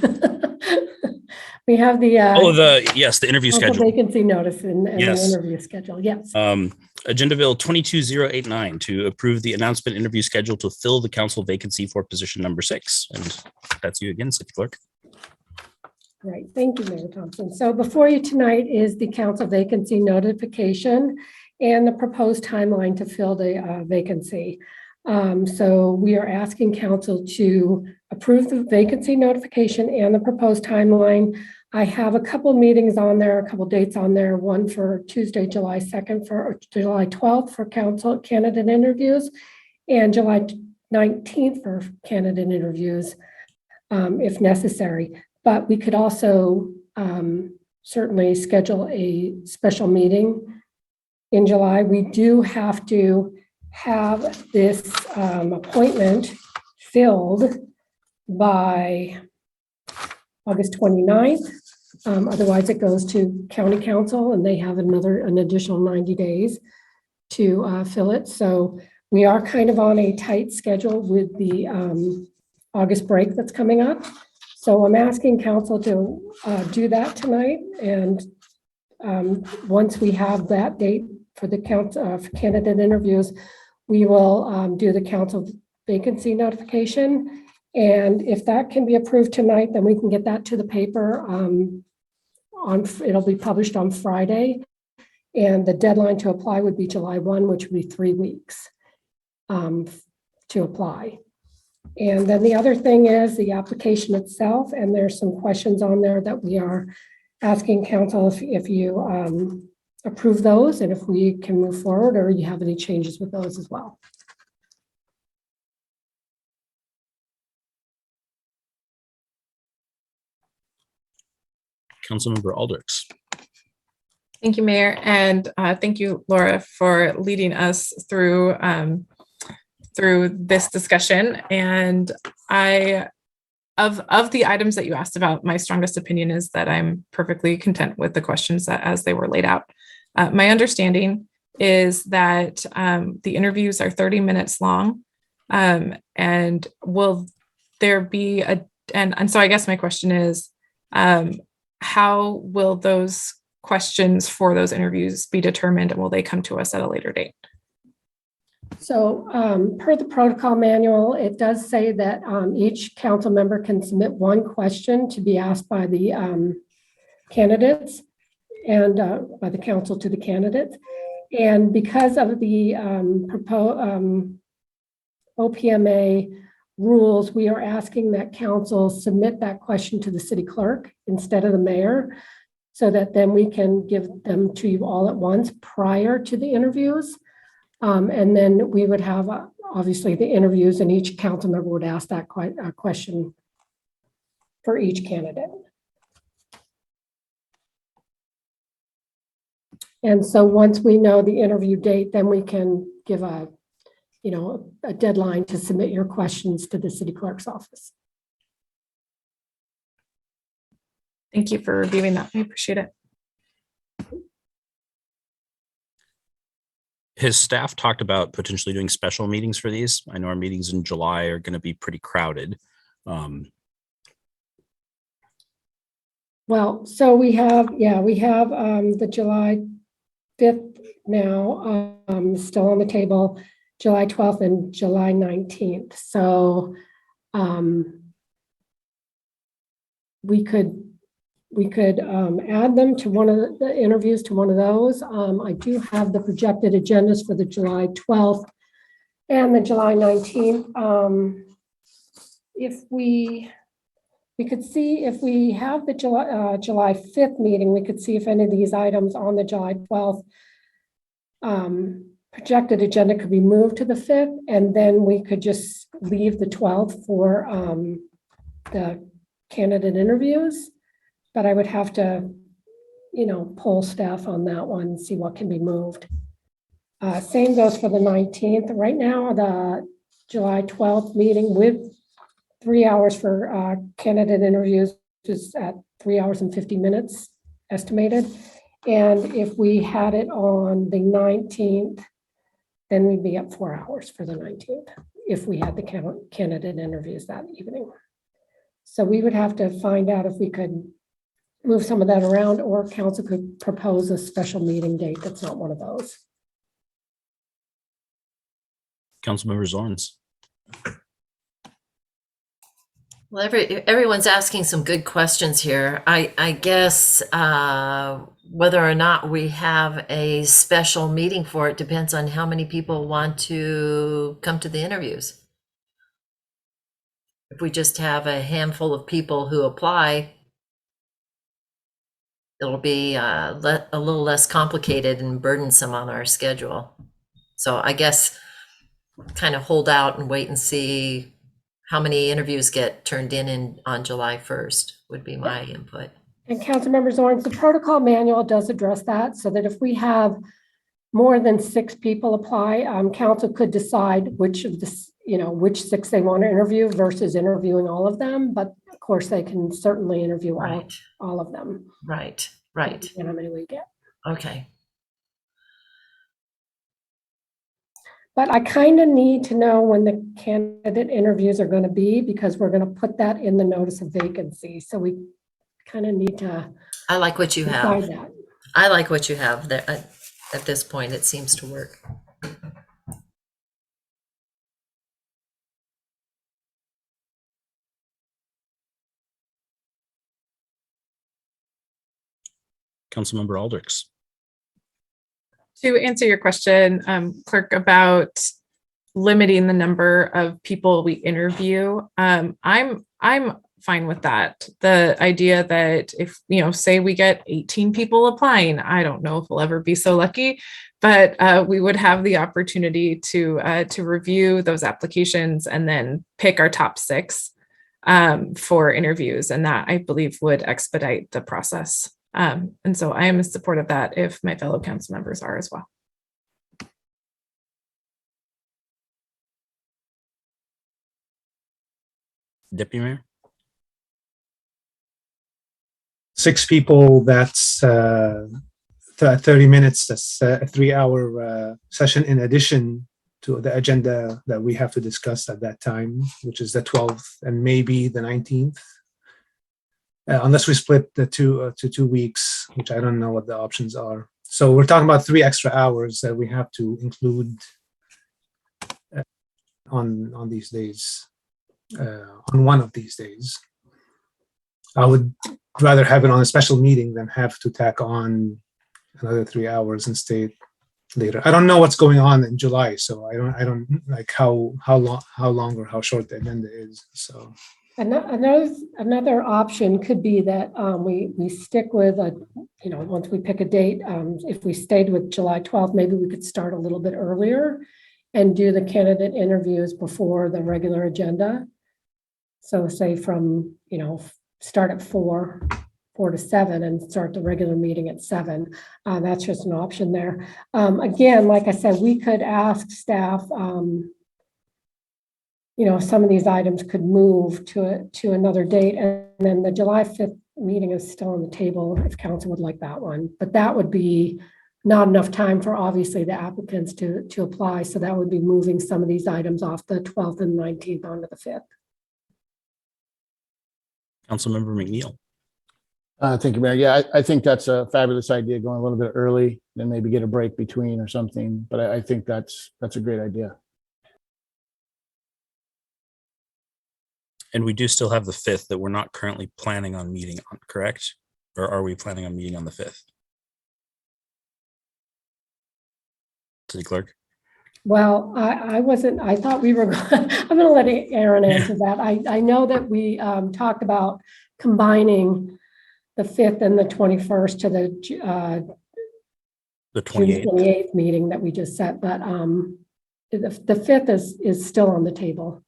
We have the the interview local schedule. vacancy notice and Yes. the interview schedule. Yes. Agenda Bill 22089 to approve the announcement interview schedule to fill the council vacancy for position number 6. And that's you again, City Clerk. Right. Thank you, Mayor Thompson. So before you tonight is the council vacancy notification and the proposed timeline to fill the vacancy. So we are asking council to approve the vacancy notification and the proposed timeline. I have a couple meetings on there, a couple dates on there, one for Tuesday, July 2nd or July 12th for council candidate interviews, and July 19th for candidate interviews if necessary. But we could also certainly schedule a special meeting in July. We do have to have this appointment filled by August 29th. Otherwise, it goes to county council and they have an additional 90 days to fill it. So we are kind of on a tight schedule with the August break that's coming up. So I'm asking council to do that tonight. And once we have that date for the for candidate interviews, we will do the council vacancy notification. And if that can be approved tonight, then we can get that to the paper. It'll be published on Friday. And the deadline to apply would be July 1, which would be 3 weeks to apply. And then the other thing is the application itself. And there's some questions on there that we are asking council if you approve those and if we can move forward or you have any changes with those as well. Councilmember Aldrich. Thank you, Mayor, and thank you, Laura, for leading us through through this discussion. And of the items that you asked about, my strongest opinion is that I'm perfectly content with the questions that as they were laid out. My understanding is that the interviews are 30 minutes long, and will there be and so I guess my question is, how will those questions for those interviews be determined, and will they come to us at a later date? So per the protocol manual, it does say that each council member can submit one question to be asked by the candidates and by the council to the candidates. And because of the OPMA rules, we are asking that council submit that question to the city clerk instead of the mayor, so that then we can give them to you all at once prior to the interviews. And then we would have obviously the interviews, and each council member would ask that question for each candidate. And so once we know the interview date, then we can give a deadline to submit your questions to the city clerk's office. Thank you for reviewing that. I appreciate it. His staff talked about potentially doing special meetings for these. I know our meetings in July are going to be pretty crowded. Well, so we have the July 5th now still on the table, July 12th and July 19th. So we could add them to one of the interviews to one of those. I do have the projected agendas for the July 12th and the July 19th. If we could see if we have the July 5th meeting, we could see if any of these items on the July 12th projected agenda could be moved to the 5th, and then we could just leave the 12th for the candidate interviews. But I would have to, poll staff on that one and see what can be moved. Same goes for the 19th. Right now, the July 12th meeting with 3 hours for candidate interviews is at 3 hours and 50 minutes estimated. And if we had it on the 19th, then we'd be up 4 hours for the 19th if we had the candidate interviews that evening. So we would have to find out if we could move some of that around, or council could propose a special meeting date that's not one of those. Councilmember Zorns. Well, everyone's asking some good questions here. I guess whether or not we have a special meeting for it depends on how many people want to come to the interviews. If we just have a handful of people who apply, it'll be a little less complicated and burdensome on our schedule. So I guess kind of hold out and wait and see how many interviews get turned in on July 1st would be my input. And Councilmember Zorns, the protocol manual does address that, so that if we have more than 6 people apply, council could decide which of the, which 6 they want to interview versus interviewing all of them. But of course, they can certainly interview all of them. Right. And how many we get. Okay. But I kind of need to know when the candidate interviews are going to be, because we're going to put that in the notice of vacancy. So we kind of need to. I like what you have. decide that. I like what you have there. At this point, it seems to work. Councilmember Aldrich. To answer your question, Clerk, about limiting the number of people we interview, I'm fine with that. The idea that if, say we get 18 people applying, I don't know if we'll ever be so lucky, but we would have the opportunity to review those applications and then pick our top 6 for interviews. And that, I believe, would expedite the process. And so I am in support of that if my fellow council members are as well. Deputy Mayor? 6 people, that's 30 minutes. That's a 3-hour session in addition to the agenda that we have to discuss at that time, which is the 12th and maybe the 19th. Unless we split the 2 to 2 weeks, which I don't know what the options are. So we're talking about 3 extra hours that we have to include on these days, on one of these days. I would rather have it on a special meeting than have to tack on another 3 hours and stay later. I don't know what's going on in July, so I don't like how long or how short the agenda is. So another option could be that we stick with once we pick a date. If we stayed with July 12th, maybe we could start a little bit earlier and do the candidate interviews before the regular agenda. So say from start at 4 to 7 and start the regular meeting at 7. That's just an option there. Again, like I said, we could ask staff, some of these items could move to another date. And then the July 5th meeting is still on the table if council would like that one. But that would be not enough time for obviously the applicants to apply. So that would be moving some of these items off the 12th and 19th onto the 5th. Councilmember McNeil. Thank you, Mayor. Yeah, I think that's a fabulous idea, going a little bit early, then maybe get a break between or something. But I think that's a great idea. And we do still have the 5th that we're not currently planning on meeting on, correct? Or are we planning on meeting on the 5th? City Clerk? Well, I wasn't, I thought we were, I'm going to let Aaron answer that. I know that we talked about combining the 5th and the 21st to the June 28th meeting that we just set, but the 5th is still on the table.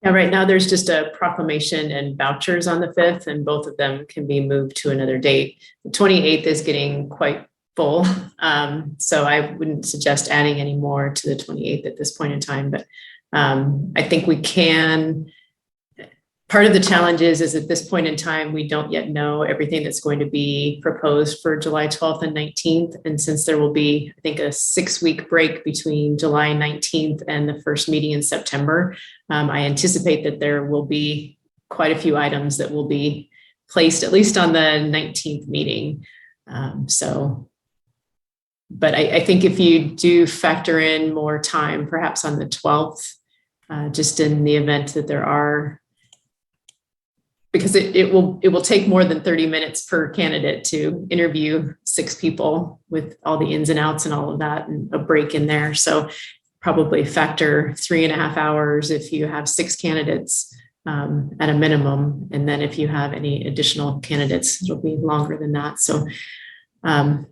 Yeah, right now there's just a proclamation and vouchers on the 5th, and both of them can be moved to another date. The 28th is getting quite full, so I wouldn't suggest adding any more to the 28th at this point in time, but I think we can. Part of the challenge is at this point in time, we don't yet know everything that's going to be proposed for July 12th and 19th. And since there will be, I think, a 6-week break between July 19th and the first meeting in September, I anticipate that there will be quite a few items that will be placed at least on the 19th meeting. But I think if you do factor in more time, perhaps on the 12th, just in the event that there are, because it will take more than 30 minutes per candidate to interview 6 people with all the ins and outs and all of that and a break in there. So probably factor 3.5 hours if you have 6 candidates at a minimum. And then if you have any additional candidates, it'll be longer than that. So well,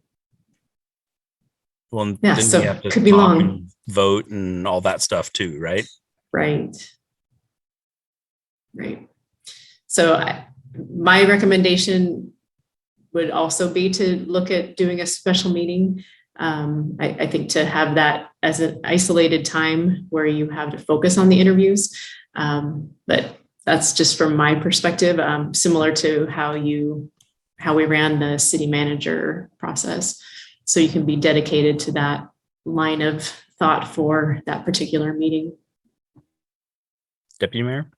yeah, then so we have to could be talk long. and vote and all that stuff too, right? Right. So my recommendation would also be to look at doing a special meeting. I think to have that as an isolated time where you have to focus on the interviews. But that's just from my perspective, similar to how we ran the city manager process. So you can be dedicated to that line of thought for that particular meeting. Deputy Mayor?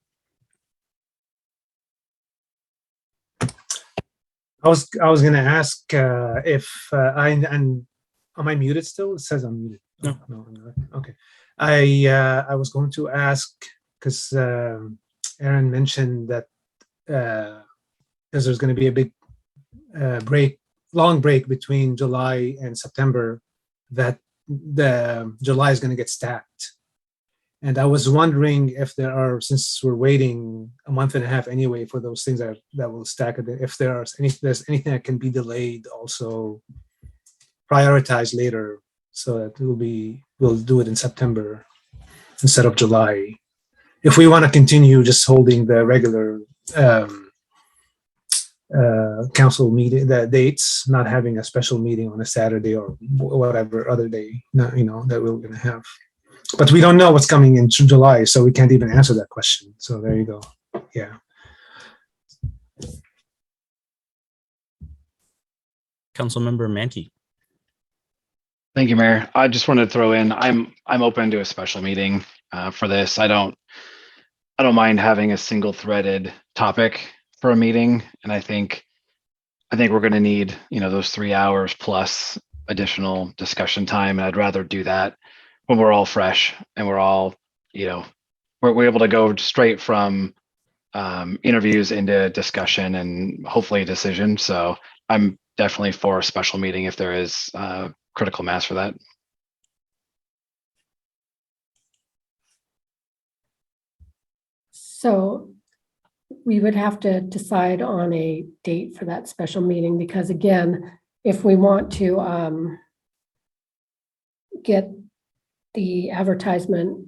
I was going to ask if am I muted still? It says I'm muted. No. No, I'm not. Okay. I was going to ask because Aaron mentioned that because there's going to be a big long break between July and September, that the July is going to get stacked. And I was wondering if there are, since we're waiting a month and a half anyway for those things that will stack it, if there's anything that can be delayed, also prioritized later, so that we'll do it in September instead of July. If we want to continue just holding the regular council meeting, the dates, not having a special meeting on a Saturday or whatever other day, that we're going to have. But we don't know what's coming in July, so we can't even answer that question. So there you go. Yeah. Councilmember Mankey. Thank you, Mayor. I just wanted to throw in, I'm open to a special meeting for this. I don't mind having a single threaded topic for a meeting. And I think we're going to need, those 3 hours plus additional discussion time. And I'd rather do that when we're all fresh and we're all, we're able to go straight from interviews into discussion and hopefully a decision. So I'm definitely for a special meeting if there is critical mass for that. So we would have to decide on a date for that special meeting, because again, if we want to get the advertisement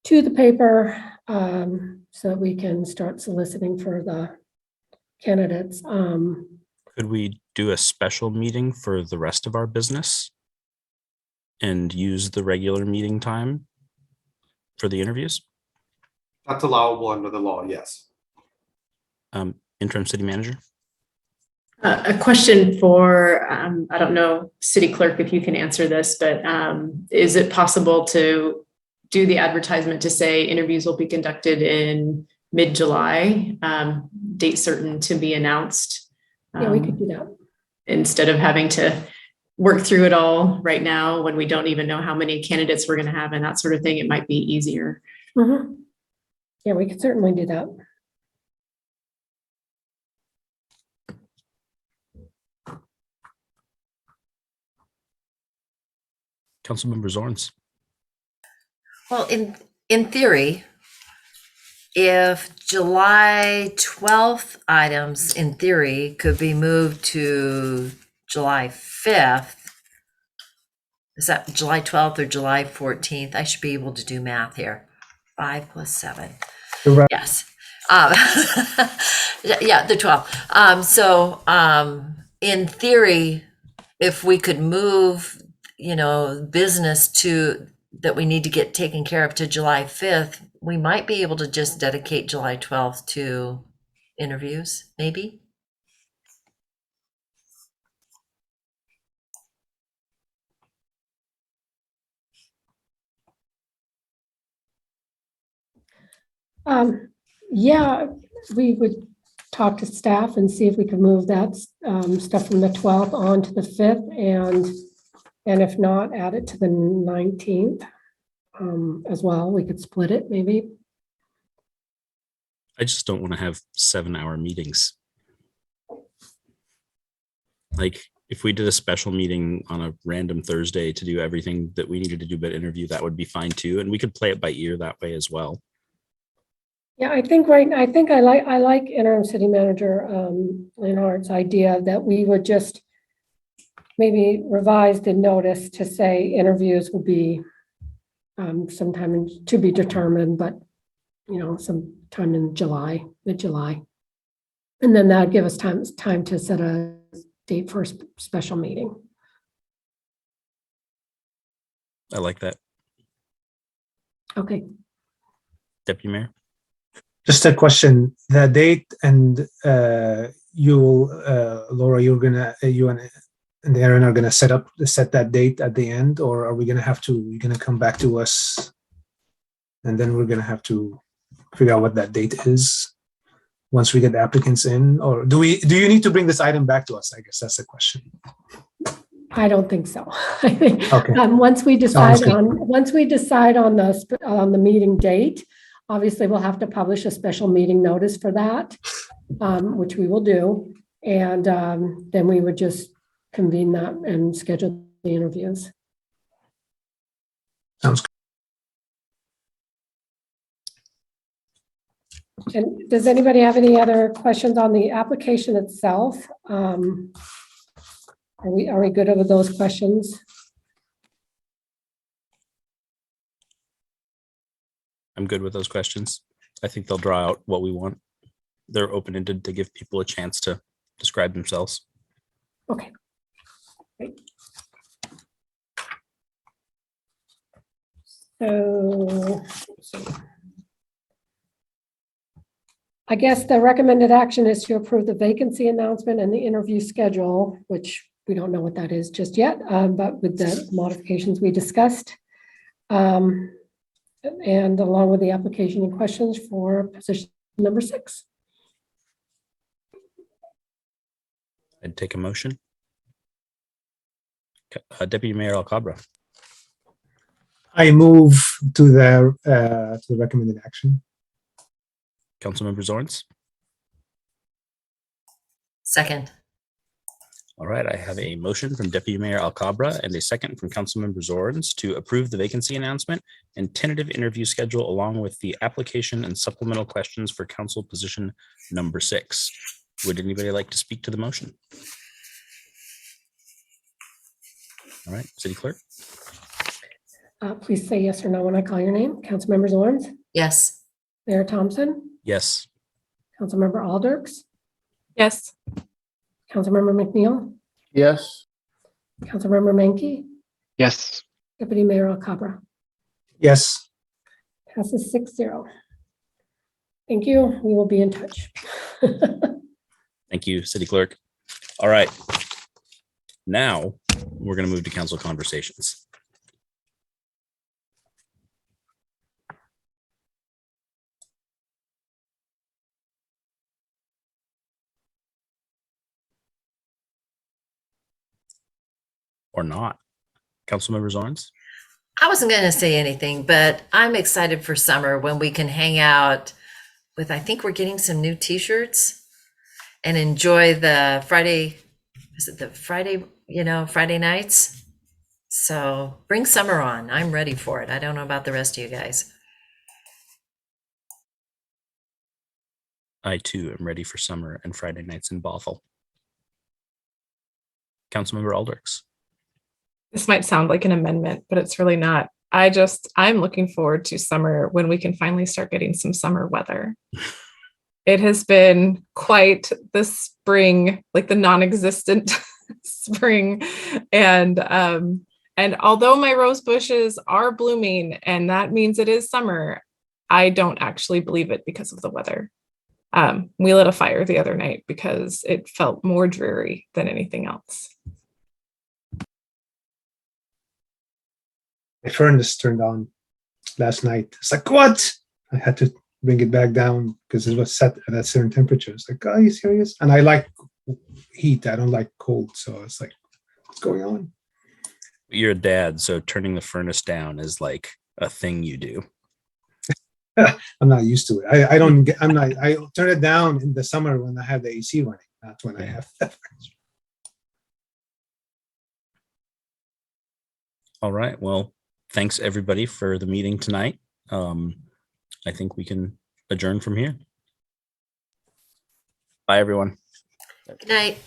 to the paper so that we can start soliciting for the candidates. Could we do a special meeting for the rest of our business and use the regular meeting time for the interviews? That's allowable under the law, yes. Interim city manager. A question for, I don't know, city clerk, if you can answer this, but is it possible to do the advertisement to say interviews will be conducted in mid-July, date certain to be announced? Yeah, we could do that. Instead of having to work through it all right now when we don't even know how many candidates we're going to have and that sort of thing, it might be easier. Mm-hmm. Yeah, we could certainly do that. Councilmember Zorns. Well, in theory, if July 12th items in theory could be moved to July 5th, is that July 12th or July 14th? I should be able to do math here. 5 + 7. Right. Yes. Yeah, the 12th. So in theory, if we could move, business that we need to get taken care of to July 5th, we might be able to just dedicate July 12th to interviews, maybe. Yeah, we would talk to staff and see if we could move that stuff from the 12th on to the 5th, and if not, add it to the 19th as well. We could split it maybe. I just don't want to have 7-hour meetings. Like, if we did a special meeting on a random Thursday to do everything that we needed to do but interview, that would be fine too. And we could play it by ear that way as well. Yeah, I think I like interim city manager Leonhardt's idea that we would just maybe revise the notice to say interviews will be sometime to be determined, but sometime in July, mid-July. And then that'd give us time to set a date for a special meeting. I like that. Okay. Deputy Mayor? Just a question, the date and you, Laura, you and Aaron are gonna set that date at the end, or are we gonna have to, you're gonna come back to us? And then we're gonna have to figure out what that date is once we get the applicants in, or do you need to bring this item back to us? I guess that's the question. I don't think so. I think Okay. once we Sounds decide good. on the meeting date, obviously we'll have to publish a special meeting notice for that, which we will do. And then we would just convene that and schedule the interviews. Sounds good. And does anybody have any other questions on the application itself? Are we good with those questions? I'm good with those questions. I think they'll draw out what we want. They're open-ended to give people a chance to describe themselves. Okay. Great. So I guess the recommended action is to approve the vacancy announcement and the interview schedule, which we don't know what that is just yet, but with the modifications we discussed. And along with the application and questions for position number 6. I'd take a motion. Deputy Mayor Alcabra. I move to the recommended action. Councilmember Zorns. Second. All right, I have a motion from Deputy Mayor Alcabra and a second from Councilmember Zorns to approve the vacancy announcement and tentative interview schedule along with the application and supplemental questions for council position number 6. Would anybody like to speak to the motion? All right, City Clerk. Please say yes or no when I call your name. Councilmember Zorns? Yes. Mayor Thompson? Yes. Councilmember Alders? Yes. Councilmember McNeil? Yes. Councilmember Menke? Yes. Deputy Mayor Alcabra? Yes. Passes 6-0. Thank you. We will be in touch. Thank you, City Clerk. All right. Now we're going to move to council conversations. Or not. Councilmember Zorns? I wasn't going to say anything, but I'm excited for summer when we can hang out with, I think we're getting some new t-shirts and enjoy the Friday, is it the Friday, Friday nights? So bring summer on. I'm ready for it. I don't know about the rest of you guys. I too am ready for summer and Friday nights in Bothell. Councilmember Aldrich. This might sound like an amendment, but it's really not. I'm looking forward to summer when we can finally start getting some summer weather. It has been quite the spring, like the non-existent spring. And although my rose bushes are blooming and that means it is summer, I don't actually believe it because of the weather. We lit a fire the other night because it felt more dreary than anything else. My furnace turned on last night. It's like, what? I had to bring it back down because it was set at a certain temperature. It's like, are you serious? And I like heat. I don't like cold. So it's like, what's going on? You're a dad, so turning the furnace down is like a thing you do. I'm not used to it. I turn it down in the summer when I have the AC running, not when I have that. All right. Well, thanks everybody for the meeting tonight. I think we can adjourn from here. Bye, everyone. Good night.